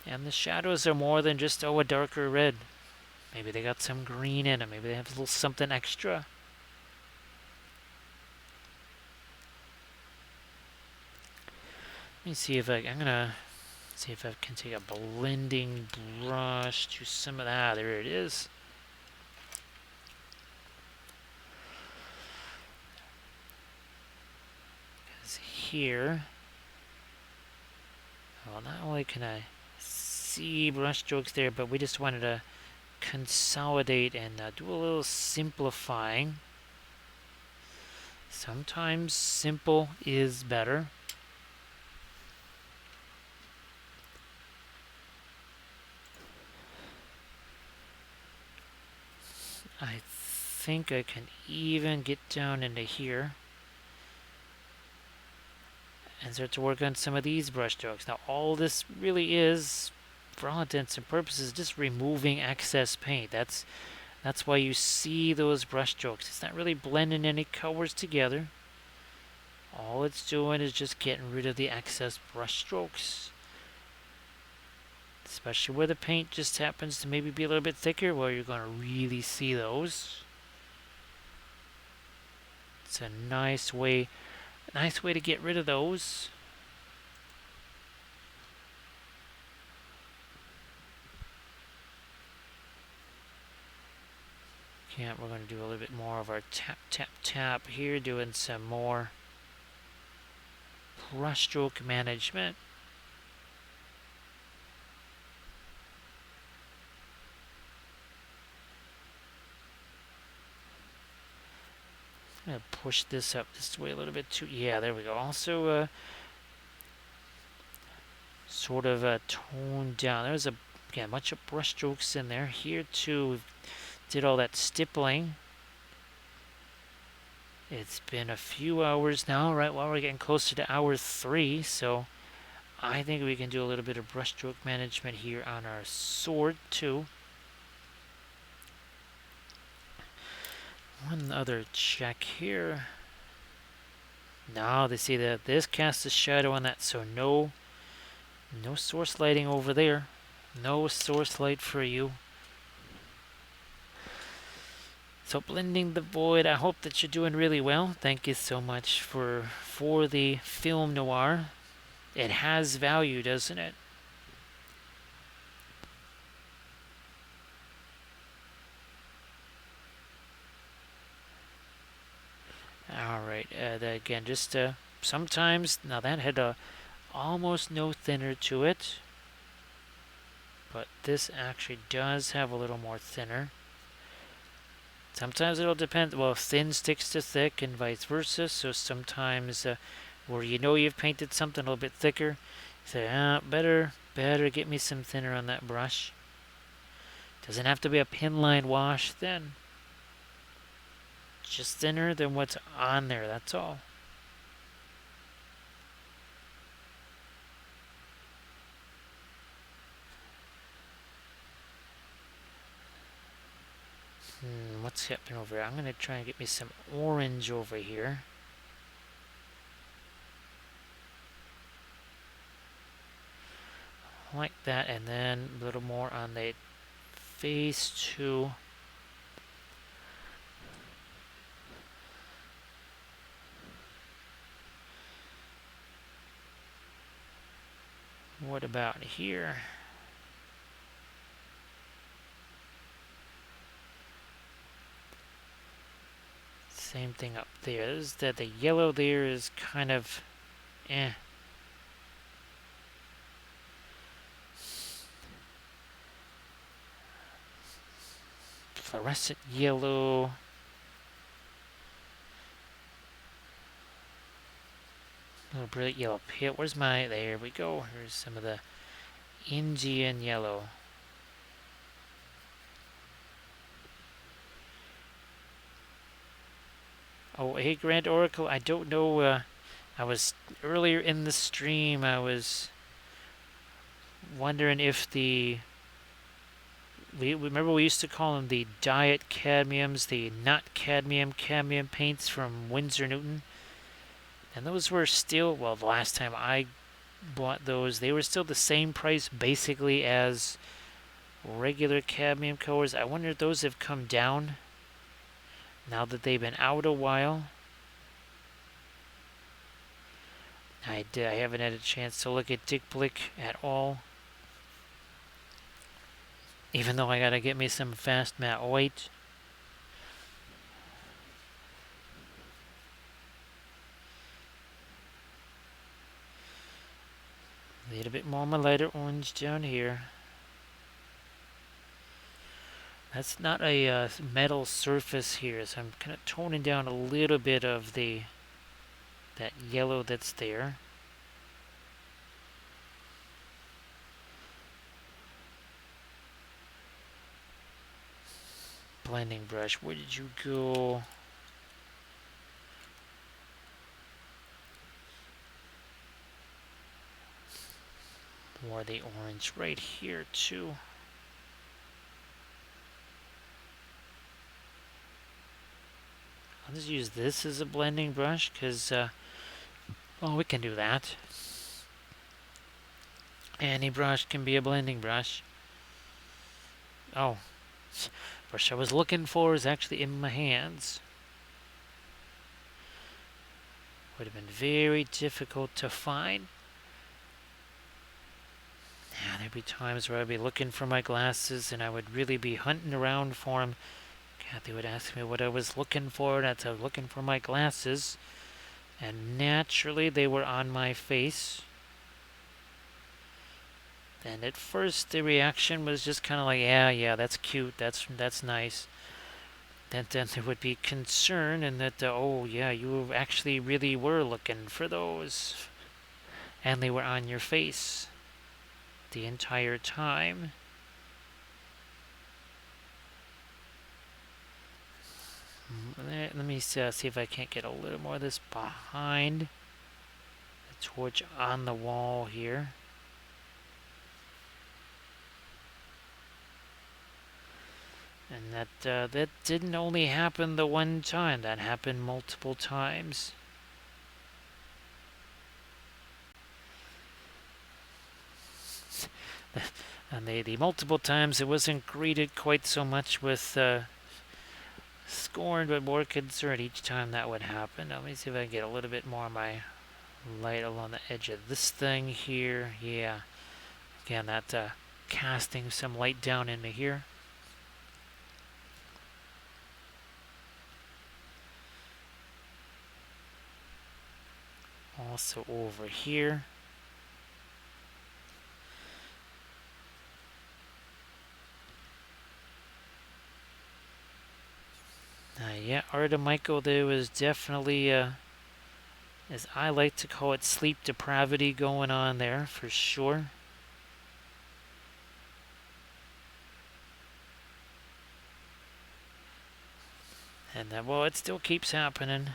and the shadows are more than just, a darker red. Maybe they got some green in them. Maybe they have a little something extra. Let me see if I'm gonna see if I can take a blending brush to some of that. There it is. Because here, well, not only can I see brush strokes there, but we just wanted to consolidate and do a little simplifying. Sometimes simple is better. I think I can even get down into here and start to work on some of these brush strokes. Now all this really is, for all intents and purposes, just removing excess paint. That's why you see those brush strokes. It's not really blending any colors together. All it's doing is just getting rid of the excess brush strokes. Especially where the paint just happens to maybe be a little bit thicker, well, you're going to really see those. It's a nice way to get rid of those. Yeah, we're going to do a little bit more of our tap, tap, tap here, doing some more brush stroke management. I'm going to push this up this way a little bit too. Yeah, there we go. Also, sort of toned down. There's a bunch of brush strokes in there. Here too, we did all that stippling. It's been a few hours now, right? Well, we're getting closer to hour 3, so I think we can do a little bit of brushstroke management here on our sword too. One other check here. Now they see that this casts a shadow on that, so no source lighting over there. No source light for you. So blending the void, I hope that you're doing really well. Thank you so much for the film noir. It has value, doesn't it? Alright, again, just sometimes, now that had almost no thinner to it. But this actually does have a little more thinner. Sometimes it'll depend, well, thin sticks to thick and vice versa. So sometimes where you know you've painted something a little bit thicker, you say, better get me some thinner on that brush. Doesn't have to be a pin line wash then. Just thinner than what's on there, that's all. What's happening over here? I'm going to try and get me some orange over here. Like that, and then a little more on the face too. What about here? Same thing up there. Is that the yellow there is kind of fluorescent yellow. Little brilliant yellow pit. Where's my... There we go. Here's some of the Indian yellow. Oh, hey, Grand Oracle. I don't know. I was... Earlier in the stream, I was wondering if the... We remember we used to call them the diet cadmiums, the not cadmium paints from Winsor Newton. And those were still, well, the last time I bought those, they were still the same price basically as regular cadmium colors. I wonder if those have come down now that they've been out a while. I haven't had a chance to look at Dick Blick at all. Even though I gotta get me some fast matte white. A little bit more of my lighter orange down here. That's not a metal surface here, so I'm kind of toning down a little bit of that yellow that's there. Blending brush, where did you go? More of the orange right here too. I'll just use this as a blending brush because, well, we can do that. Any brush can be a blending brush. Oh, brush I was looking for is actually in my hands. Would have been very difficult to find. Yeah, there'd be times where I'd be looking for my glasses and I would really be hunting around for them. Kathy would ask me what I was looking for, and I'd say I was looking for my glasses. And naturally, they were on my face. And at first, the reaction was just kind of like, yeah, that's cute, that's nice. Then there would be concern, and that, oh yeah, you actually really were looking for those. And they were on your face the entire time. Let me see if I can't get a little more of this behind the torch on the wall here. And that didn't only happen the one time, that happened multiple times. And the multiple times it wasn't greeted quite so much with scorn, but more concern each time that would happen. Now, let me see if I can get a little bit more of my light along the edge of this thing here. Yeah, again, that casting some light down into here. Also over here. Yeah, Artemichael, there was definitely, as I like to call it, sleep depravity going on there, for sure. And well, it still keeps happening.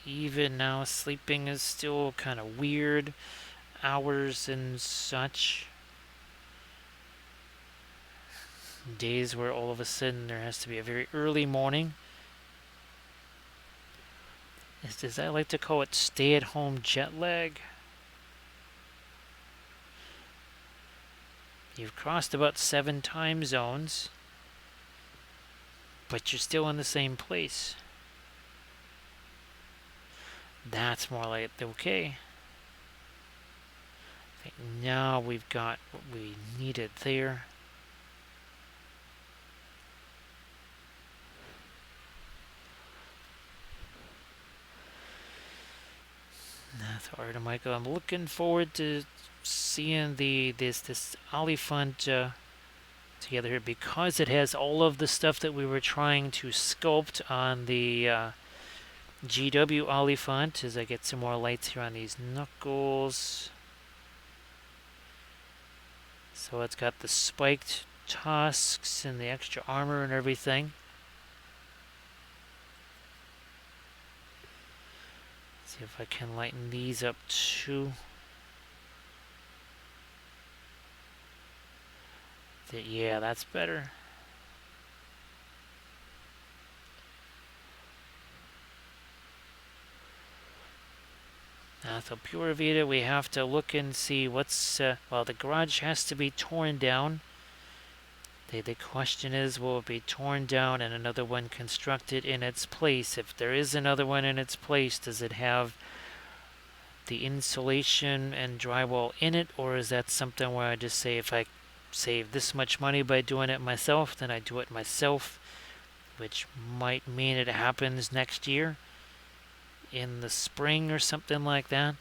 Even now, sleeping is still kind of weird. Hours and such. Days where all of a sudden there has to be a very early morning. As I like to call it, stay-at-home jet lag. You've crossed about 7 time zones, but you're still in the same place. That's more like it. Okay. I think now we've got what we needed there. That's Artemichael. I'm looking forward to seeing this Oliphant together here, because it has all of the stuff that we were trying to sculpt on the GW Oliphant. As I get some more lights here on these knuckles. So it's got the spiked tusks and the extra armor and everything. Let's see if I can lighten these up too. Yeah, that's better. So Pura Vida, we have to look and see what's... well, the garage has to be torn down. The question is, will it be torn down and another one constructed in its place? If there is another one in its place, does it have the insulation and drywall in it? Or is that something where I just say, if I save this much money by doing it myself, then I do it myself, which might mean it happens next year in the spring or something like that.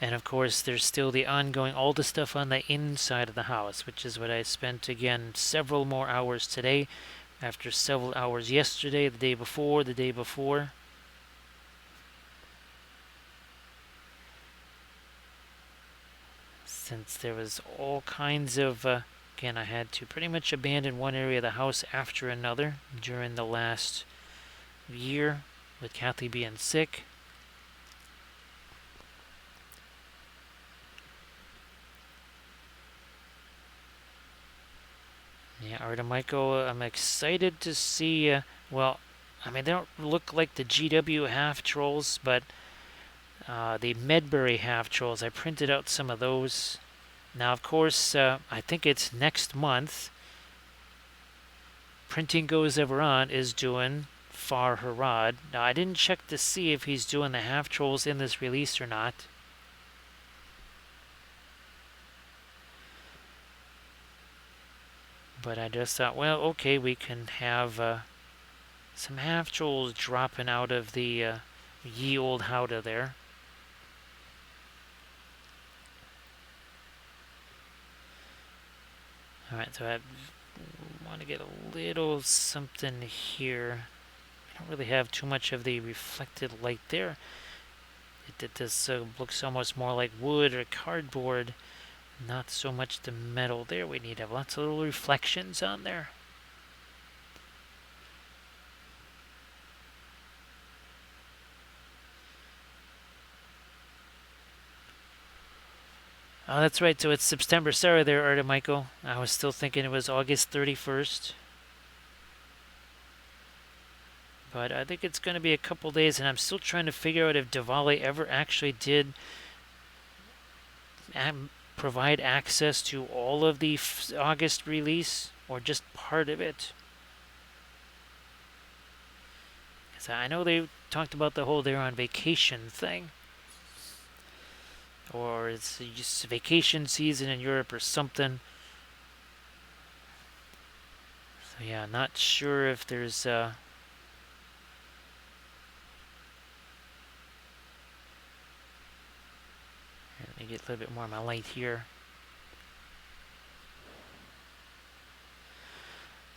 And of course, there's still the ongoing, all the stuff on the inside of the house, which is what I spent, again, several more hours today, after several hours yesterday, the day before, the day before. Since there was all kinds of, again, I had to pretty much abandon one area of the house after another during the last year, with Kathy being sick. Yeah, Artemichael, I'm excited to see, well, I mean, they don't look like the GW half trolls, but the Medbury half trolls, I printed out some of those. Now, of course, I think it's next month. Printing Goes Ever On is doing Far Harad. Now, I didn't check to see if he's doing the half trolls in this release or not. But I just thought, well, okay, we can have some half trolls dropping out of the ye old howdah there. Alright, so I want to get a little something here. I don't really have too much of the reflected light there. This looks almost more like wood or cardboard Not so much the metal there. We need to have lots of little reflections on there. Oh, that's right. So it's September. Sorry there, Artie Michael. I was still thinking it was August 31st. But I think it's going to be a couple days, and I'm still trying to figure out if Diwali ever actually did provide access to all of the August release, or just part of it. Because I know they talked about the whole they're on vacation thing. Or it's just vacation season in Europe or something. So yeah, not sure if there's let me get a little bit more of my light here.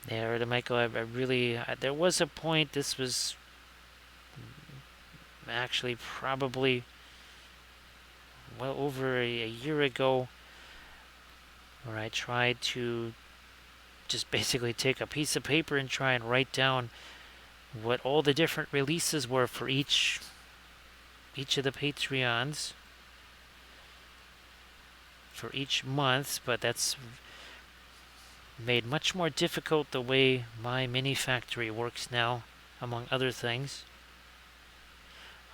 There, Michael, I really, there was a point, this was actually probably well over a year ago, where I tried to just basically take a piece of paper and try and write down what all the different releases were for each of the Patreons for each month, but that's made much more difficult the way my mini factory works now, among other things.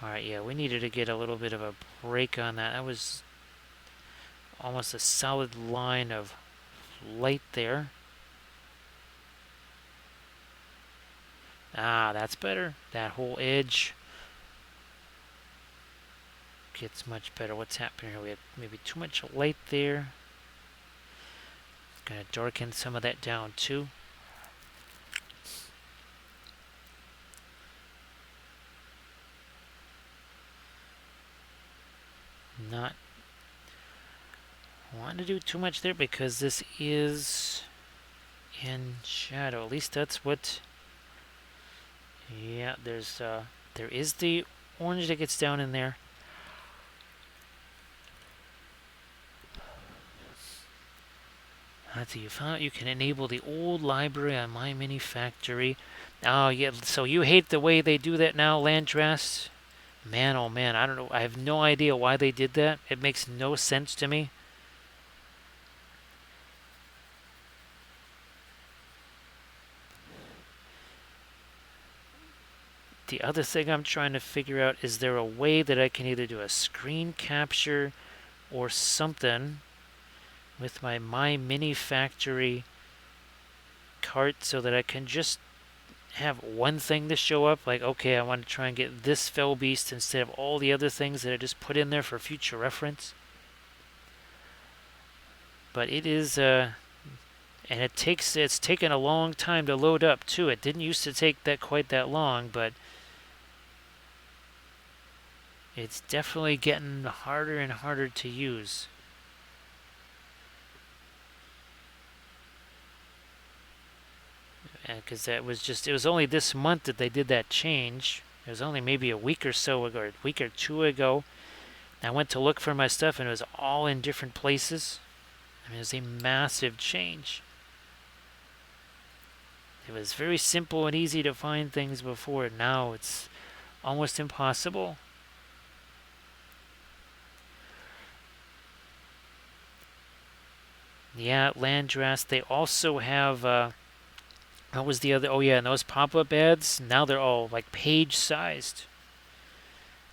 Alright, yeah, we needed to get a little bit of a break on that. That was almost a solid line of light there. Ah, that's better. That whole edge gets much better. What's happening here? We have maybe too much light there. Gonna darken some of that down too. Not want to do too much there because this is in shadow. At least that's what. Yeah, there is the orange that gets down in there. Let's see, you found out you can enable the old library on My Mini Factory. Oh, yeah, so you hate the way they do that now, Landrast? Man, oh man, I don't know. I have no idea why they did that. It makes no sense to me. The other thing I'm trying to figure out, is there a way that I can either do a screen capture or something with my Mini Factory cart so that I can just have one thing to show up, like, okay, I want to try and get this fell beast instead of all the other things that I just put in there for future reference. But it is, and it's taken a long time to load up too. It didn't used to take that quite that long, but it's definitely getting harder and harder to use. Because it was only this month that they did that change. It was only maybe a week or so ago, or a week or two ago. I went to look for my stuff and it was all in different places. I mean, it was a massive change. It was very simple and easy to find things before. Now it's almost impossible. Yeah, Landrast. They also have, what was the other? Oh yeah, and those pop-up ads, now they're all like page-sized.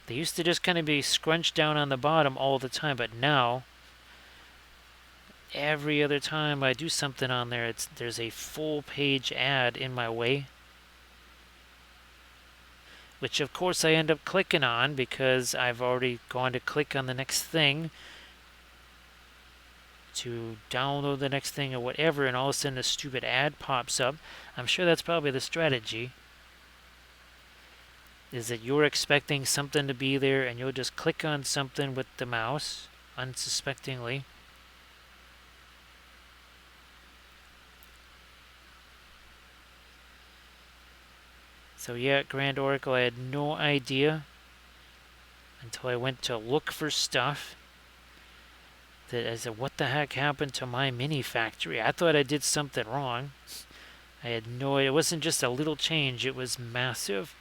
They used to just kind of be scrunched down on the bottom all the time, but now, every other time I do something on there, there's a full-page ad in my way. Which of course I end up clicking on because I've already gone to click on the next thing to download the next thing or whatever, and all of a sudden a stupid ad pops up. I'm sure that's probably the strategy, is that you're expecting something to be there and you'll just click on something with the mouse unsuspectingly. So yeah, Grand Oracle, I had no idea until I went to look for stuff. that I said, what the heck happened to my mini factory? I thought I did something wrong. I had no idea. It wasn't just a little change, it was massive.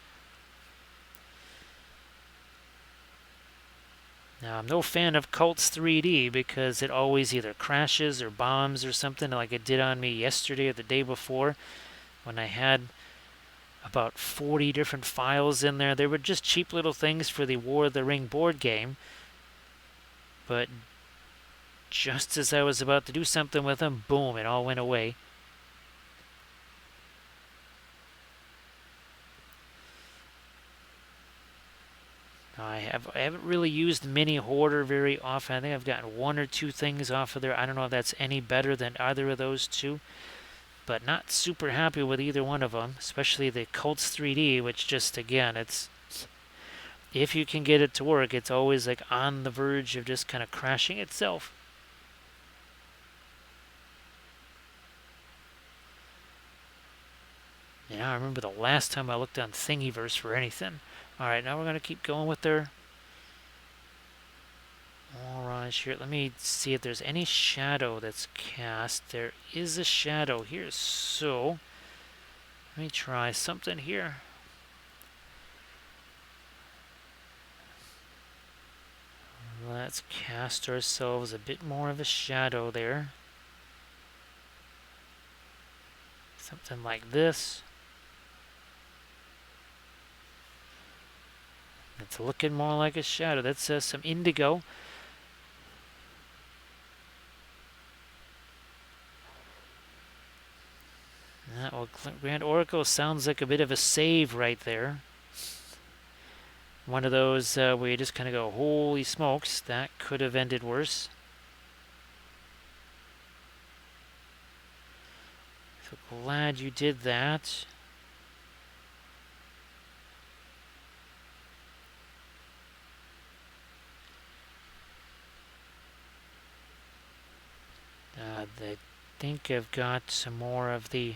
Now, I'm no fan of Cults 3D because it always either crashes or bombs or something like it did on me yesterday or the day before when I had about 40 different files in there. They were just cheap little things for the War of the Ring board game. But just as I was about to do something with them, boom, it all went away. I haven't really used Mini Hoarder very often. I think I've gotten one or two things off of there. I don't know if that's any better than either of those two, but not super happy with either one of them, especially the Cults 3D, which just, again, it's, if you can get it to work, it's always like on the verge of just kind of crashing itself. Yeah, I remember the last time I looked on Thingiverse for anything. Alright, now we're going to keep going with their orange here. Let me see if there's any shadow that's cast. There is a shadow here, so let me try something here. Let's cast ourselves a bit more of a shadow there. Something like this. It's looking more like a shadow. That's some indigo. Well, Grand Oracle sounds like a bit of a save right there. One of those where you just kind of go, holy smokes, that could have ended worse. So glad you did that. I think I've got some more of the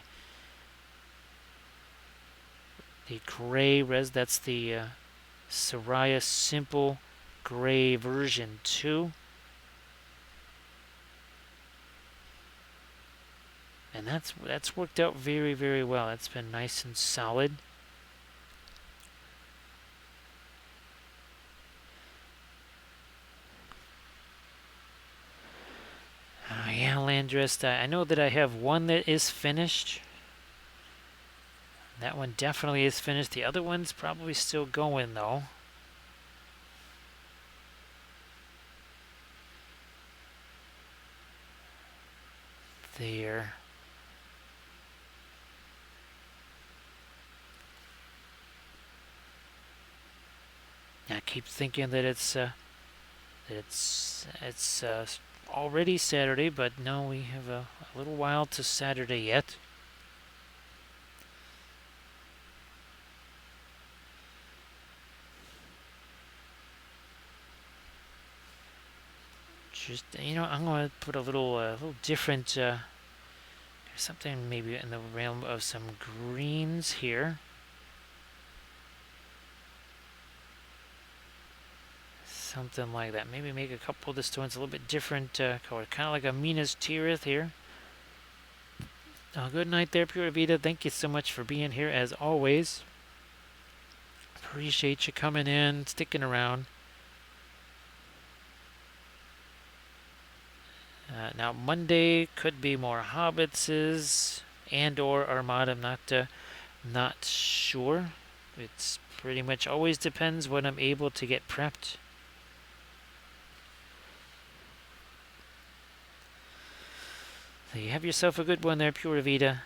gray res. That's the Soraya Simple Gray version 2. And that's worked out very, very well. That's been nice and solid. Yeah, Landrist. I know that I have one that is finished. That one definitely is finished. The other one's probably still going, though. There. I keep thinking that it's already Saturday, but no, we have a little while to Saturday yet. Just, I'm going to put a little different, something maybe in the realm of some greens here. Something like that. Maybe make a couple of the stones a little bit different color. Kind of like a Minas Tirith here. Good night there, Pura Vida. Thank you so much for being here as always. Appreciate you coming in, sticking around. Now Monday could be more Hobbitses and or Armada. I'm not sure. It's pretty much always depends when I'm able to get prepped. So you have yourself a good one there, Pura Vida.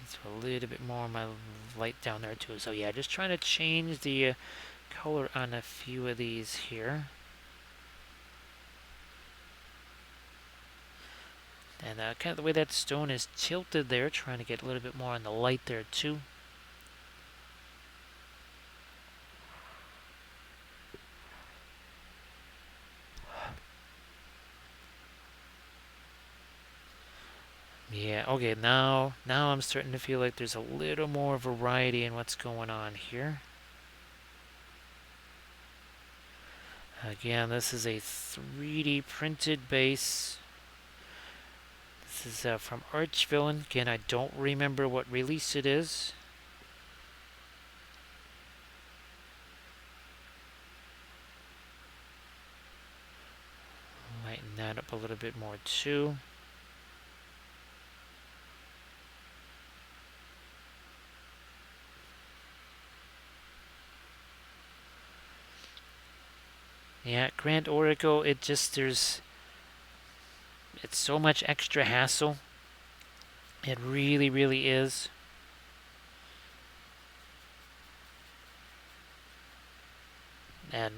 Needs a little bit more of my light down there too. So yeah, just trying to change the color on a few of these here. And kind of the way that stone is tilted there, trying to get a little bit more on the light there too. Yeah, okay, now I'm starting to feel like there's a little more variety in what's going on here. Again, this is a 3D printed base. This is from Archvillain. Again, I don't remember what release it is. Lighten that up a little bit more too. Yeah, Grand Oracle, it's so much extra hassle. It really, really is. And,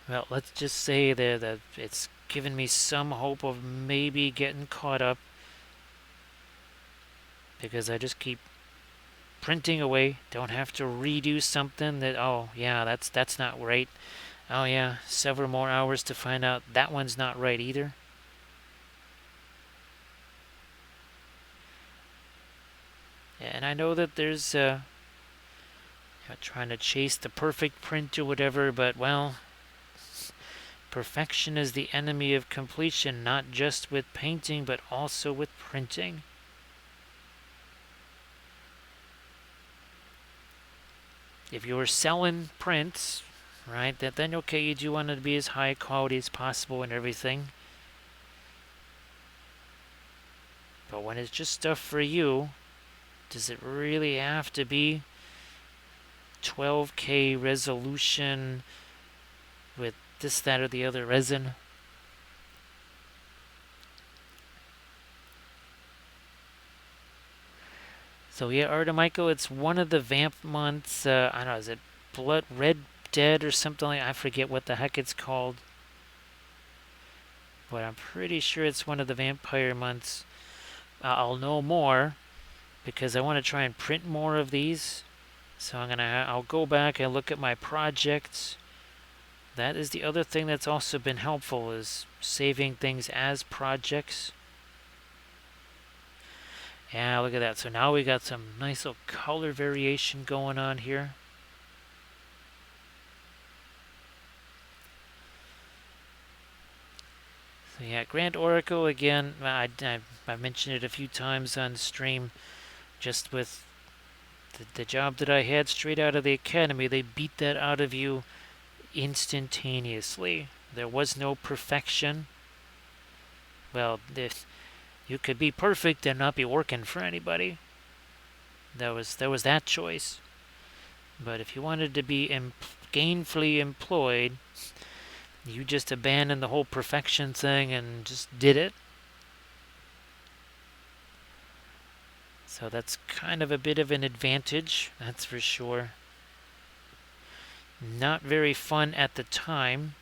well, let's just say that it's given me some hope of maybe getting caught up. Because I just keep printing away. Don't have to redo something that, oh, yeah, that's not right. Oh, yeah, several more hours to find out that one's not right either. And I know that there's trying to chase the perfect print or whatever, but well, perfection is the enemy of completion, not just with painting, but also with printing. If you're selling prints, right, then okay, you do want it to be as high quality as possible and everything. But when it's just stuff for you, does it really have to be 12K resolution with this, that, or the other resin? So yeah, Artemico, it's one of the vamp months. I don't know, is it Blood Red Dead or something like? I forget what the heck it's called, but I'm pretty sure it's one of the vampire months. I'll know more because I want to try and print more of these. So I'll go back and look at my projects. That is the other thing that's also been helpful, is saving things as projects. Yeah, look at that. So now we got some nice little color variation going on here. So yeah, Grand Oracle again. I mentioned it a few times on stream. Just with the job that I had straight out of the academy, they beat that out of you instantaneously. There was no perfection. Well, you could be perfect and not be working for anybody. There was that choice. But if you wanted to be gainfully employed, you just abandoned the whole perfection thing and just did it. So that's kind of a bit of an advantage, that's for sure. Not very fun at the time.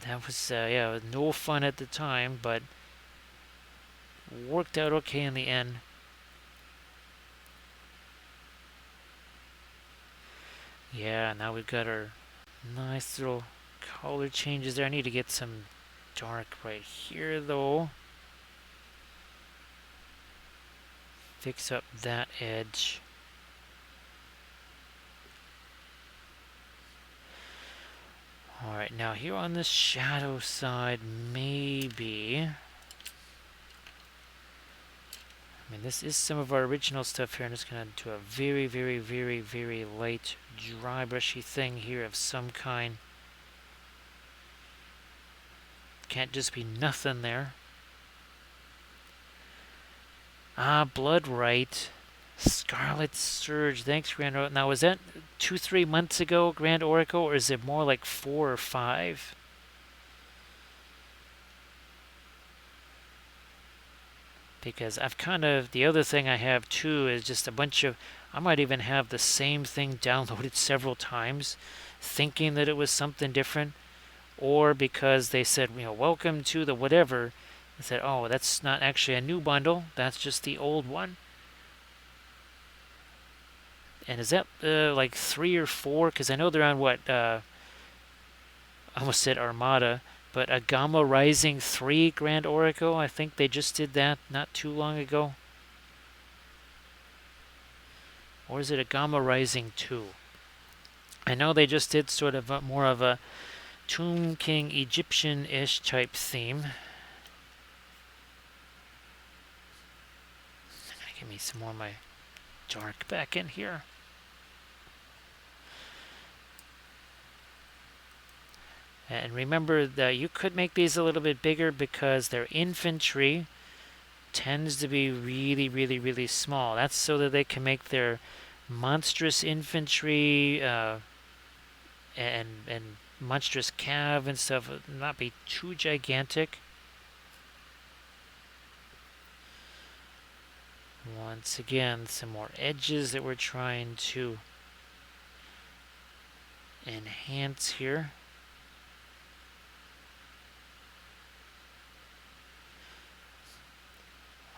That was, yeah, no fun at the time, but worked out okay in the end. Yeah, now we've got our nice little color changes there. I need to get some dark right here, though. Fix up that edge. Alright, now here on the shadow side, maybe... I mean, this is some of our original stuff here. I'm just going to do a very, very, very, very light, dry brushy thing here of some kind. Can't just be nothing there. Ah, Blood Right. Scarlet Surge. Thanks, Grand Oracle. Now, was that 2-3 months ago, Grand Oracle, or is it more like 4 or 5? Because I've kind of, the other thing I have too is just a bunch of, I might even have the same thing downloaded several times, thinking that it was something different, or because they said, welcome to the whatever, I said, oh, that's not actually a new bundle, that's just the old one. And is that like 3 or 4? Because I know they're on what, I almost said Armada, But a Gamma Rising 3 Grand Oracle, I think they just did that not too long ago. Or is it a Gamma Rising 2? I know they just did sort of more of a Tomb King Egyptian-ish type theme. Give me some more of my dark back in here. And remember that you could make these a little bit bigger because their infantry tends to be really, really, really small. That's so that they can make their monstrous infantry and monstrous cav and stuff not be too gigantic. Once again, some more edges that we're trying to enhance here.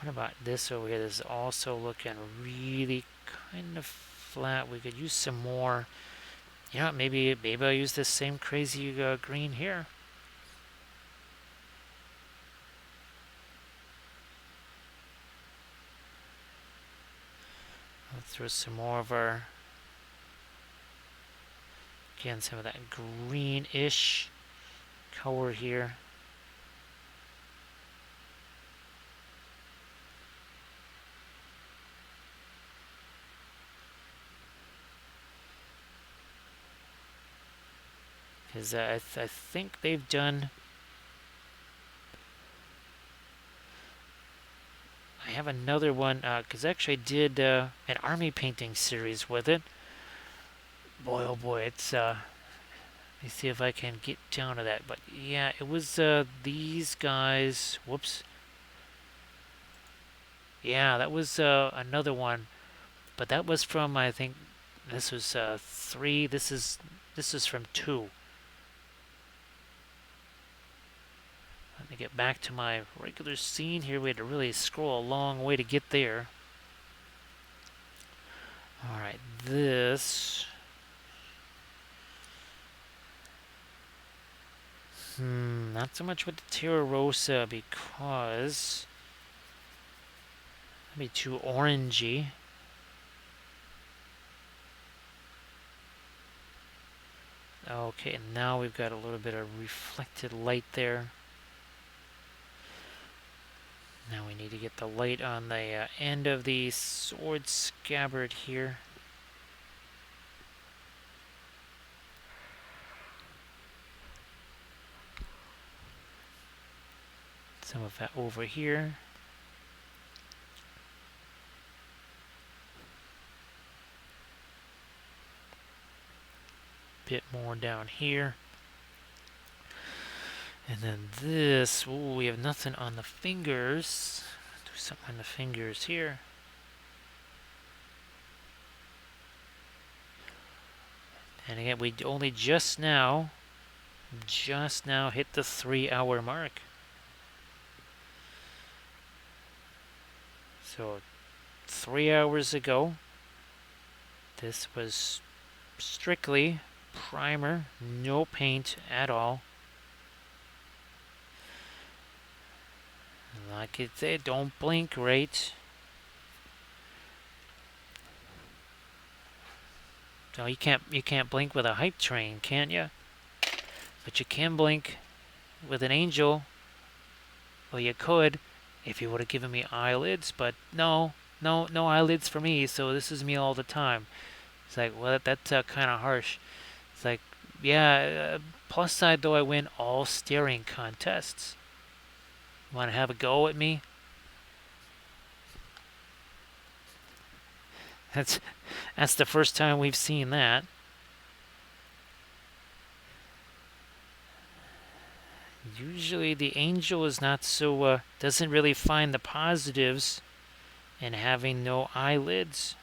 What about this over here? This is also looking really kind of flat. We could use some more. You know what? Maybe I'll use this same crazy green here. I'll throw some more of our, again, some of that greenish color here. Because I think they've done. I have another one because actually I did an army painting series with it. Boy, oh boy, it's. Let me see if I can get down to that. But yeah, it was these guys. Whoops. Yeah, that was another one, but that was from, I think this was 3. This is from 2. Let me get back to my regular scene here. We had to really scroll a long way to get there. All right, this. Not so much with the Terra Rosa because that'd be too orangey. Okay, and now we've got a little bit of reflected light there. Now we need to get the light on the end of the sword scabbard here. Some of that over here. Bit more down here. And then this, ooh, we have nothing on the fingers. Do something on the fingers here. And again, we only just now hit the 3-hour mark. So 3 hours ago, this was strictly primer, no paint at all. Like it said, don't blink, right? So you can't blink with a hype train, can you? But you can blink with an angel. Well, you could if you would have given me eyelids, but no eyelids for me. So this is me all the time. It's like, well, that's kind of harsh. It's like, yeah. Plus side though, I win all staring contests. Want to have a go at me? That's the first time we've seen that. Usually the angel is not so doesn't really find the positives in having no eyelids.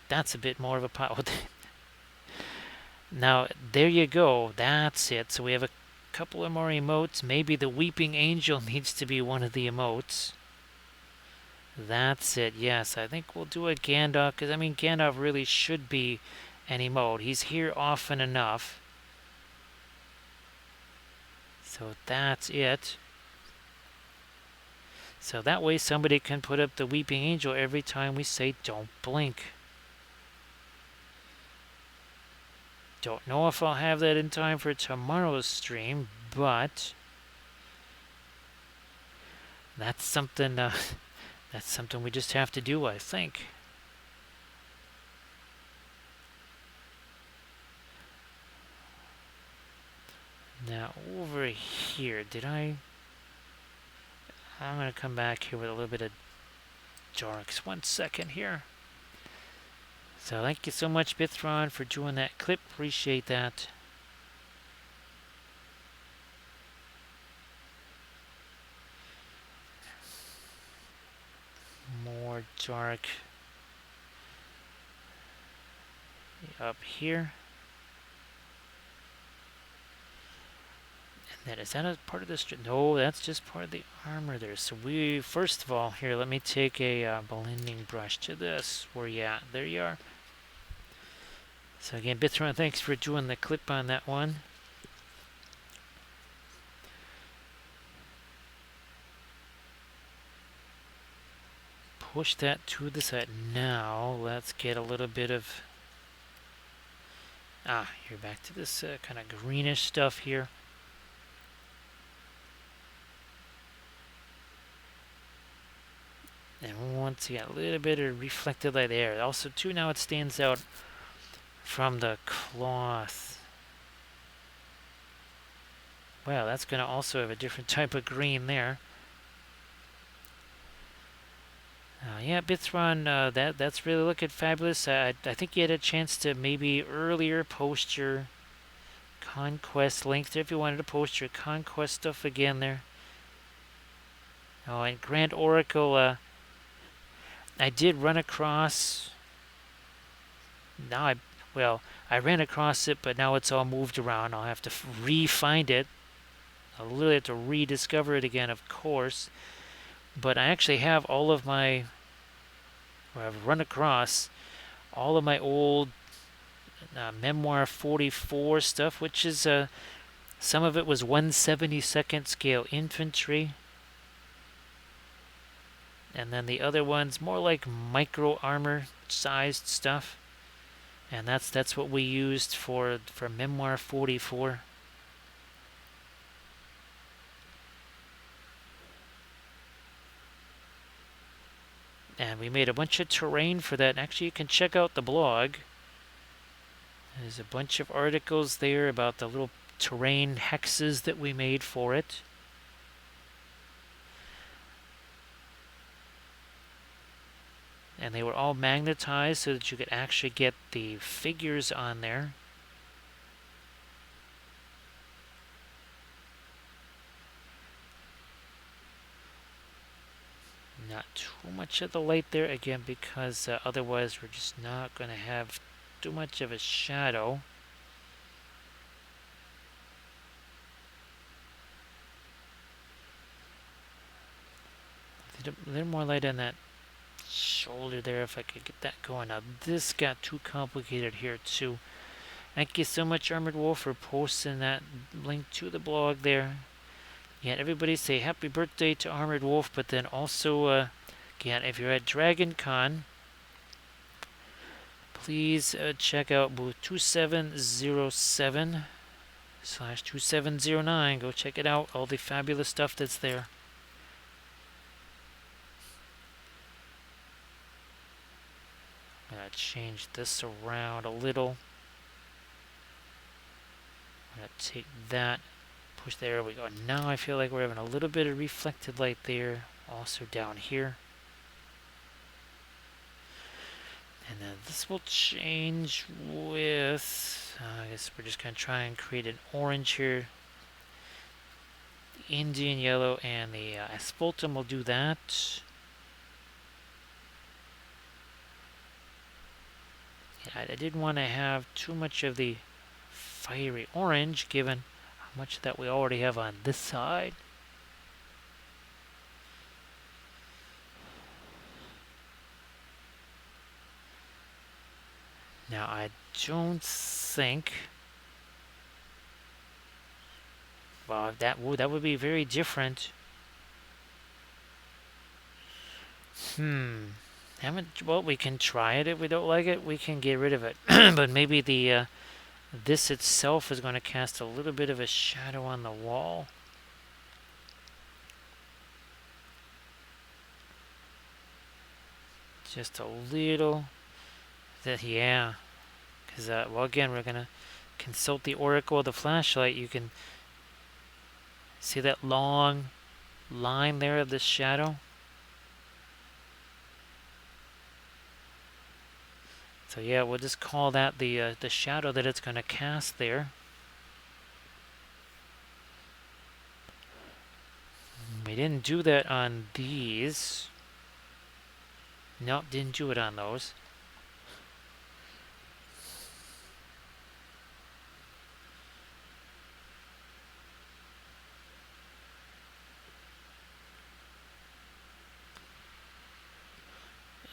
That's a bit more of a Now, there you go. That's it. So we have a couple of more emotes. Maybe the weeping angel needs to be one of the emotes. That's it. Yes, I think we'll do a Gandalf, because I mean Gandalf really should be any mode. He's here often enough. So that's it. So that way somebody can put up the Weeping Angel every time we say don't blink. Don't know if I'll have that in time for tomorrow's stream, but that's something we just have to do, I think. Now over here, I'm going to come back here with a little bit of darks. 1 second here. So thank you so much, Bithron, for doing that clip. Appreciate that. More dark up here. And then, is that a part of this? No, that's just part of the armor there. So we, first of all, here, let me take a blending brush to this. Where you at? There you are. So again, Bithron, thanks for doing the clip on that one. Push that to the side. Now, let's get a little bit of... you're back to this kind of greenish stuff here. And once you get a little bit of reflected light there. Also, too, now it stands out from the cloth. Wow, that's going to also have a different type of green there. Yeah, Bithron, that's really looking fabulous. I think you had a chance to maybe earlier post your Conquest link there if you wanted to post your Conquest stuff again there. Oh, and Grand Oracle, I did run across... I ran across it, but now it's all moved around. I'll have to re-find it. I'll literally have to rediscover it again, of course. But I actually have all of my... I've run across all of my old Memoir 44 stuff, which is... some of it was 1/72nd scale infantry. And then the other one's more like micro armor sized stuff. And that's what we used for Memoir 44. And we made a bunch of terrain for that. Actually, you can check out the blog. There's a bunch of articles there about the little terrain hexes that we made for it. And they were all magnetized so that you could actually get the figures on there. Not too much of the light there, again, because otherwise we're just not going to have too much of a shadow. A little more light on that shoulder there, if I could get that going. Now this got too complicated here too. Thank you so much, Armored Wolf, for posting that link to the blog there. Yeah, everybody say happy birthday to Armored Wolf, but then also, again, if you're at Dragon Con, please check out booth 2707/2709. Go check it out, all the fabulous stuff that's there. I'm going to change this around a little. I'm going to take that, push, there we go. Now I feel like we're having a little bit of reflected light there, also down here. And then this will change with, I guess we're just going to try and create an orange here. The Indian yellow and the asphaltum will do that. Yeah, I didn't want to have too much of the fiery orange, given how much that we already have on this side. Now I don't think. Well, that would be very different. Well, we can try it. If we don't like it, we can get rid of it. But maybe the this itself is going to cast a little bit of a shadow on the wall. Just a little. Yeah. Because, well, again, we're going to consult the oracle of the flashlight. You can see that long line there of the shadow. So yeah, we'll just call that the shadow that it's going to cast there. We didn't do that on these. Nope, didn't do it on those.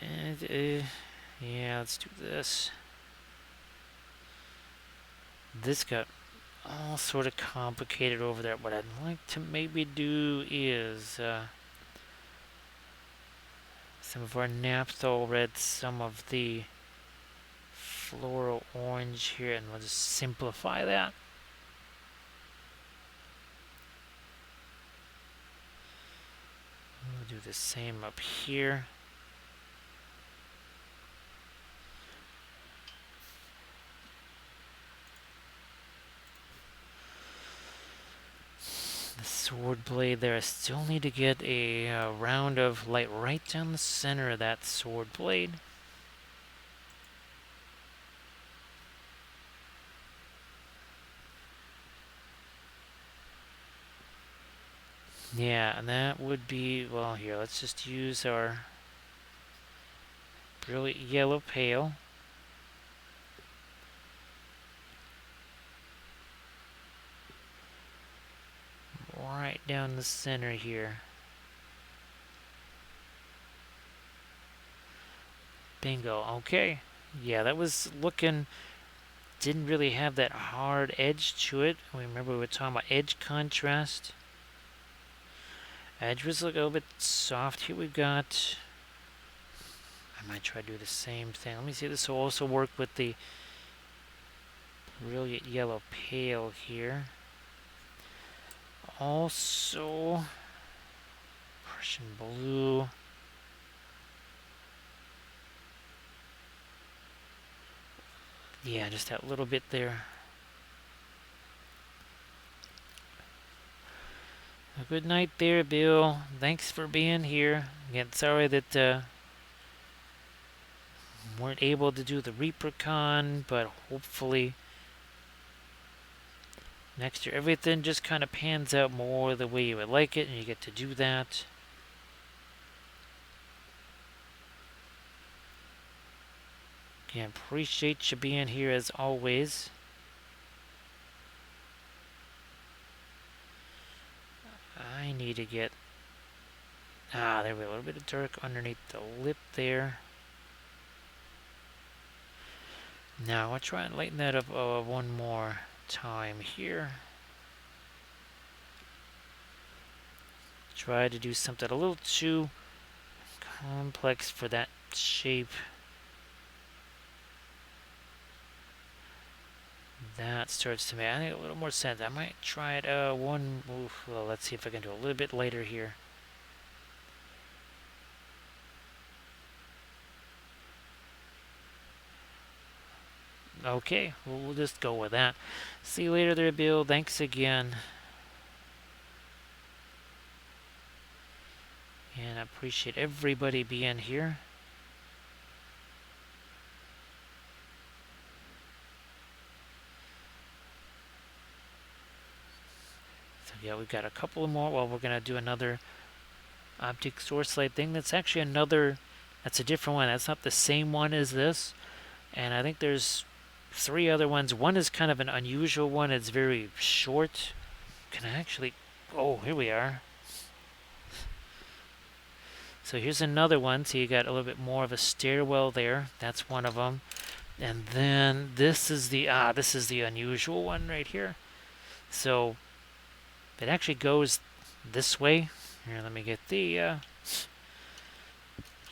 And, yeah, let's do this. This got all sort of complicated over there. What I'd like to maybe do is some of our naphthol red, some of the floral orange here, and we'll just simplify that. We'll do the same up here. The sword blade there. I still need to get a round of light right down the center of that sword blade. Yeah, and that would be, well, here, let's just use our brilliant yellow pale. Right down the center here. Bingo. Okay. Yeah, that was looking, didn't really have that hard edge to it. Remember we were talking about edge contrast. Edge was a little bit soft. Here we've got, I might try to do the same thing. Let me see, this will also work with the brilliant yellow pale here. Also, Prussian blue. Yeah, just that little bit there. A good night there, Bill. Thanks for being here. Again, sorry that weren't able to do the ReaperCon, but hopefully next year everything just kind of pans out more the way you would like it, and you get to do that. Again, appreciate you being here as always. I need to get, there we go, a little bit of dark underneath the lip there. Now I'll try and lighten that up one more time here. Try to do something a little too complex for that shape. That starts to make, I think, a little more sense. I might try it one move. Well, let's see if I can do a little bit later here. Okay, well, we'll just go with that. See you later there, Bill. Thanks again. And I appreciate everybody being here. So yeah, we've got a couple more. Well, we're going to do another optic source light thing. That's actually another, that's a different one. That's not the same one as this. And I think there's 3 other ones. One is kind of an unusual one. It's very short. Can I actually, oh, here we are. So here's another one. So you got a little bit more of a stairwell there. That's one of them. And then this is the unusual one right here. So it actually goes this way. Here, let me get the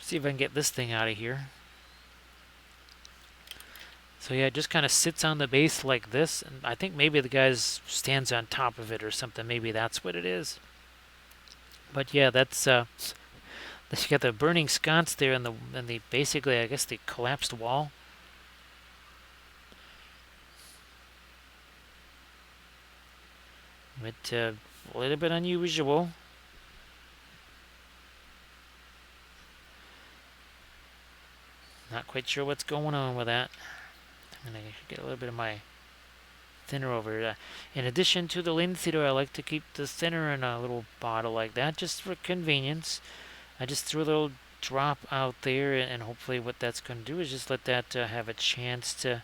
see if I can get this thing out of here. So yeah, it just kind of sits on the base like this, and I think maybe the guy stands on top of it or something. Maybe that's what it is. But yeah, that's you got the burning sconce there, and the basically I guess the collapsed wall. But a little bit unusual. Not quite sure what's going on with that. I'm gonna get a little bit of my thinner over. In addition to the linseed oil, I like to keep the thinner in a little bottle like that, just for convenience. I just threw a little drop out there, and hopefully what that's going to do is just let that have a chance to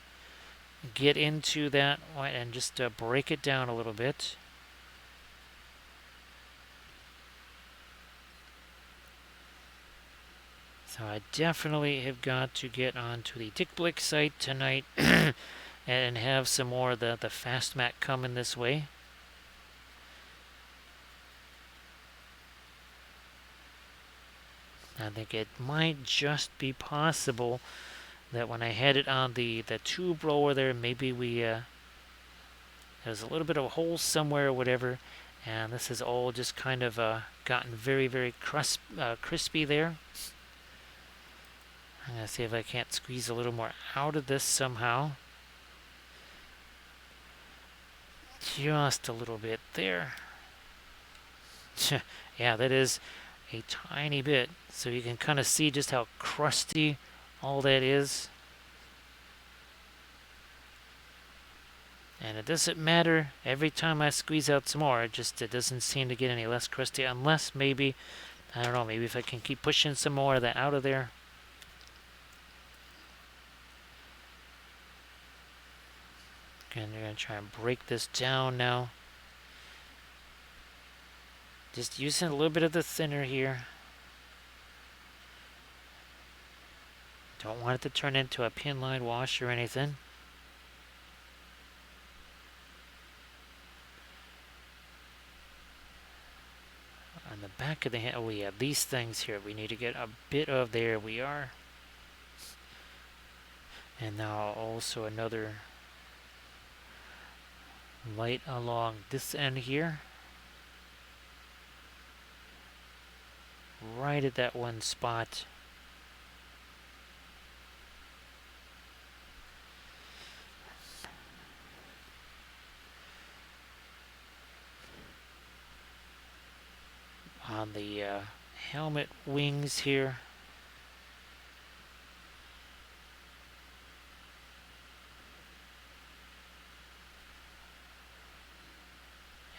get into that and just break it down a little bit. So I definitely have got to get onto the Dick Blick site tonight and have some more of the fast mat coming this way. I think it might just be possible that when I had it on the tube roller there, maybe there's a little bit of a hole somewhere or whatever, and this has all just kind of gotten very, very crispy there. I'm going to see if I can't squeeze a little more out of this somehow. Just a little bit there. Yeah, that is a tiny bit. So you can kind of see just how crusty all that is. And it doesn't matter every time I squeeze out some more. It doesn't seem to get any less crusty, unless maybe, I don't know, maybe if I can keep pushing some more of that out of there. And you're going to try and break this down now. Just using a little bit of the thinner here. Don't want it to turn into a pin line wash or anything. On the back of the hand, oh yeah, these things here, we need to get a bit of, there we are. And now also another light along this end here. Right at that one spot. On the helmet wings here.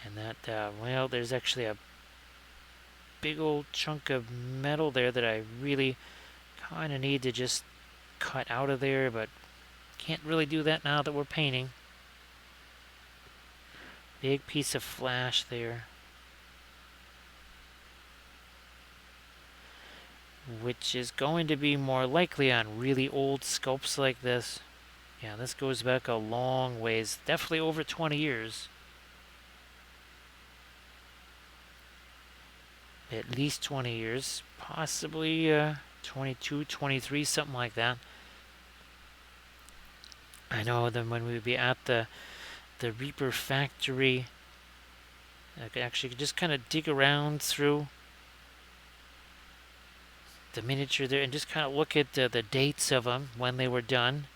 And that, well, there's actually a big old chunk of metal there that I really kind of need to just cut out of there, but can't really do that now that we're painting. Big piece of flash there. Which is going to be more likely on really old sculpts like this. Yeah, this goes back a long ways, definitely over 20 years. At least 20 years, possibly 22, 23, something like that. I know that when we'd be at the Reaper factory, I could actually just kind of dig around through the miniature there and just kind of look at the dates of them when they were done.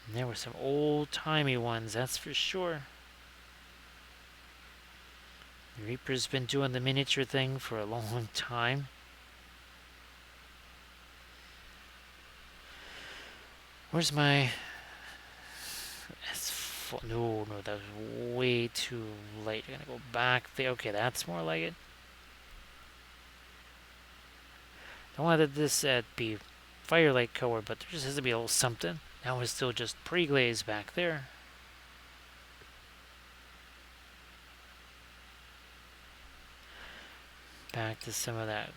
And there were some old-timey ones, that's for sure. The Reaper's been doing the miniature thing for a long time. Where's my... No, that was way too late. I'm gonna go back there. Okay, that's more like it. I wanted this be firelight color, but there just has to be a little something. That was still just pre-glazed back there. Back to some of that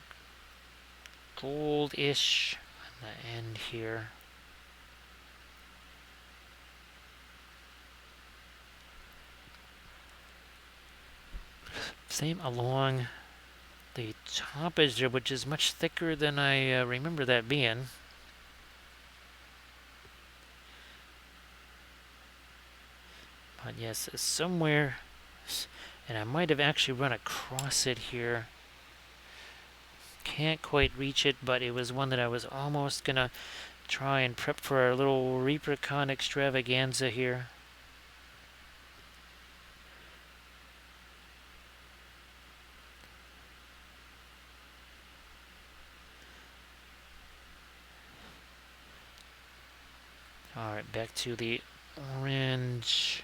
goldish on the end here. Same along the top edge there, which is much thicker than I remember that being. But yes, somewhere, and I might have actually run across it here. Can't quite reach it, but it was one that I was almost gonna try and prep for our little ReaperCon extravaganza here. Alright, back to the orange.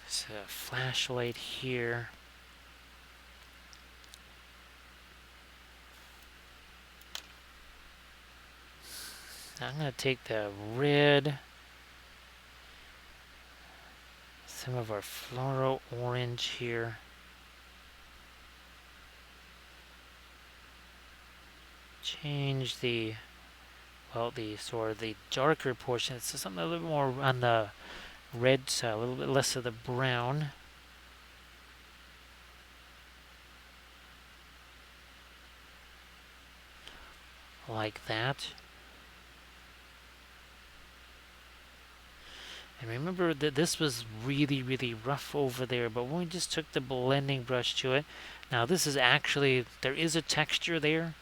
There's a flashlight here. Now I'm going to take the red, some of our fluoro orange here. Change the, well, the sort of the darker portion. It's something a little more on the red side, a little bit less of the brown. Like that. And remember that this was really, really rough over there, but when we just took the blending brush to it, now this is actually, there is a texture there.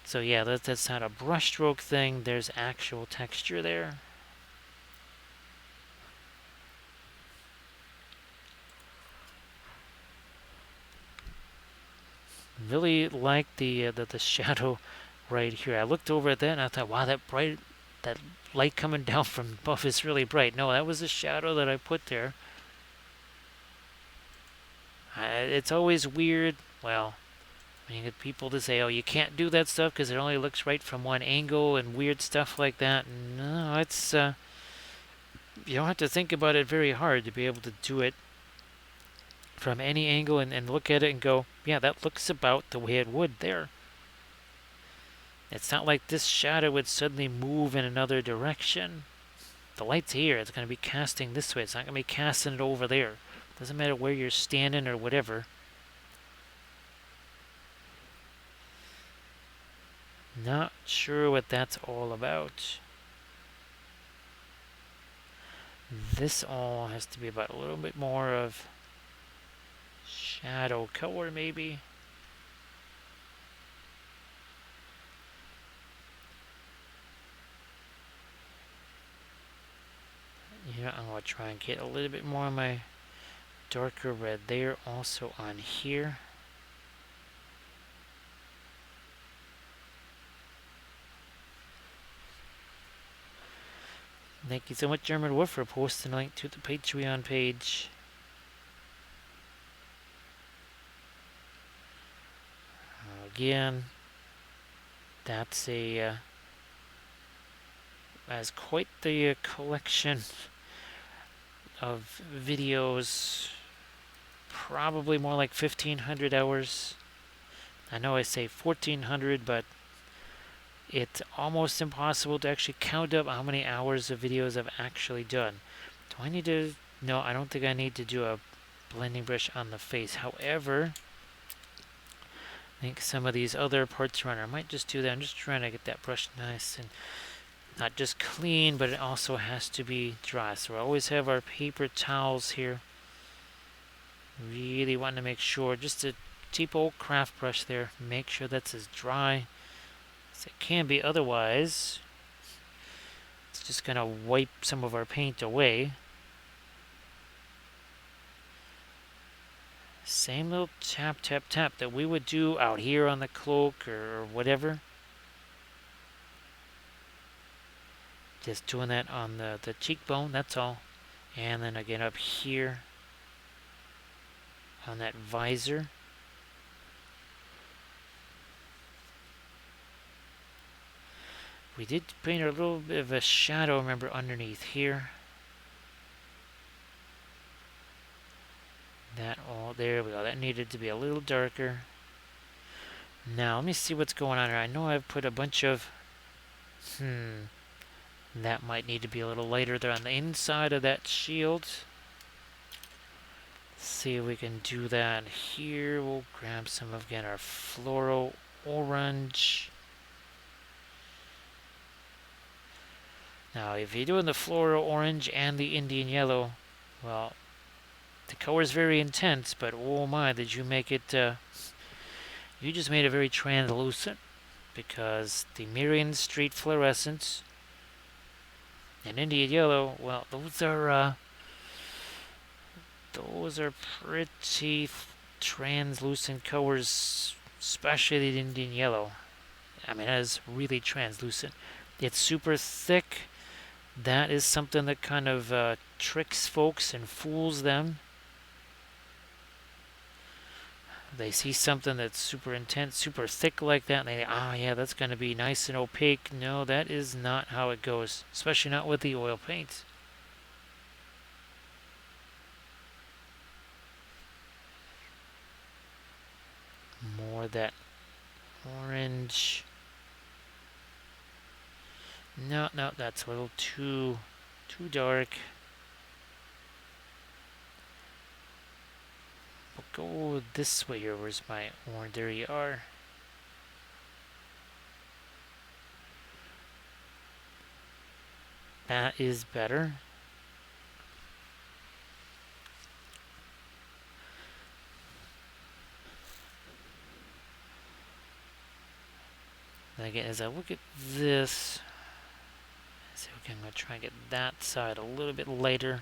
So yeah, that's not a brushstroke thing, there's actual texture there. Really like the shadow right here. I looked over at that and I thought, wow, that light coming down from above is really bright. No, that was a shadow that I put there. It's always weird. Well, when you get people to say, oh, you can't do that stuff because it only looks right from one angle and weird stuff like that. No, it's you don't have to think about it very hard to be able to do it from any angle and look at it and go, yeah, that looks about the way it would there. It's not like this shadow would suddenly move in another direction. The light's here. It's going to be casting this way. It's not going to be casting it over there. Doesn't matter where you're standing or whatever. Not sure what that's all about. This all has to be about a little bit more of shadow color, maybe. Yeah, I'm going to try and get a little bit more of my darker red there, also on here. Thank you so much, German Wolf, for posting a link to the Patreon page. Again, that's has quite the collection of videos. Probably more like 1,500 hours. I know I say 1,400, but it's almost impossible to actually count up how many hours of videos I've actually done. Do I need to? No, I don't think I need to do a blending brush on the face. However, I think some of these other parts around, I might just do that. I'm just trying to get that brush nice and not just clean, but it also has to be dry. So we always have our paper towels here. Really want to make sure, just a cheap old craft brush there, make sure that's as dry as it can be. Otherwise, it's just going to wipe some of our paint away. Same little tap, tap, tap that we would do out here on the cloak or whatever. Just doing that on the cheekbone, that's all. And then again up here on that visor. We did paint a little bit of a shadow, remember, underneath here. That all, there we go. That needed to be a little darker. Now, let me see what's going on here. I know I've put a bunch of... That might need to be a little lighter there on the inside of that shield. See if we can do that here. We'll grab some of, again, our floral orange. Now, if you're doing the floral orange and the Indian yellow, well, the color is very intense, but oh my, did you make it... you just made it very translucent, because the Mirian Street Fluorescence and Indian Yellow, well, those are pretty translucent colors, especially the Indian Yellow. I mean, that is really translucent. It's super thick. That is something that kind of tricks folks and fools them. They see something that's super intense, super thick like that, and they think, oh yeah, that's going to be nice and opaque. No, that is not how it goes, especially not with the oil paint. More that orange. No, that's a little too dark. We'll go this way here. Where's my orange? There you are. That is better. And again, as I look at this, so okay, I'm going to try and get that side a little bit lighter.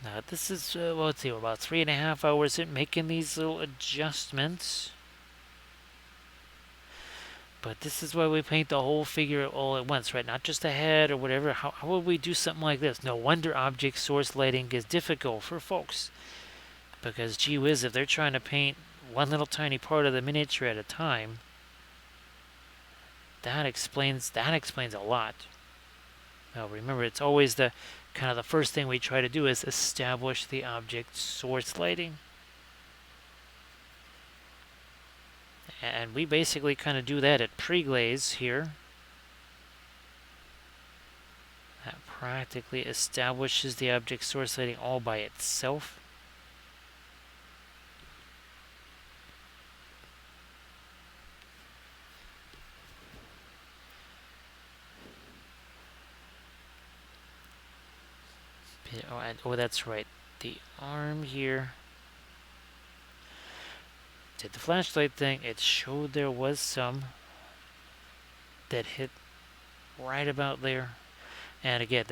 Now this is, well, let's see, about 3.5 hours in making these little adjustments. But this is why we paint the whole figure all at once, right? Not just the head or whatever. How would we do something like this? No wonder object source lighting is difficult for folks. Because, gee whiz, if they're trying to paint one little tiny part of the miniature at a time, that explains a lot. Now remember, it's always the kind of the first thing we try to do is establish the object source lighting. And we basically kind of do that at pre-glaze here. That practically establishes the object source lighting all by itself. Oh, that's right. The arm here. Did the flashlight thing. It showed there was some that hit right about there. And again,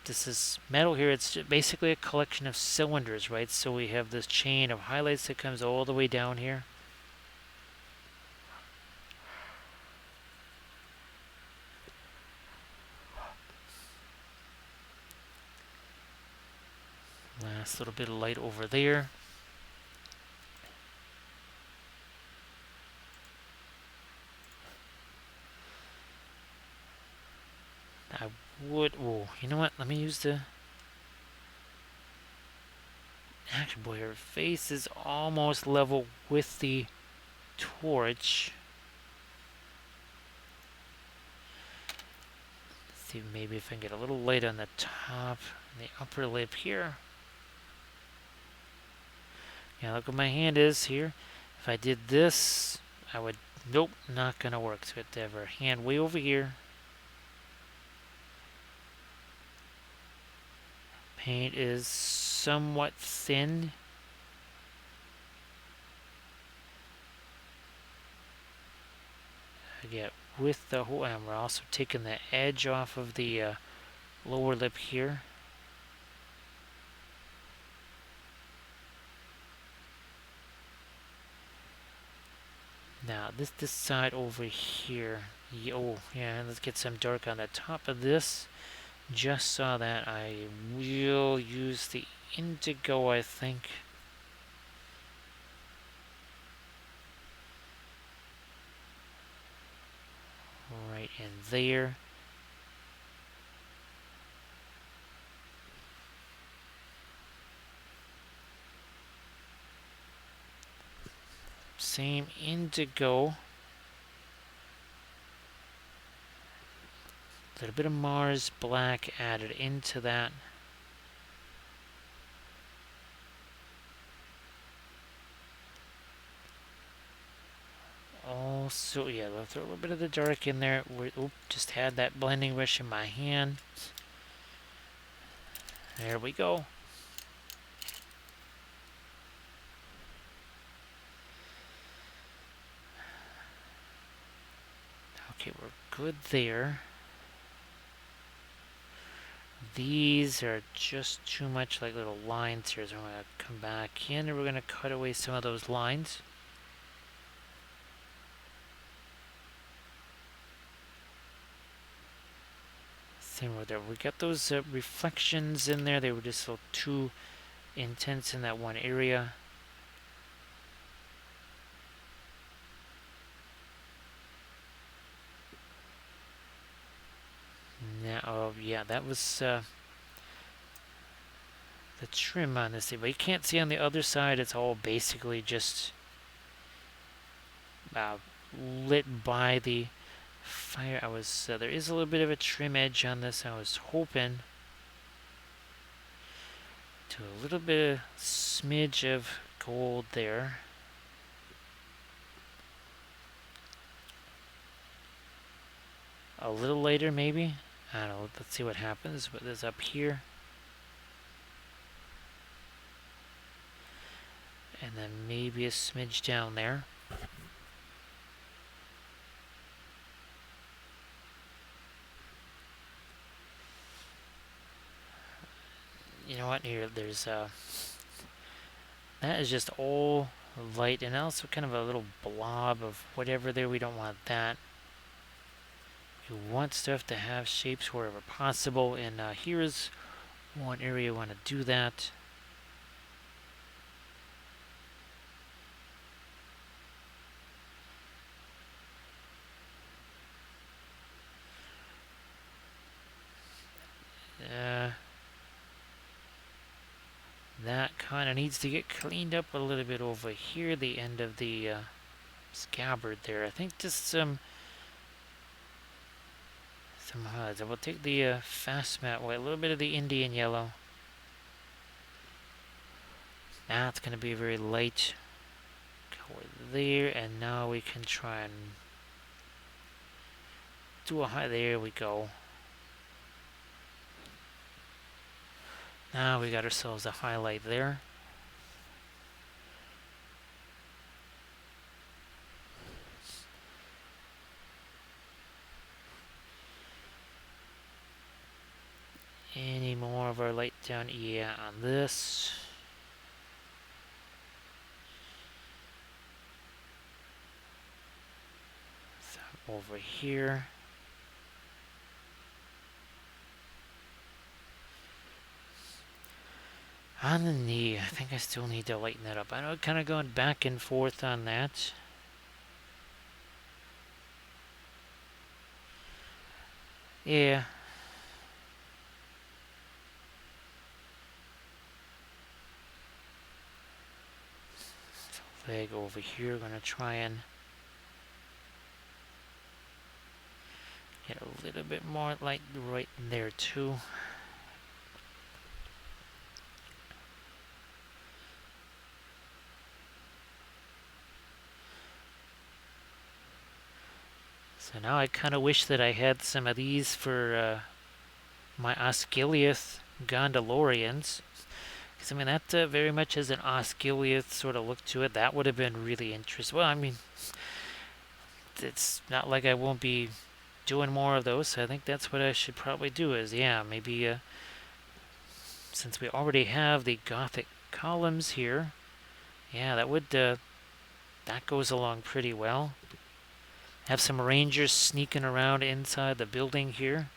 this is metal here. It's basically a collection of cylinders, right? So we have this chain of highlights that comes all the way down here. Last little bit of light over there. I would, oh, you know what? Let me use the, actually, boy, her face is almost level with the torch. Let's see, maybe if I can get a little light on the top and the upper lip here. Yeah, look what my hand is here. If I did this, I would, nope, not gonna work. So I have to have her hand way over here. Paint is somewhat thin. I get with the whole, and we're also taking the edge off of the lower lip here. Now this side over here. Oh yeah, let's get some dark on the top of this. Just saw that. I will use the indigo, I think. Right in there. same indigo. A little bit of Mars black added into that. Also, yeah, I'll throw a little bit of the dark in there. Oop, just had that blending brush in my hand. There we go. Okay, we're good there. These are just too much like little lines here, so I'm going to come back in and we're going to cut away some of those lines. Same with there. We got those reflections in there. They were just a little too intense in that one area. Now, oh yeah, that was the trim on this thing. But you can't see on the other side. It's all basically just lit by the fire. I was there is a little bit of a trim edge on this. I was hoping to a little bit of smidge of gold there. A little later maybe. I don't know. Let's see what happens with this up here. And then maybe a smidge down there. You know what? Here, there's that is just all light, and also kind of a little blob of whatever there. We don't want that. You want stuff to have shapes wherever possible, and here's one area you want to do that. That kind of needs to get cleaned up a little bit over here, the end of the scabbard there. I think just some highlights. I will take the fast matte white, a little bit of the Indian yellow. Now it's going to be very light color there, and now we can try and do a high. There we go. Now we got ourselves a highlight there. Any more of our light down? Yeah, on this. So over here. On the knee, I think I still need to lighten that up. I know, kind of going back and forth on that. Yeah. Leg over here, gonna try and get a little bit more light right there too. So now I kind of wish that I had some of these for my Osgiliath Gondalorians. Because, I mean, that very much has an Osgiliath sort of look to it. That would have been really interesting. Well, I mean, it's not like I won't be doing more of those. So I think that's what I should probably do is, yeah, maybe since we already have the Gothic columns here, yeah, that would, that goes along pretty well. Have some rangers sneaking around inside the building here.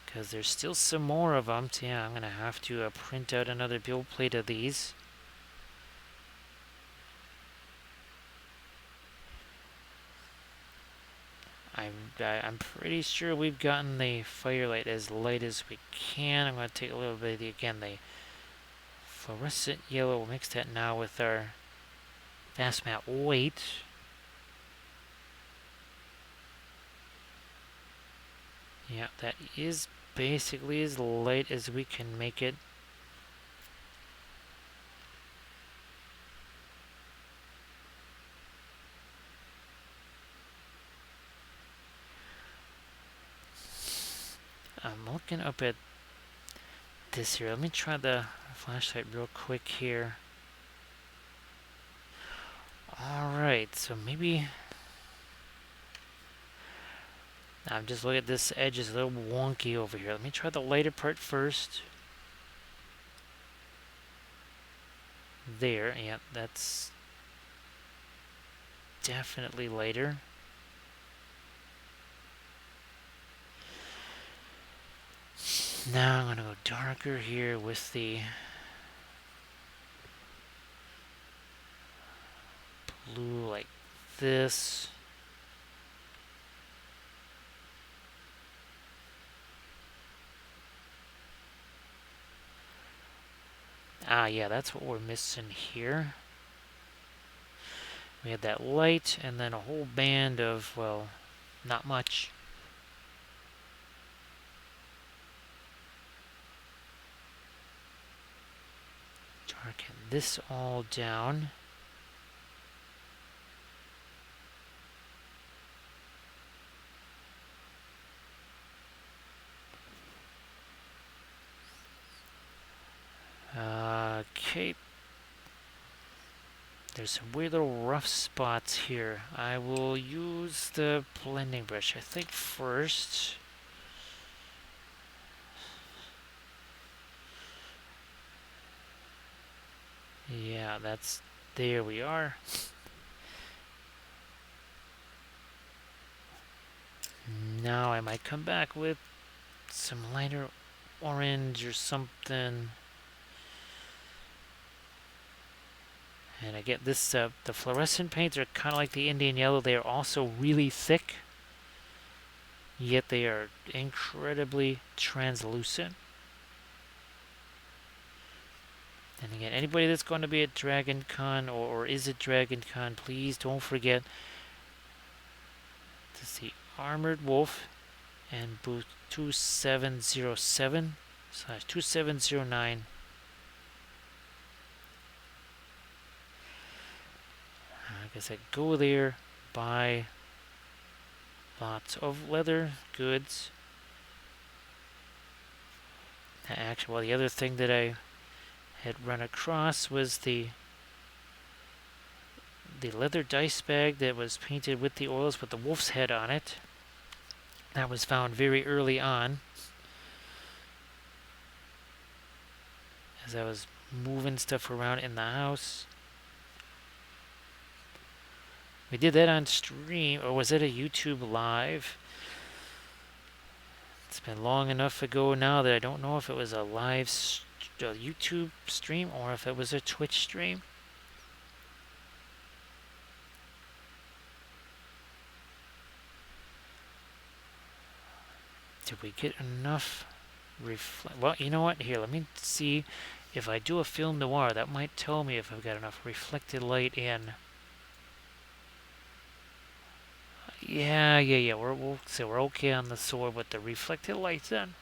Because there's still some more of them. So yeah, I'm going to have to print out another build plate of these. I'm I'm pretty sure we've gotten the firelight as light as we can. I'm going to take a little bit of the fluorescent yellow. We'll mix that now with our fast matte white. Yeah, that is basically as light as we can make it. I'm looking up at this here. Let me try the flashlight real quick here. Alright, so maybe... I'm just looking at this edge is a little wonky over here. Let me try the lighter part first. There, yeah, that's definitely lighter. Now I'm going to go darker here with the blue like this. Ah, yeah, that's what we're missing here. We had that light and then a whole band of, well, not much. Darken this all down. Okay. There's some weird little rough spots here. I will use the blending brush, I think, first. Yeah, that's... There we are. Now I might come back with some lighter orange or something. And I get this, the fluorescent paints are kind of like the Indian yellow. They are also really thick, yet they are incredibly translucent. And again, anybody that's going to be at Dragon Con or is at Dragon Con, please don't forget to see Armored Wolf and booth 2707/2709. Like I said, go there, buy lots of leather goods. Actually, well, the other thing that I had run across was the leather dice bag that was painted with the oils with the wolf's head on it. That was found very early on as I was moving stuff around in the house. We did that on stream, or was it a YouTube live? It's been long enough ago now that I don't know if it was a live YouTube stream or if it was a Twitch stream. Did we get enough reflect? Well, you know what? Here, let me see if I do a film noir. That might tell me if I've got enough reflected light in. Yeah. We'll say we're okay on the sword with the reflected lights in.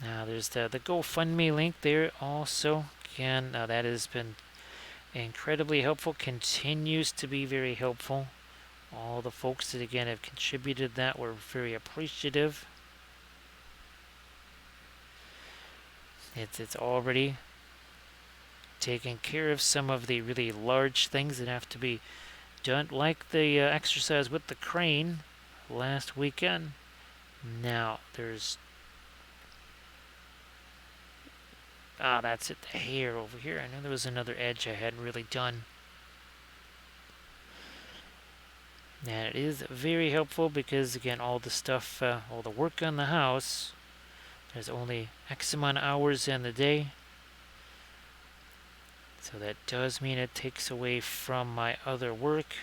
Now there's the GoFundMe link there also. Again, that has been incredibly helpful, continues to be very helpful. All the folks that again have contributed that, we're very appreciative. It's already taking care of some of the really large things that have to be done, like the exercise with the crane last weekend. Now there's that's it, the hair over here. I know there was another edge I hadn't really done. And it is very helpful because, again, all the stuff, all the work on the house, there's only X amount of hours in the day. So that does mean it takes away from my other work.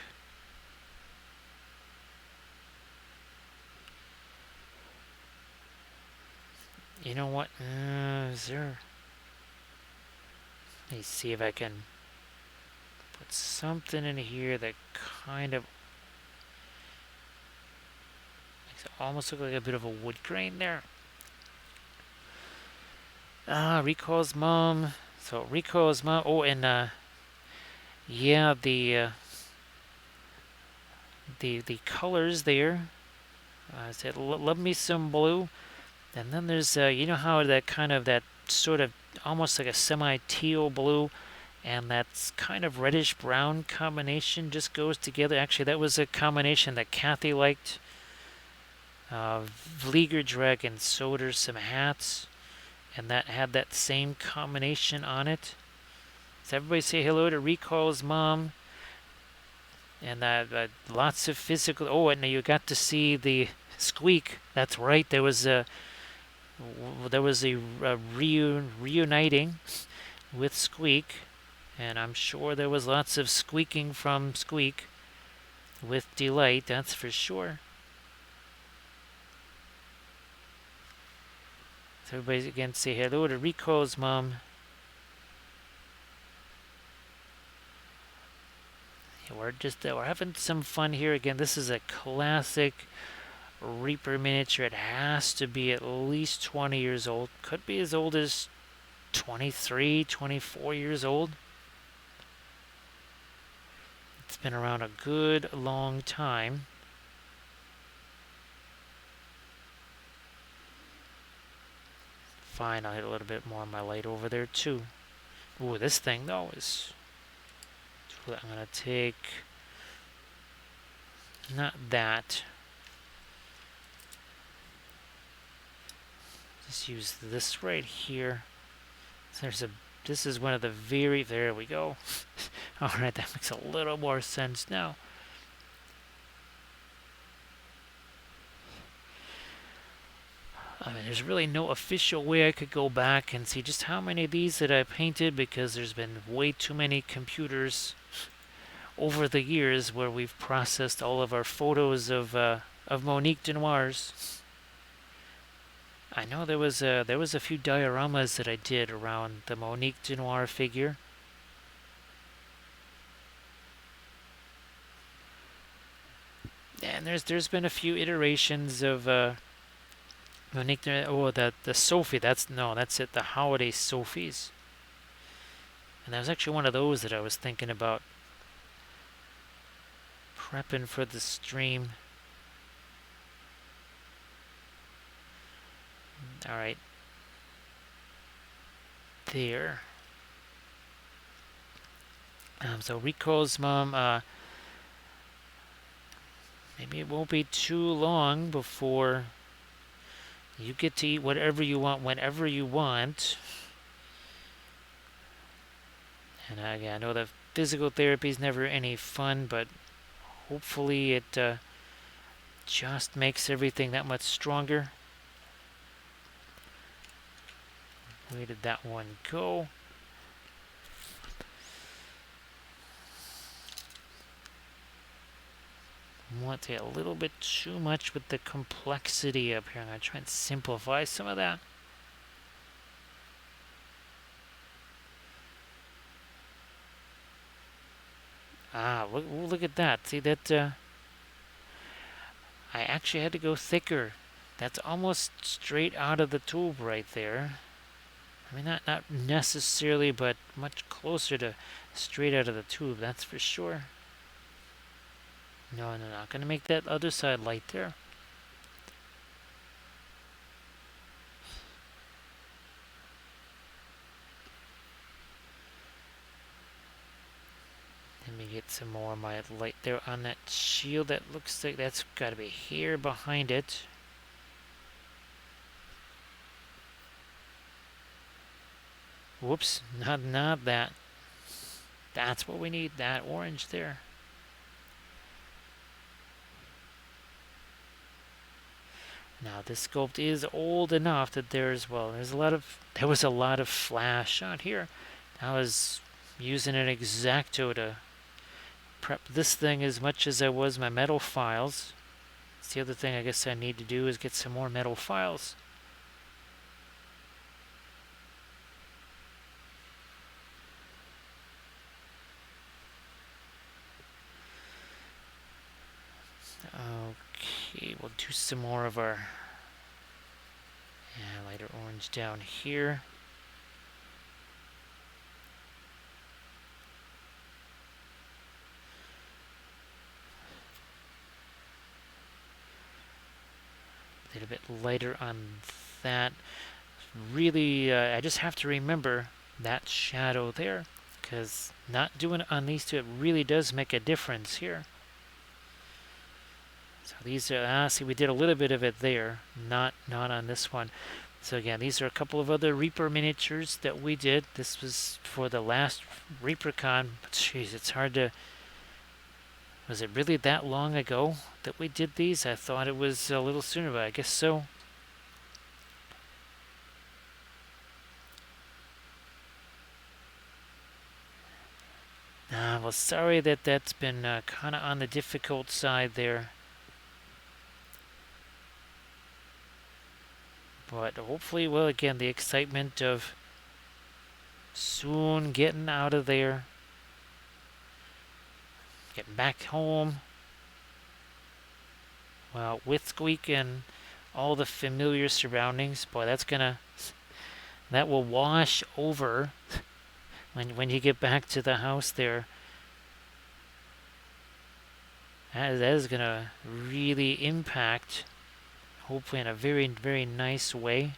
You know what? Is there... Let me see if I can put something in here that kind of makes it almost look like a bit of a wood grain there. Recoil's mom. So Recoil's mom. Oh, and yeah, the colors there. I said, love me some blue. And then there's, you know how that kind of, that sort of almost like a semi-teal blue and that's kind of reddish-brown combination just goes together. Actually, that was a combination that Kathy liked. Vlieger Dragon sewed her some hats, and that had that same combination on it. So everybody say hello to Recoil's mom. And lots of physical... Oh, and you got to see the squeak. That's right, there was a reuniting with Squeak, and I'm sure there was lots of squeaking from Squeak with delight, that's for sure. So everybody again say hello to Recoil's mom. Yeah, we're having some fun here again. This is a classic Reaper miniature. It has to be at least 20 years old. Could be as old as 23, 24 years old. It's been around a good long time. Fine, I'll hit a little bit more on my light over there too. Ooh, this thing though is... I'm gonna take... Not that. Just use this right here. So this is one of the very... There we go. Alright, that makes a little more sense now. I mean, there's really no official way I could go back and see just how many of these that I painted, because there's been way too many computers over the years where we've processed all of our photos of Monique Denoirs. I know there was a few dioramas that I did around the Monique Denoir figure. And there's been a few iterations of Monique. Oh, the Sophie. That's it. The Holiday Sophies. And that was actually one of those that I was thinking about prepping for the stream. All right. There. So Recoil's mom. Maybe it won't be too long before you get to eat whatever you want whenever you want. And I know the physical therapy is never any fun, but hopefully it just makes everything that much stronger. Where did that one go? I want to get a little bit too much with the complexity up here. I'm going to try and simplify some of that. Look at that. See that? I actually had to go thicker. That's almost straight out of the tube right there. I mean, not necessarily, but much closer to straight out of the tube, that's for sure. No, not going to make that other side light there. Let me get some more of my light there on that shield. That looks like that's got to be here behind it. Whoops, not that. That's what we need, that orange there. Now this sculpt is old enough that there was a lot of flash on here. That was using an X-Acto to prep this thing as much as I was my metal files. That's the other thing I guess I need to do is get some more metal files. Okay, we'll do some more of our lighter orange down here. A little bit lighter on that. Really, I just have to remember that shadow there, because not doing it on these two, it really does make a difference here. So these are, see, we did a little bit of it there, not on this one. So again, these are a couple of other Reaper miniatures that we did. This was for the last ReaperCon, but jeez, it's hard to... Was it really that long ago that we did these? I thought it was a little sooner, but I guess so. Well, sorry that that's been kind of on the difficult side there. But hopefully, well, again, the excitement of soon getting out of there, getting back home, well, with Squeak and all the familiar surroundings, boy, that will wash over when you get back to the house there. That is gonna really impact, hopefully in a very, very nice way.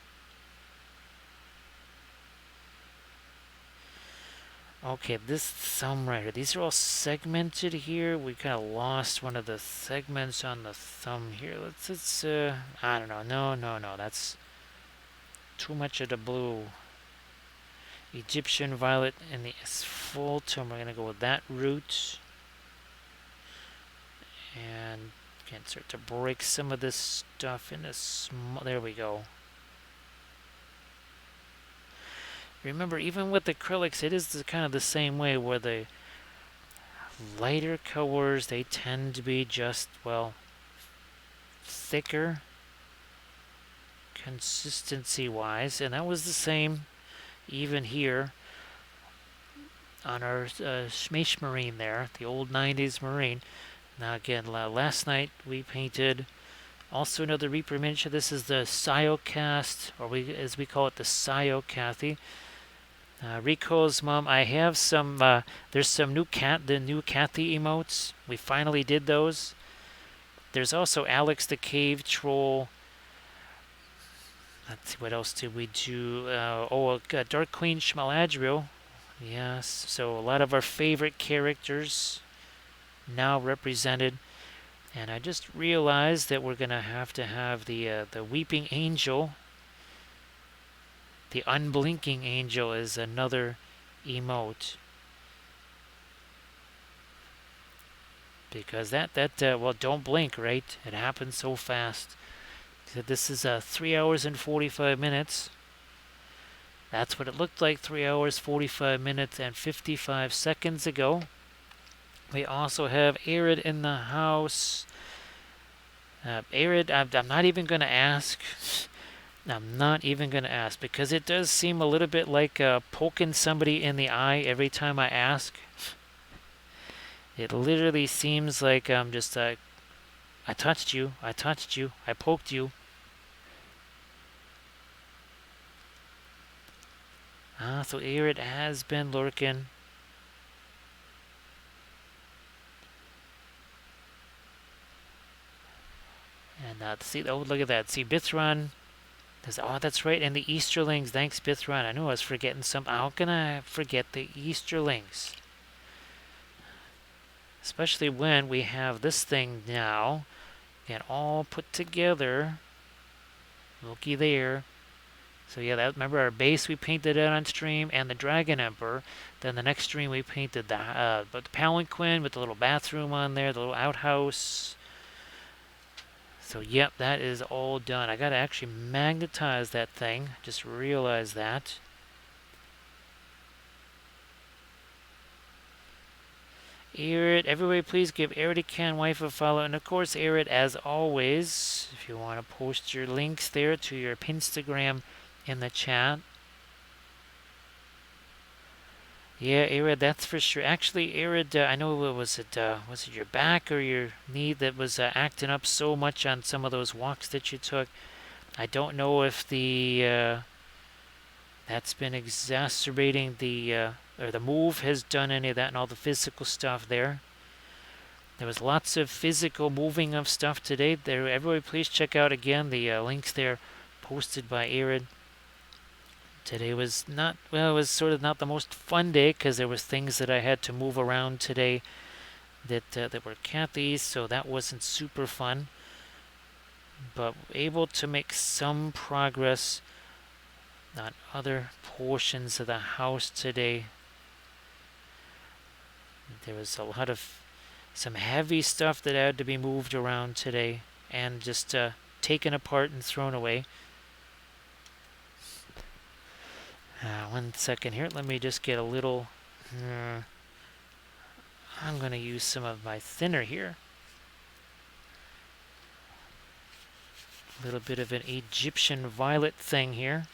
Okay, this thumb right here, these are all segmented here. We kind of lost one of the segments on the thumb here. Let's I don't know. No, that's too much of the blue. Egyptian violet and the asphaltum. We're gonna go with that root. And again, start to break some of this stuff into small. There we go. Remember, even with acrylics, it is kind of the same way, where the lighter colors, they tend to be just, well, thicker consistency-wise, and that was the same even here on our Schmeich Marine there, the old 90s Marine. Now again, last night we painted also another Reaper miniature. This is the Siocast, or as we call it, the Siocathy. Rico's mom. I have some. There's some new Cathy emotes. We finally did those. There's also Alex the Cave Troll. Let's see, what else did we do? Dark Queen Schmaladriel. Yes. So a lot of our favorite characters now represented. And I just realized that we're gonna have to have the Weeping Angel. The Unblinking Angel is another emote. Because well, don't blink, right? It happens so fast. So this is 3 hours and 45 minutes. That's what it looked like 3 hours, 45 minutes, and 55 seconds ago. We also have Arid in the house. Arid, I'm not even going to ask. I'm not even going to ask, because it does seem a little bit like poking somebody in the eye every time I ask. It literally seems like I'm just I touched you, I poked you. So Arid has been lurking. And see, oh, look at that. See, Bithron. Oh, that's right. And the Easterlings. Thanks, Bithron. I knew I was forgetting some. How can I forget the Easterlings? Especially when we have this thing now. Again, all put together. Looky there. So yeah, remember our base we painted it on stream, and the Dragon Emperor. Then the next stream we painted the Palanquin with the little bathroom on there, the little outhouse. So yep, that is all done. I gotta actually magnetize that thing. Just realized that. Arid, everybody please give Arid a can wife a follow. And of course, Arid, as always, if you want to post your links there to your Pinstagram in the chat. Yeah, Arid, that's for sure. Actually, Arid, I know, was it your back or your knee that was acting up so much on some of those walks that you took? I don't know if that's been exacerbating or the move has done any of that and all the physical stuff there. There was lots of physical moving of stuff today. There, everybody, please check out again the links there posted by Arid. Today was not, well, it was sort of not the most fun day because there was things that I had to move around today that were Kathy's, so that wasn't super fun. But able to make some progress on other portions of the house today. There was a lot of some heavy stuff that had to be moved around today and just taken apart and thrown away. 1 second here. Let me just get a little... I'm going to use some of my thinner here. A little bit of an Egyptian violet thing here.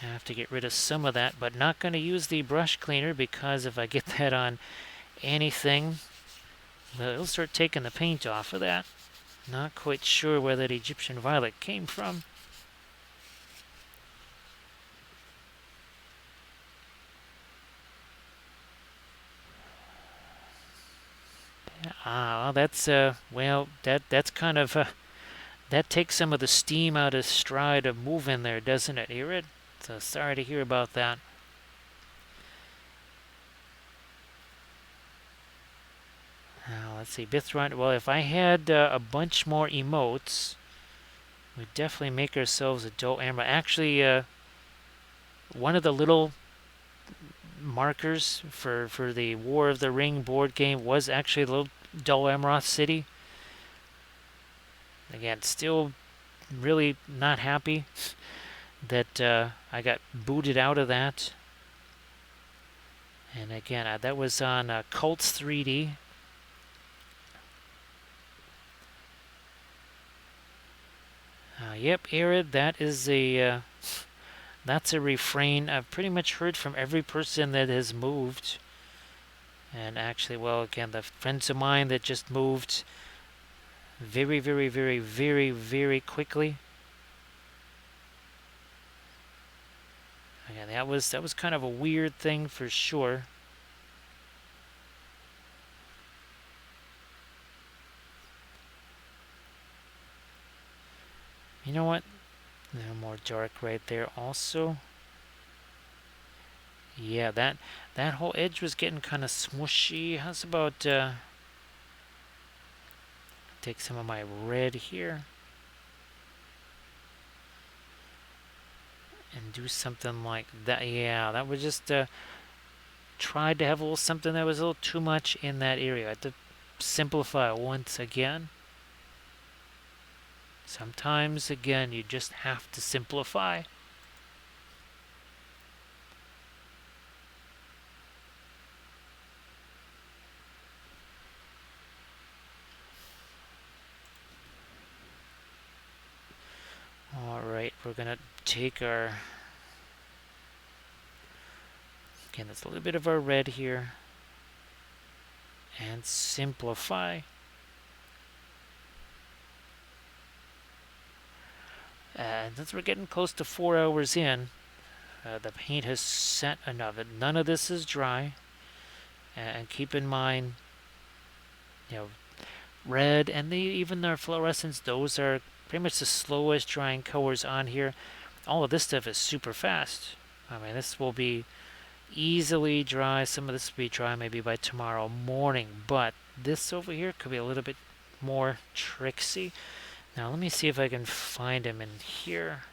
I have to get rid of some of that, but not going to use the brush cleaner because if I get that on anything, well, it'll start taking the paint off of that. Not quite sure where that Egyptian violet came from. Well, that's well, that's kind of that takes some of the steam out of stride of moving there, doesn't it, Arid? So sorry to hear about that. Now let's see, Bithron. Well, if I had a bunch more emotes, we'd definitely make ourselves a dull emerald. Actually, one of the little markers for the War of the Ring board game was actually a little Dol Amroth City. Again, still really not happy that I got booted out of that. And again, that was on Cults 3D. Yep, Arid, that is that's a refrain I've pretty much heard from every person that has moved. And actually, well, again, the friends of mine that just moved very, very, very, very, very quickly. Again, that was kind of a weird thing for sure. You know what? A little more dark right there also. Yeah, that whole edge was getting kind of smushy. How's about take some of my red here and do something like that. Yeah, that was just tried to have a little something that was a little too much in that area. I had to simplify once again. Sometimes, again, you just have to simplify. Alright, we're going to take our... Again, that's a little bit of our red here. And simplify. And since we're getting close to 4 hours in, the paint has set enough. None of this is dry. And keep in mind, you know, red and even their fluorescents, those are pretty much the slowest drying colors on here. All of this stuff is super fast. I mean, this will be easily dry. Some of this will be dry maybe by tomorrow morning. But this over here could be a little bit more tricksy. Now let me see if I can find them in here.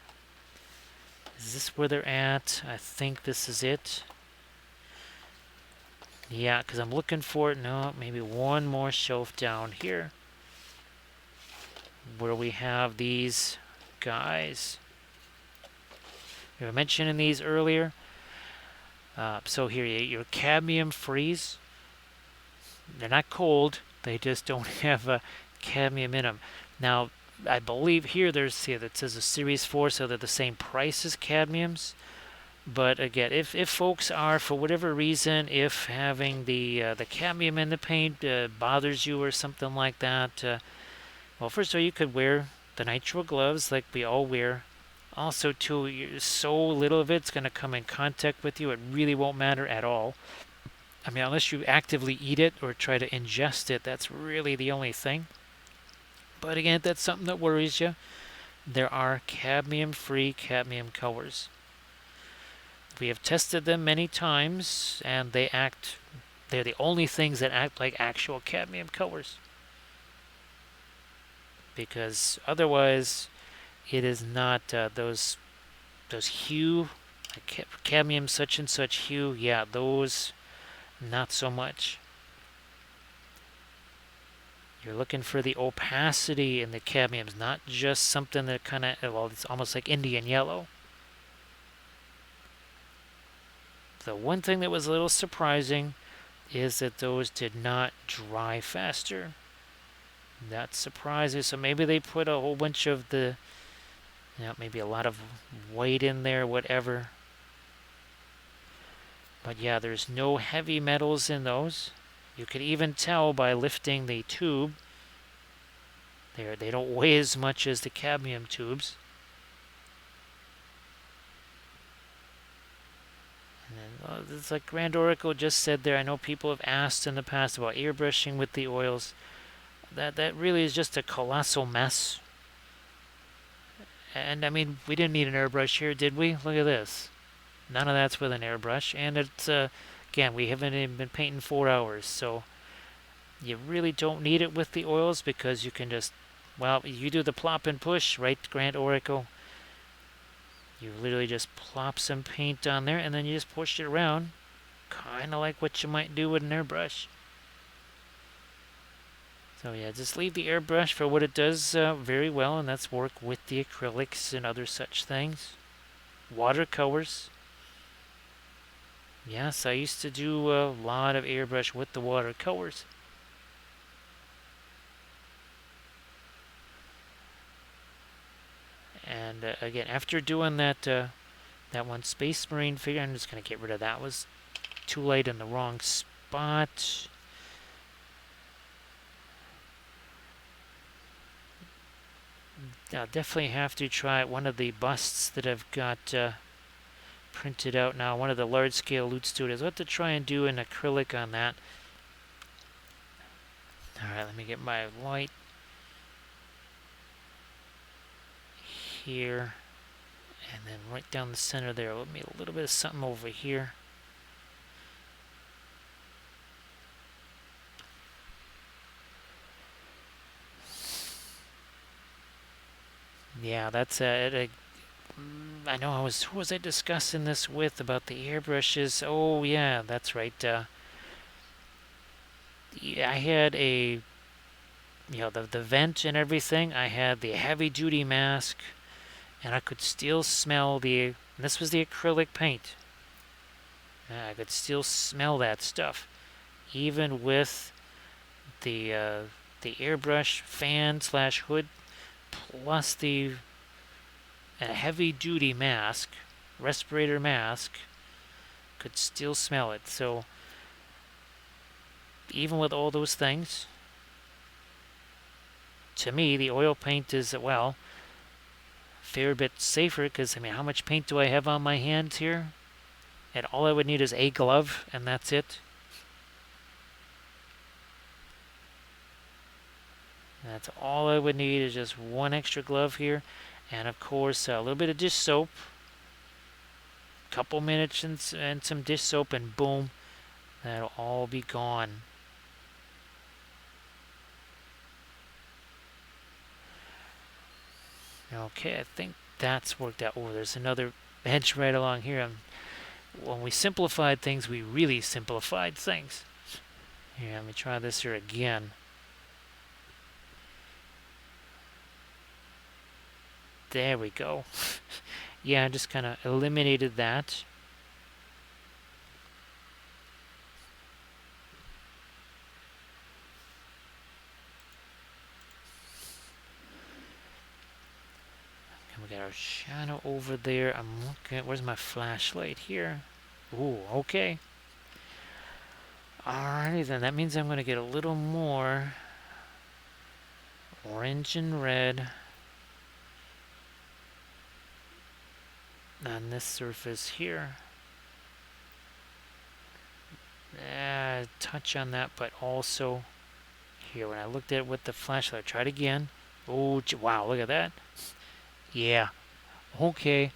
Is this where they're at? I think this is it. Yeah, because I'm looking for it. No, maybe one more shelf down here where we have these guys. We were mentioning these earlier. So here, your cadmium frees, they're not cold, they just don't have cadmium in them. Now, I believe here there's that says a Series 4, so they're the same price as cadmiums. But again, if folks are, for whatever reason, if having the cadmium in the paint bothers you or something like that, well, first of all, you could wear the nitrile gloves like we all wear. Also, too, so little of it's going to come in contact with you, it really won't matter at all. I mean, unless you actively eat it or try to ingest it, that's really the only thing. But again, if that's something that worries you, there are cadmium-free cadmium colors. We have tested them many times, and they're the only things that act like actual cadmium colors. Because otherwise, it is not those hue, like cadmium such and such hue, yeah, those, not so much. You're looking for the opacity in the cadmiums, not just something that kind of, well, it's almost like Indian yellow. The one thing that was a little surprising is that those did not dry faster. That's surprising. So maybe they put a whole bunch of maybe a lot of white in there, whatever. But yeah, there's no heavy metals in those. You could even tell by lifting the tube. They don't weigh as much as the cadmium tubes. And then, it's like Grand Oracle just said there. I know people have asked in the past about airbrushing with the oils. That really is just a colossal mess. And I mean, we didn't need an airbrush here, did we? Look at this. None of that's with an airbrush. And it's, again, we haven't even been painting 4 hours. So you really don't need it with the oils because you can just, well, you do the plop and push, right, Grand Oracle? You literally just plop some paint on there and then you just push it around. Kind of like what you might do with an airbrush. So yeah, just leave the airbrush for what it does very well, and that's work with the acrylics and other such things. Watercolors. Yes, I used to do a lot of airbrush with the watercolors. And again, after doing that one Space Marine figure, I'm just going to get rid of that. It was too light in the wrong spot. I'll definitely have to try one of the busts that I've got printed out now. One of the large-scale loot studios. I'll have to try and do an acrylic on that. Alright, let me get my light here. And then right down the center there. Let me a little bit of something over here. Yeah, that's it. I know who was I discussing this with about the airbrushes? Oh yeah, that's right. Yeah, I had the vent and everything. I had the heavy duty mask, and I could still smell this was the acrylic paint. I could still smell that stuff, even with the airbrush fan slash hood, plus the heavy duty mask, respirator mask, could still smell it. So even with all those things, to me the oil paint is, well, a fair bit safer, because I mean, how much paint do I have on my hands here? And all I would need is a glove, and that's it. That's all I would need, is just one extra glove here. And of course, a little bit of dish soap. A couple minutes and some dish soap, and boom, that'll all be gone. Okay, I think that's worked out. Oh, there's another edge right along here. When we simplified things, we really simplified things. Here, let me try this here again. There we go. Yeah, I just kind of eliminated that. we got our shadow over there. I'm looking at, where's my flashlight here? Ooh, okay. Alrighty then, that means I'm going to get a little more orange and red on this surface here. Touch on that, but also here, when I looked at it with the flashlight, try it again. Oh, wow, look at that. Yeah, okay.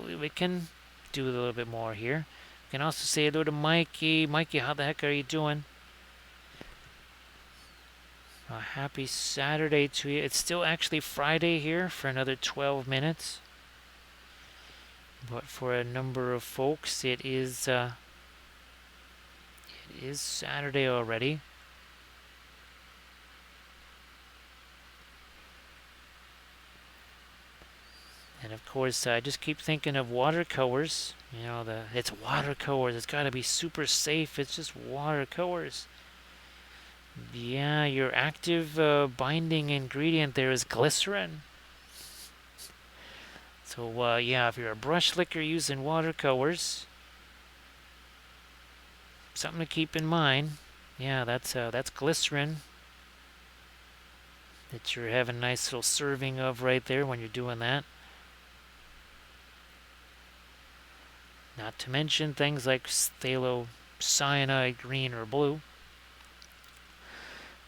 We can do a little bit more here. We can also say hello to Mikey. Mikey, how the heck are you doing? Happy Saturday to you. It's still actually Friday here for another 12 minutes. But for a number of folks, it is Saturday already. And of course, I just keep thinking of watercolors. You know, it's watercolors. It's got to be super safe. It's just watercolors. Yeah, your active binding ingredient there is glycerin. So yeah, if you're a brush licker using watercolors, something to keep in mind. Yeah, that's glycerin that you're having a nice little serving of right there when you're doing that. Not to mention things like phthalocyanide green or blue.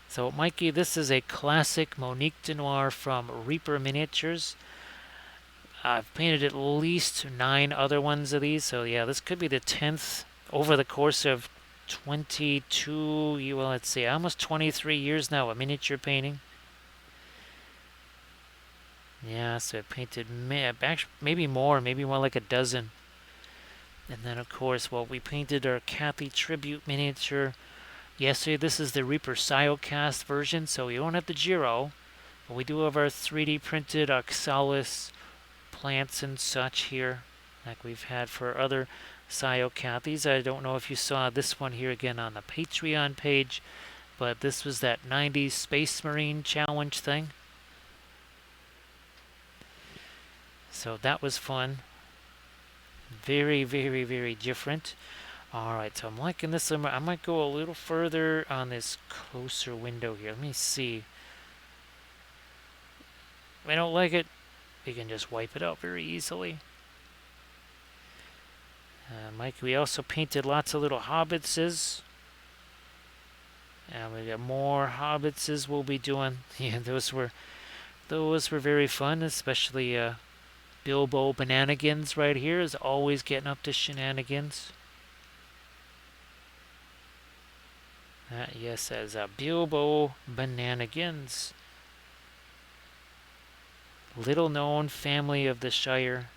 So Mikey, this is a classic Monique de Noir from Reaper Miniatures. I've painted at least 9 other ones of these, so yeah, this could be the 10th over the course of 22, well, let's see, almost 23 years now of miniature painting. Yeah, so I painted maybe more like a dozen. And then, of course, well, we painted our Kathy Tribute miniature yesterday. This is the Reaper Siocast version, so we don't have the Giro. But we do have our 3D printed Oxalis plants and such here, like we've had for other Siocathys. I don't know if you saw this one here again on the Patreon page, but this was that 90s Space Marine Challenge thing. So that was fun. Very, very, very different. Alright, so I'm liking this. I might go a little further on this closer window here. Let me see. If I don't like it, we can just wipe it out very easily. Mike, we also painted lots of little hobbitses. And we got more hobbitses we'll be doing. Yeah, those were very fun, especially Bilbo Bananigans right here is always getting up to shenanigans. Yes, as Bilbo Bananigans. Little known family of the Shire.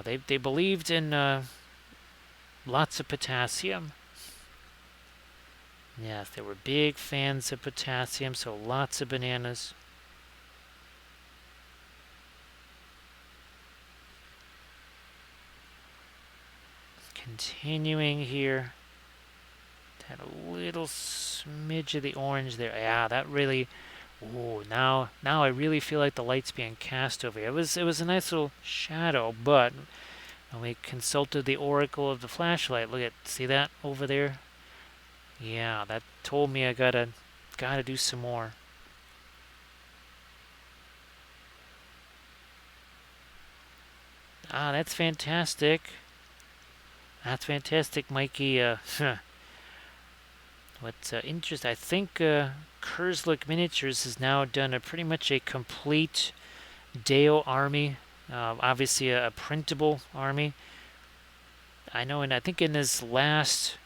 They believed in lots of potassium. Yes, they were big fans of potassium, so lots of bananas. Continuing here. Had a little smidge of the orange there. Yeah, that really... Ooh, now I really feel like the light's being cast over here. It was a nice little shadow, but when we consulted the oracle of the flashlight, see that over there? Yeah, that told me I gotta do some more. That's fantastic. That's fantastic, Mikey. What's interesting, I think Kerslick Miniatures has now done pretty much a complete Dale army. Obviously a printable army. I know, and I think in his last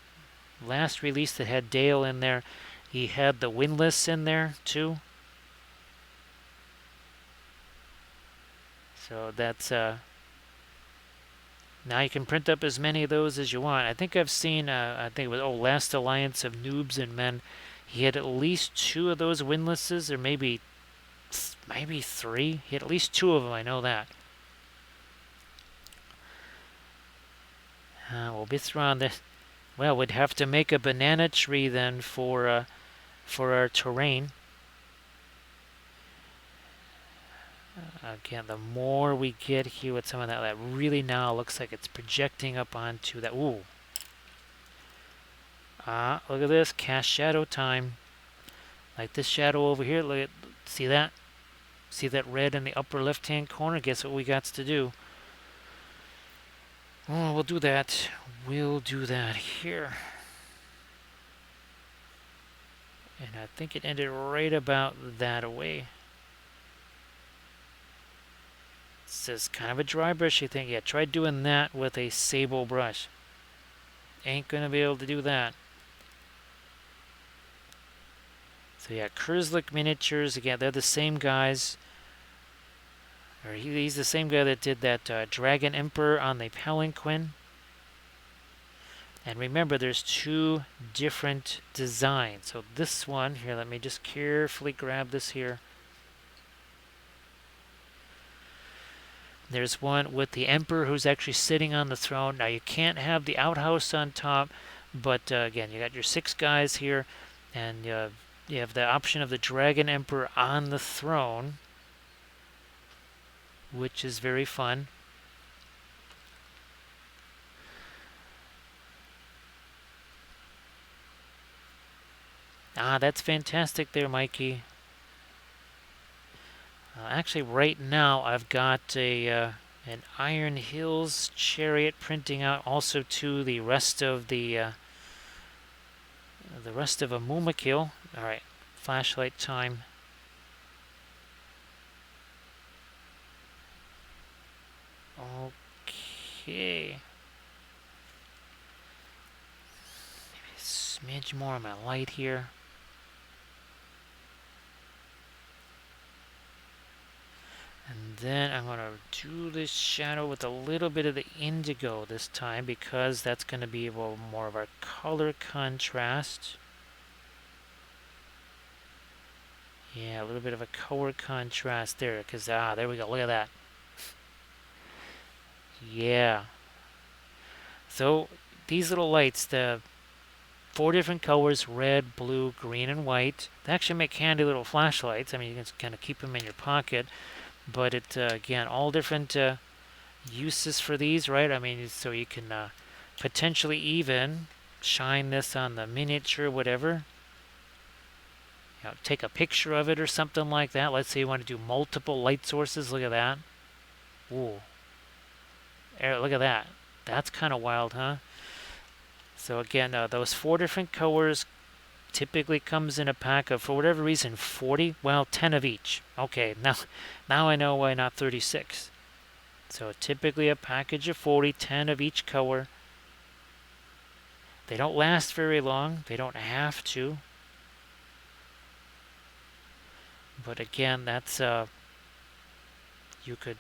release that had Dale in there, he had the windlass in there too. So that's now you can print up as many of those as you want. I think I've seen, I think it was, Last Alliance of Noobs and Men. He had at least 2 of those windlasses, or maybe 3. He had at least 2 of them, I know that. We'll be throwing this. Well, we'd have to make a banana tree then for our terrain. Again, the more we get here with some of that, that really now looks like it's projecting up onto that. Ooh. Look at this. Cast shadow time. Like this shadow over here. Look at, see that? See that red in the upper left-hand corner? Guess what we got to do? Oh, we'll do that. We'll do that here. And I think it ended right about that away. This is kind of a dry brushy thing. Yeah, try doing that with a sable brush. Ain't gonna be able to do that. So yeah, Kurzlik Miniatures, again, they're the same guys. Or he's the same guy that did that Dragon Emperor on the Palanquin. And remember, there's two different designs. So this one, here, let me just carefully grab this here. There's one with the Emperor who's actually sitting on the throne. Now, you can't have the outhouse on top, but again, you got your 6 guys here, and you have the option of the Dragon Emperor on the throne, which is very fun. That's fantastic there, Mikey. Actually, right now I've got an Iron Hills chariot printing out also to the rest of the rest of a Mumakil. All right, flashlight time. Okay. Maybe a smidge more on my light here. And then I'm going to do this shadow with a little bit of the indigo this time because that's going to be more of our color contrast. Yeah, a little bit of a color contrast there because, there we go. Look at that. Yeah. So these little lights, the 4 different colors, red, blue, green, and white, they actually make handy little flashlights. I mean, you can kind of keep them in your pocket. But it, again, all different uses for these, right? I mean, so you can potentially even shine this on the miniature, whatever. You know, take a picture of it or something like that. Let's say you want to do multiple light sources. Look at that. Ooh. Look at that. That's kind of wild, huh? So again, those 4 different colors typically comes in a pack of, for whatever reason, 40. Well, 10 of each. Okay, now I know why not 36. So typically a package of 40, 10 of each color. They don't last very long. They don't have to. But again, that's you could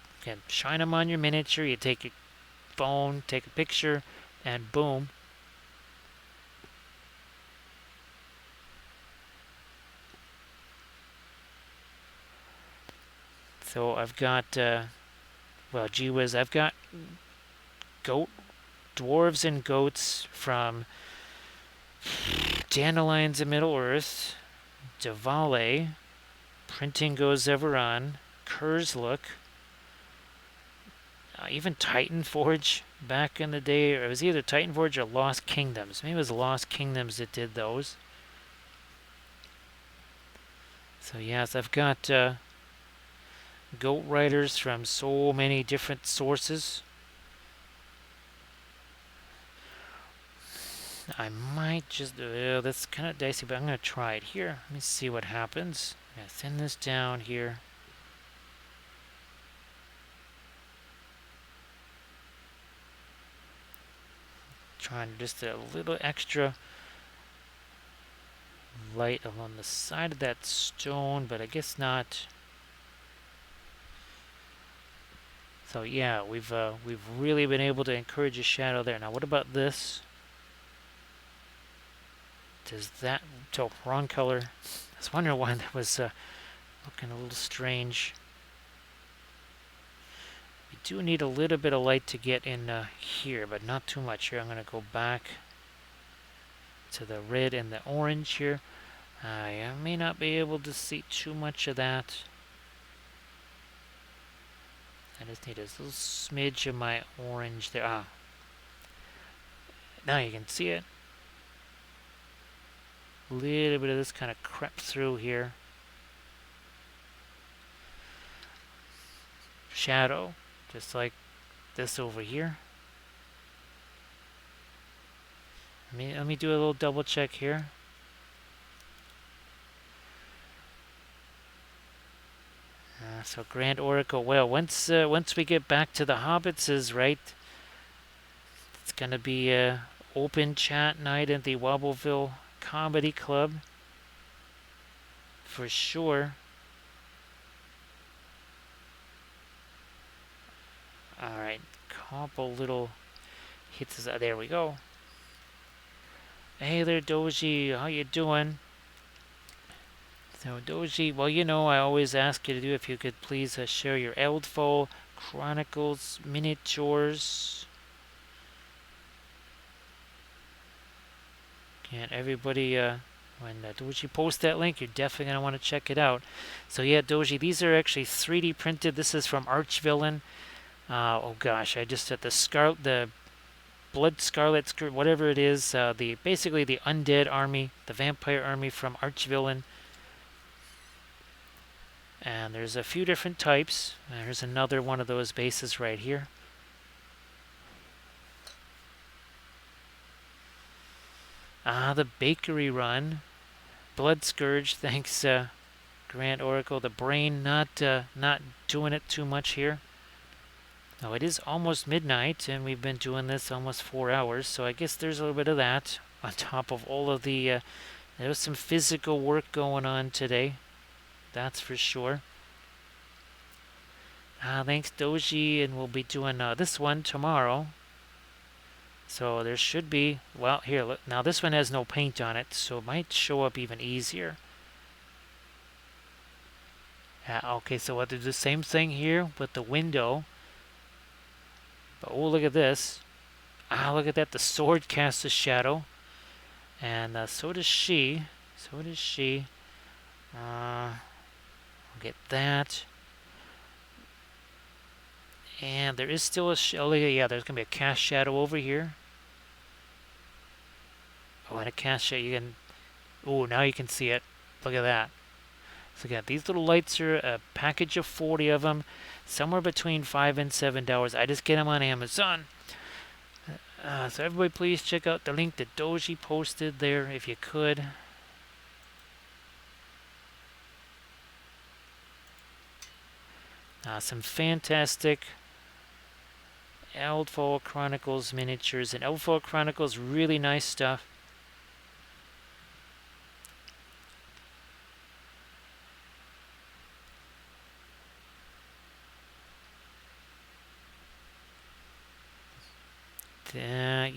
shine them on your miniature. You take your phone, take a picture, and boom. So I've got, well, gee whiz, I've got dwarves and goats from Dandelions of Middle-earth, Diwali, Printing Goes Ever On, Kurzlik, even Titan Forge back in the day. Or it was either Titan Forge or Lost Kingdoms. Maybe it was Lost Kingdoms that did those. So yes, I've got goat riders from so many different sources. I might just, that's kind of dicey, but I'm going to try it here. Let me see what happens. I'm going to thin this down here. Trying just a little extra light along the side of that stone, but I guess not. So yeah, we've really been able to encourage a shadow there. Now what about this? Does that, oh, wrong color. I was wondering why that was looking a little strange. We do need a little bit of light to get in here, but not too much here. I'm going to go back to the red and the orange here. I may not be able to see too much of that. I just need a little smidge of my orange there. Ah, now you can see it. A little bit of this kind of crept through here. Shadow, just like this over here. Let me do a little double check here. So Grand Oracle. Well, once we get back to the Hobbits, is right. It's gonna be a open chat night at the Wobbleville Comedy Club for sure. All right, couple little hits. There we go. Hey there, Doji. How you doing? So Doji, well, you know, I always ask you to do if you could please share your Eldfall Chronicles miniatures. And everybody, when Doji posts that link, you're definitely going to want to check it out. So yeah, Doji, these are actually 3D printed. This is from Archvillain. Oh gosh, I just had the Blood Scarlet, whatever it is, basically the undead army, the vampire army from Archvillain. And there's a few different types. There's another one of those bases right here. The bakery run. Blood Scourge, thanks Grand Oracle. The brain not doing it too much here. Oh, it is almost midnight, and we've been doing this almost 4 hours, so I guess there's a little bit of that on top of all of the... there was some physical work going on today, that's for sure. Thanks, Doji, and we'll be doing this one tomorrow. So there should be... Well, here, look, now this one has no paint on it, so it might show up even easier. Okay, so we'll do the same thing here with the window. But oh, look at this. Look at that. The sword casts a shadow. And so does she. So does she. I'll get that. And there is still a... Oh, yeah, there's going to be a cast shadow over here. Oh, and a cast shadow. You can... Oh, now you can see it. Look at that. So again, these little lights are a package of 40 of them, somewhere between $5 and $7. I just get them on Amazon. So everybody please check out the link that Doji posted there if you could. Some fantastic Eldfall Chronicles miniatures. And Eldfall Chronicles, really nice stuff.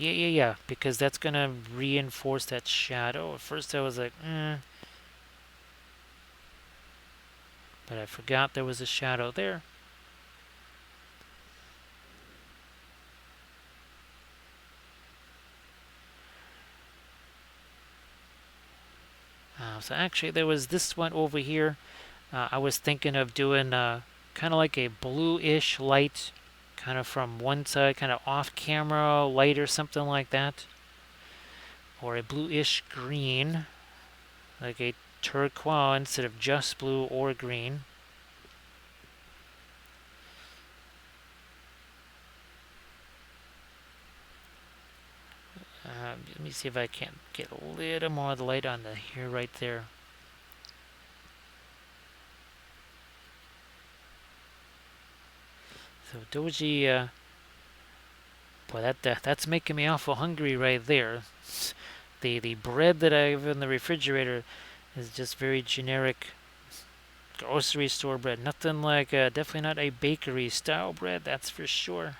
Yeah, because that's going to reinforce that shadow. At first I was like, but I forgot there was a shadow there. So actually there was this one over here. I was thinking of doing kind of like a bluish light, kind of from one side, kind of off camera light or something like that. Or a bluish green, like a turquoise instead of just blue or green. Let me see if I can get a little more of the light on the here right there. So Doji, boy, that's making me awful hungry right there. The bread that I have in the refrigerator is just very generic grocery store bread. Nothing like, definitely not a bakery style bread, that's for sure.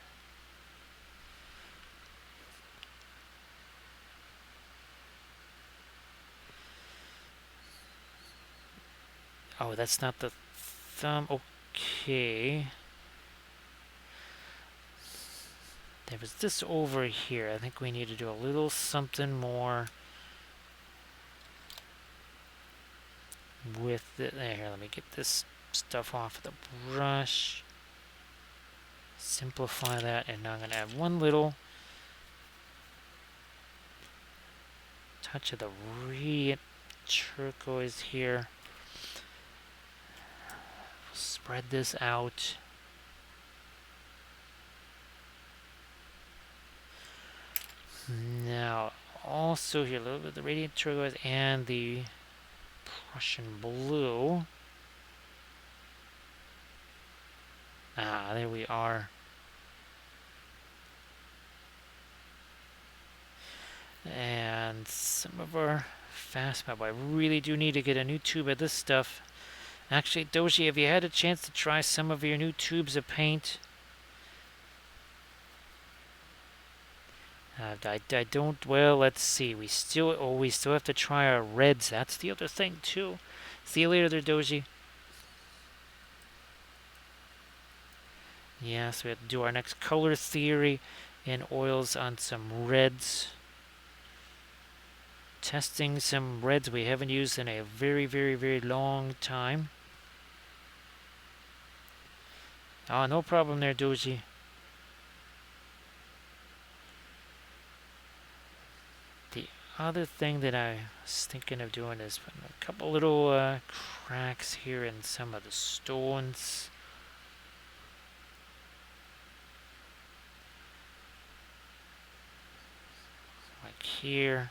Oh, that's not the thumb. Okay. There was this over here. I think we need to do a little something more with it. There, let me get this stuff off the brush. simplify that, and now I'm going to add one little touch of the radiant turquoise here. Spread this out. Now, also here, a little bit of the radiant turquoise and the Prussian blue. Ah, there we are. And some of our fast map. I really do need to get a new tube of this stuff. Actually, Doji, have you had a chance to try some of your new tubes of paint? I don't. Well, let's see. We still have to try our reds. That's the other thing too. See you later, there, Doji. Yeah, so we have to do our next color theory in oils on some reds. Testing some reds we haven't used in a very, very, very long time. Oh, no problem there, Doji. The other thing that I was thinking of doing is putting a couple little cracks here in some of the stones. Like here.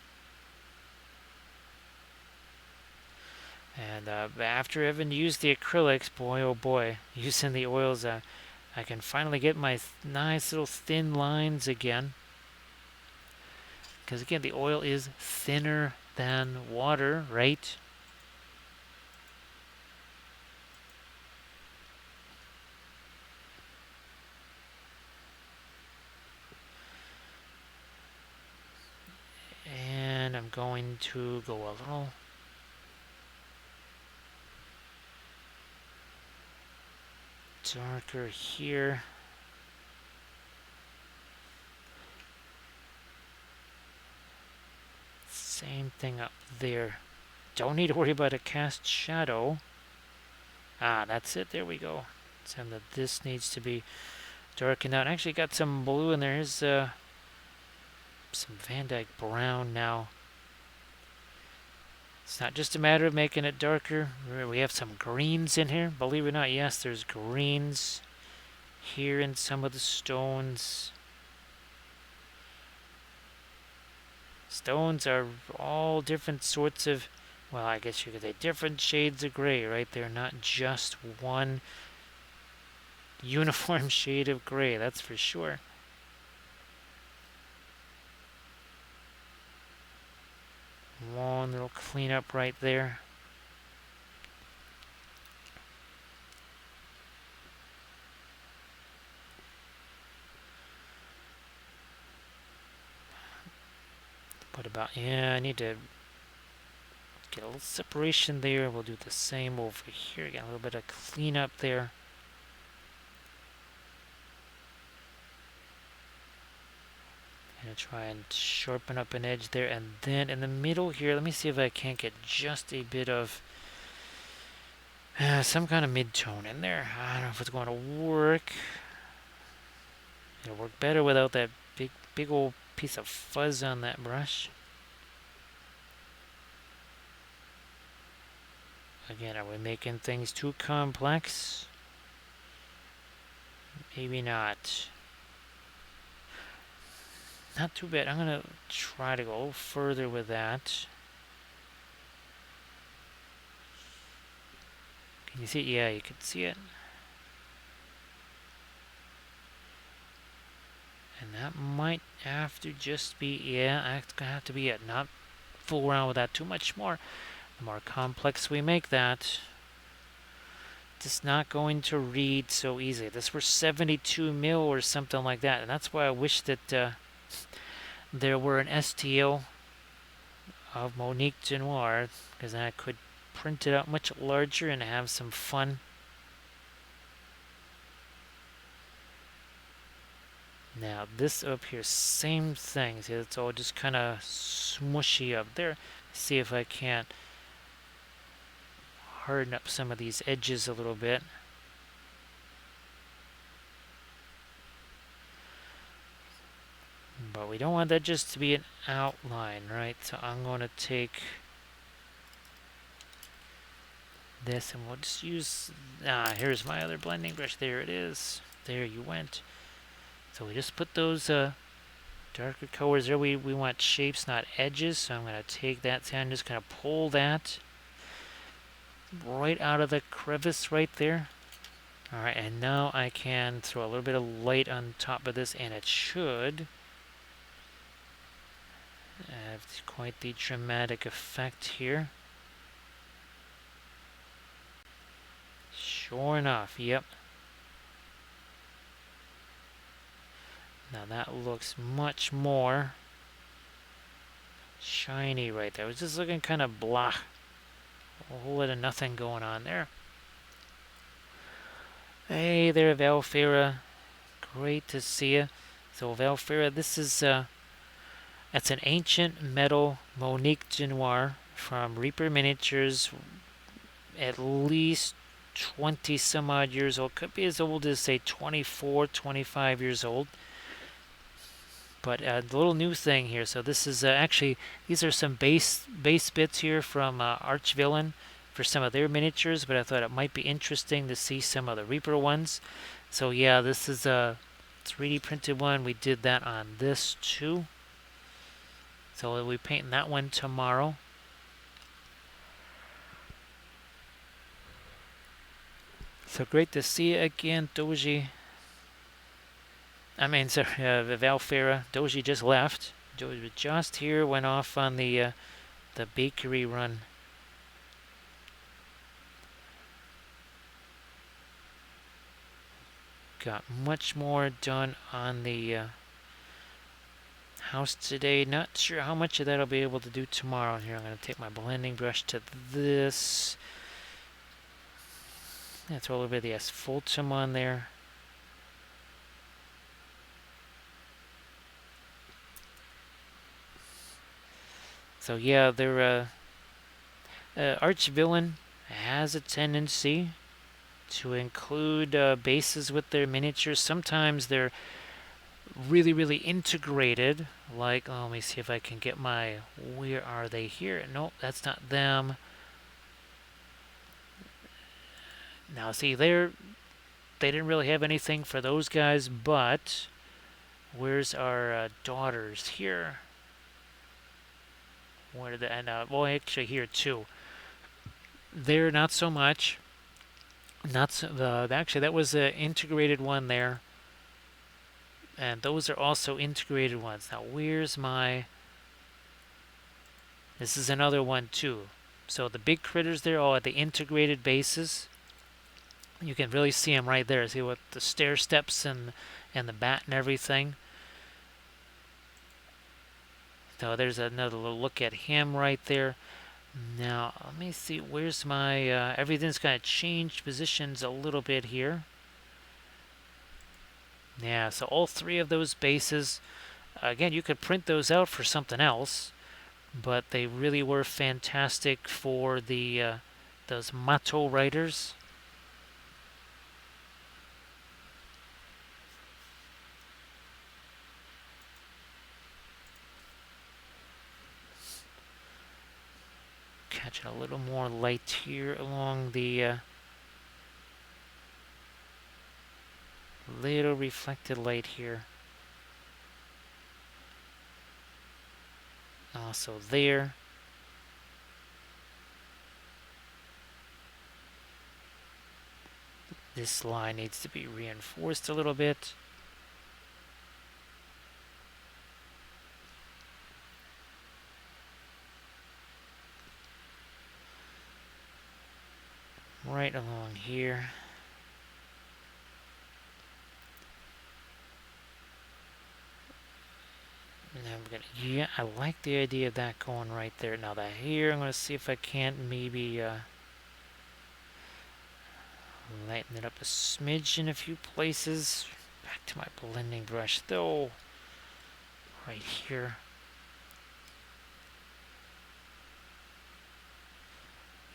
And after having used the acrylics, boy oh boy, using the oils, I can finally get my nice little thin lines again. Because again, the oil is thinner than water, right? And I'm going to go a little darker here. Same thing up there. Don't need to worry about a cast shadow. Ah, that's it. There we go. So that this needs to be darkened out. I actually got some blue in there. Here's some Van Dyke brown now. It's not just a matter of making it darker. We have some greens in here. Believe it or not, yes, there's greens here in some of the stones. Stones are all different sorts of, well, I guess you could say different shades of gray, right? They're not just one uniform shade of gray, that's for sure. One little cleanup right there. What about, yeah, I need to get a little separation there. We'll do the same over here. Get a little bit of cleanup there. Gonna try and sharpen up an edge there, and then in the middle here, let me see if I can't get just a bit of some kind of mid-tone in there. I don't know if it's going to work. It'll work better without that big old piece of fuzz on that brush. Again, are we making things too complex? Maybe not. Not too bad. I'm going to try to go a little further with that. Can you see it? Yeah, you can see it. And that might have to just be, yeah, that's going to have to be it. Not fool around with that too much more. The more complex we make that, it's not going to read so easily. This were 72 mil or something like that. And that's why I wish that there were an STL of Monique Genoir, because then I could print it out much larger and have some fun. Now this up here, same thing. See, it's all just kind of smushy up there. See if I can't harden up some of these edges a little bit. But we don't want that just to be an outline, right? So I'm going to take this and we'll just use, here's my other blending brush. There it is. There you went. So we just put those darker colors there. We want shapes, not edges. So I'm going to take that, so I'm just going to pull that right out of the crevice right there. All right, and now I can throw a little bit of light on top of this, and it should have quite the dramatic effect here. Sure enough, yep. Now that looks much more shiny right there. It was just looking kind of blah. A whole lot of nothing going on there. Hey there, Valfera. Great to see you. So Valfera, this is that's an ancient metal Monique Genoir from Reaper Miniatures, at least 20 some odd years old. Could be as old as, say, 24, 25 years old. But the little new thing here, so this is actually, these are some base bits here from Archvillain for some of their miniatures, but I thought it might be interesting to see some of the Reaper ones. So yeah, this is a 3D printed one. We did that on this too. So we'll be painting that one tomorrow. So great to see you again, Doji. I mean, sorry, Valfera. Doji just left. Doji was just here, went off on the bakery run. Got much more done on the house today. Not sure how much of that I'll be able to do tomorrow. Here, I'm going to take my blending brush to this. Yeah, throw a little bit of the asphaltum on there. So yeah, their Archvillain has a tendency to include bases with their miniatures. Sometimes they're really, really integrated. Like, let me see if I can get my, where are they here? Nope, that's not them. Now, see, they didn't really have anything for those guys, but where's our daughters here? Where did they, and well, actually here too. They're not so much. Not so, actually, that was an integrated one there. And those are also integrated ones. Now, where's my... This is another one, too. So the big critters there are the integrated bases. You can really see them right there. See what the stair steps and the bat and everything. So there's another little look at him right there. Now, let me see, where's my, everything's kind of changed positions a little bit here. Yeah, so all three of those bases, again, you could print those out for something else, but they really were fantastic for the those Mato riders. Catching a little more light here along the little reflected light here. Also there. This line needs to be reinforced a little bit. Right along here. And I'm gonna, yeah, I like the idea of that going right there. Now that here, I'm gonna see if I can't maybe lighten it up a smidge in a few places. Back to my blending brush though. Right here.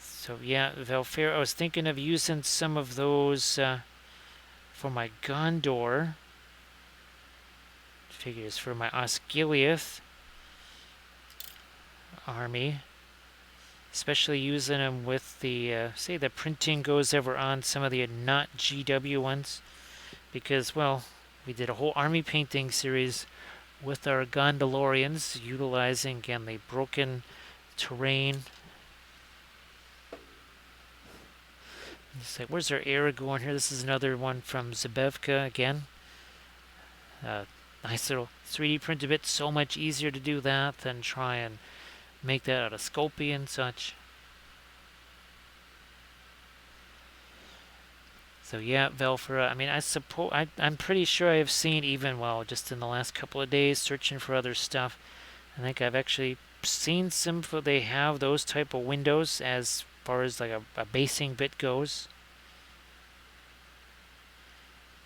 So yeah, Valfera, I was thinking of using some of those for my Gondor. figures for my Osgiliath army. Especially using them with the, say the printing goes over on some of the not GW ones. Because, well, we did a whole army painting series with our Gondolians, utilizing, again, the broken terrain. It's like, where's our era going here? This is another one from Zabevka again. Nice little 3D print a bit. So much easier to do that than try and make that out of Sculpey and such. So yeah, Velfra, I mean, I'm pretty sure I have seen, even, well, just in the last couple of days, searching for other stuff, I think I've actually seen some, they have those type of windows as far as like a basing bit goes.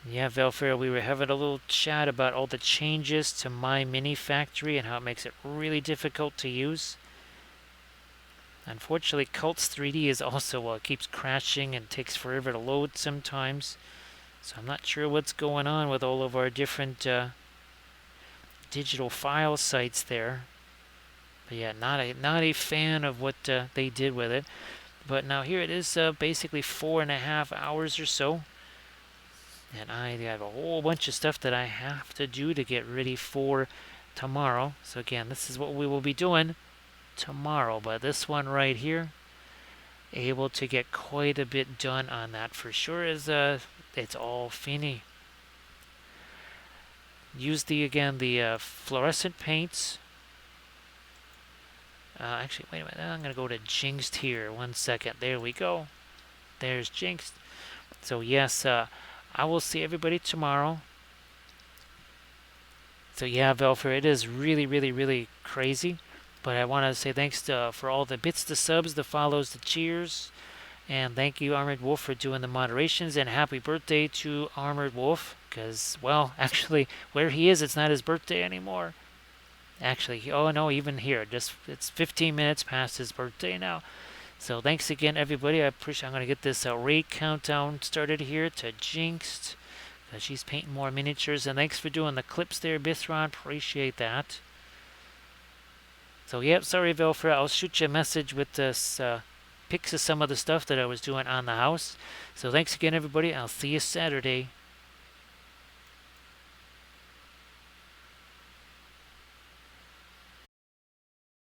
Yeah, Velfra, we were having a little chat about all the changes to my mini factory and how it makes it really difficult to use. Unfortunately, Cults 3D is also, well, it keeps crashing and takes forever to load sometimes. So I'm not sure what's going on with all of our different digital file sites there. But yeah, not a fan of what they did with it. But now here it is, basically 4.5 hours or so. And I have a whole bunch of stuff that I have to do to get ready for tomorrow. So again, this is what we will be doing tomorrow. But this one right here, able to get quite a bit done on that for sure. Is it's all fini. Use the fluorescent paints. Actually, wait a minute. I'm gonna go to Jinxed here. 1 second. There we go. There's Jinxed. So yes, I will see everybody tomorrow. So yeah, Velfer, it is really, really, really crazy. But I want to say thanks for all the bits, the subs, the follows, the cheers. And thank you, Armored Wolf, for doing the moderations. And happy birthday to Armored Wolf. Because, well, actually, where he is, it's not his birthday anymore. Actually, oh no, even here. It's 15 minutes past his birthday now. So thanks again, everybody. I'm going to get this raid countdown started here to Jinxed. She's painting more miniatures. And thanks for doing the clips there, Bithron. Appreciate that. So, yep, sorry, Velfra. I'll shoot you a message with this pics of some of the stuff that I was doing on the house. So thanks again, everybody. I'll see you Saturday.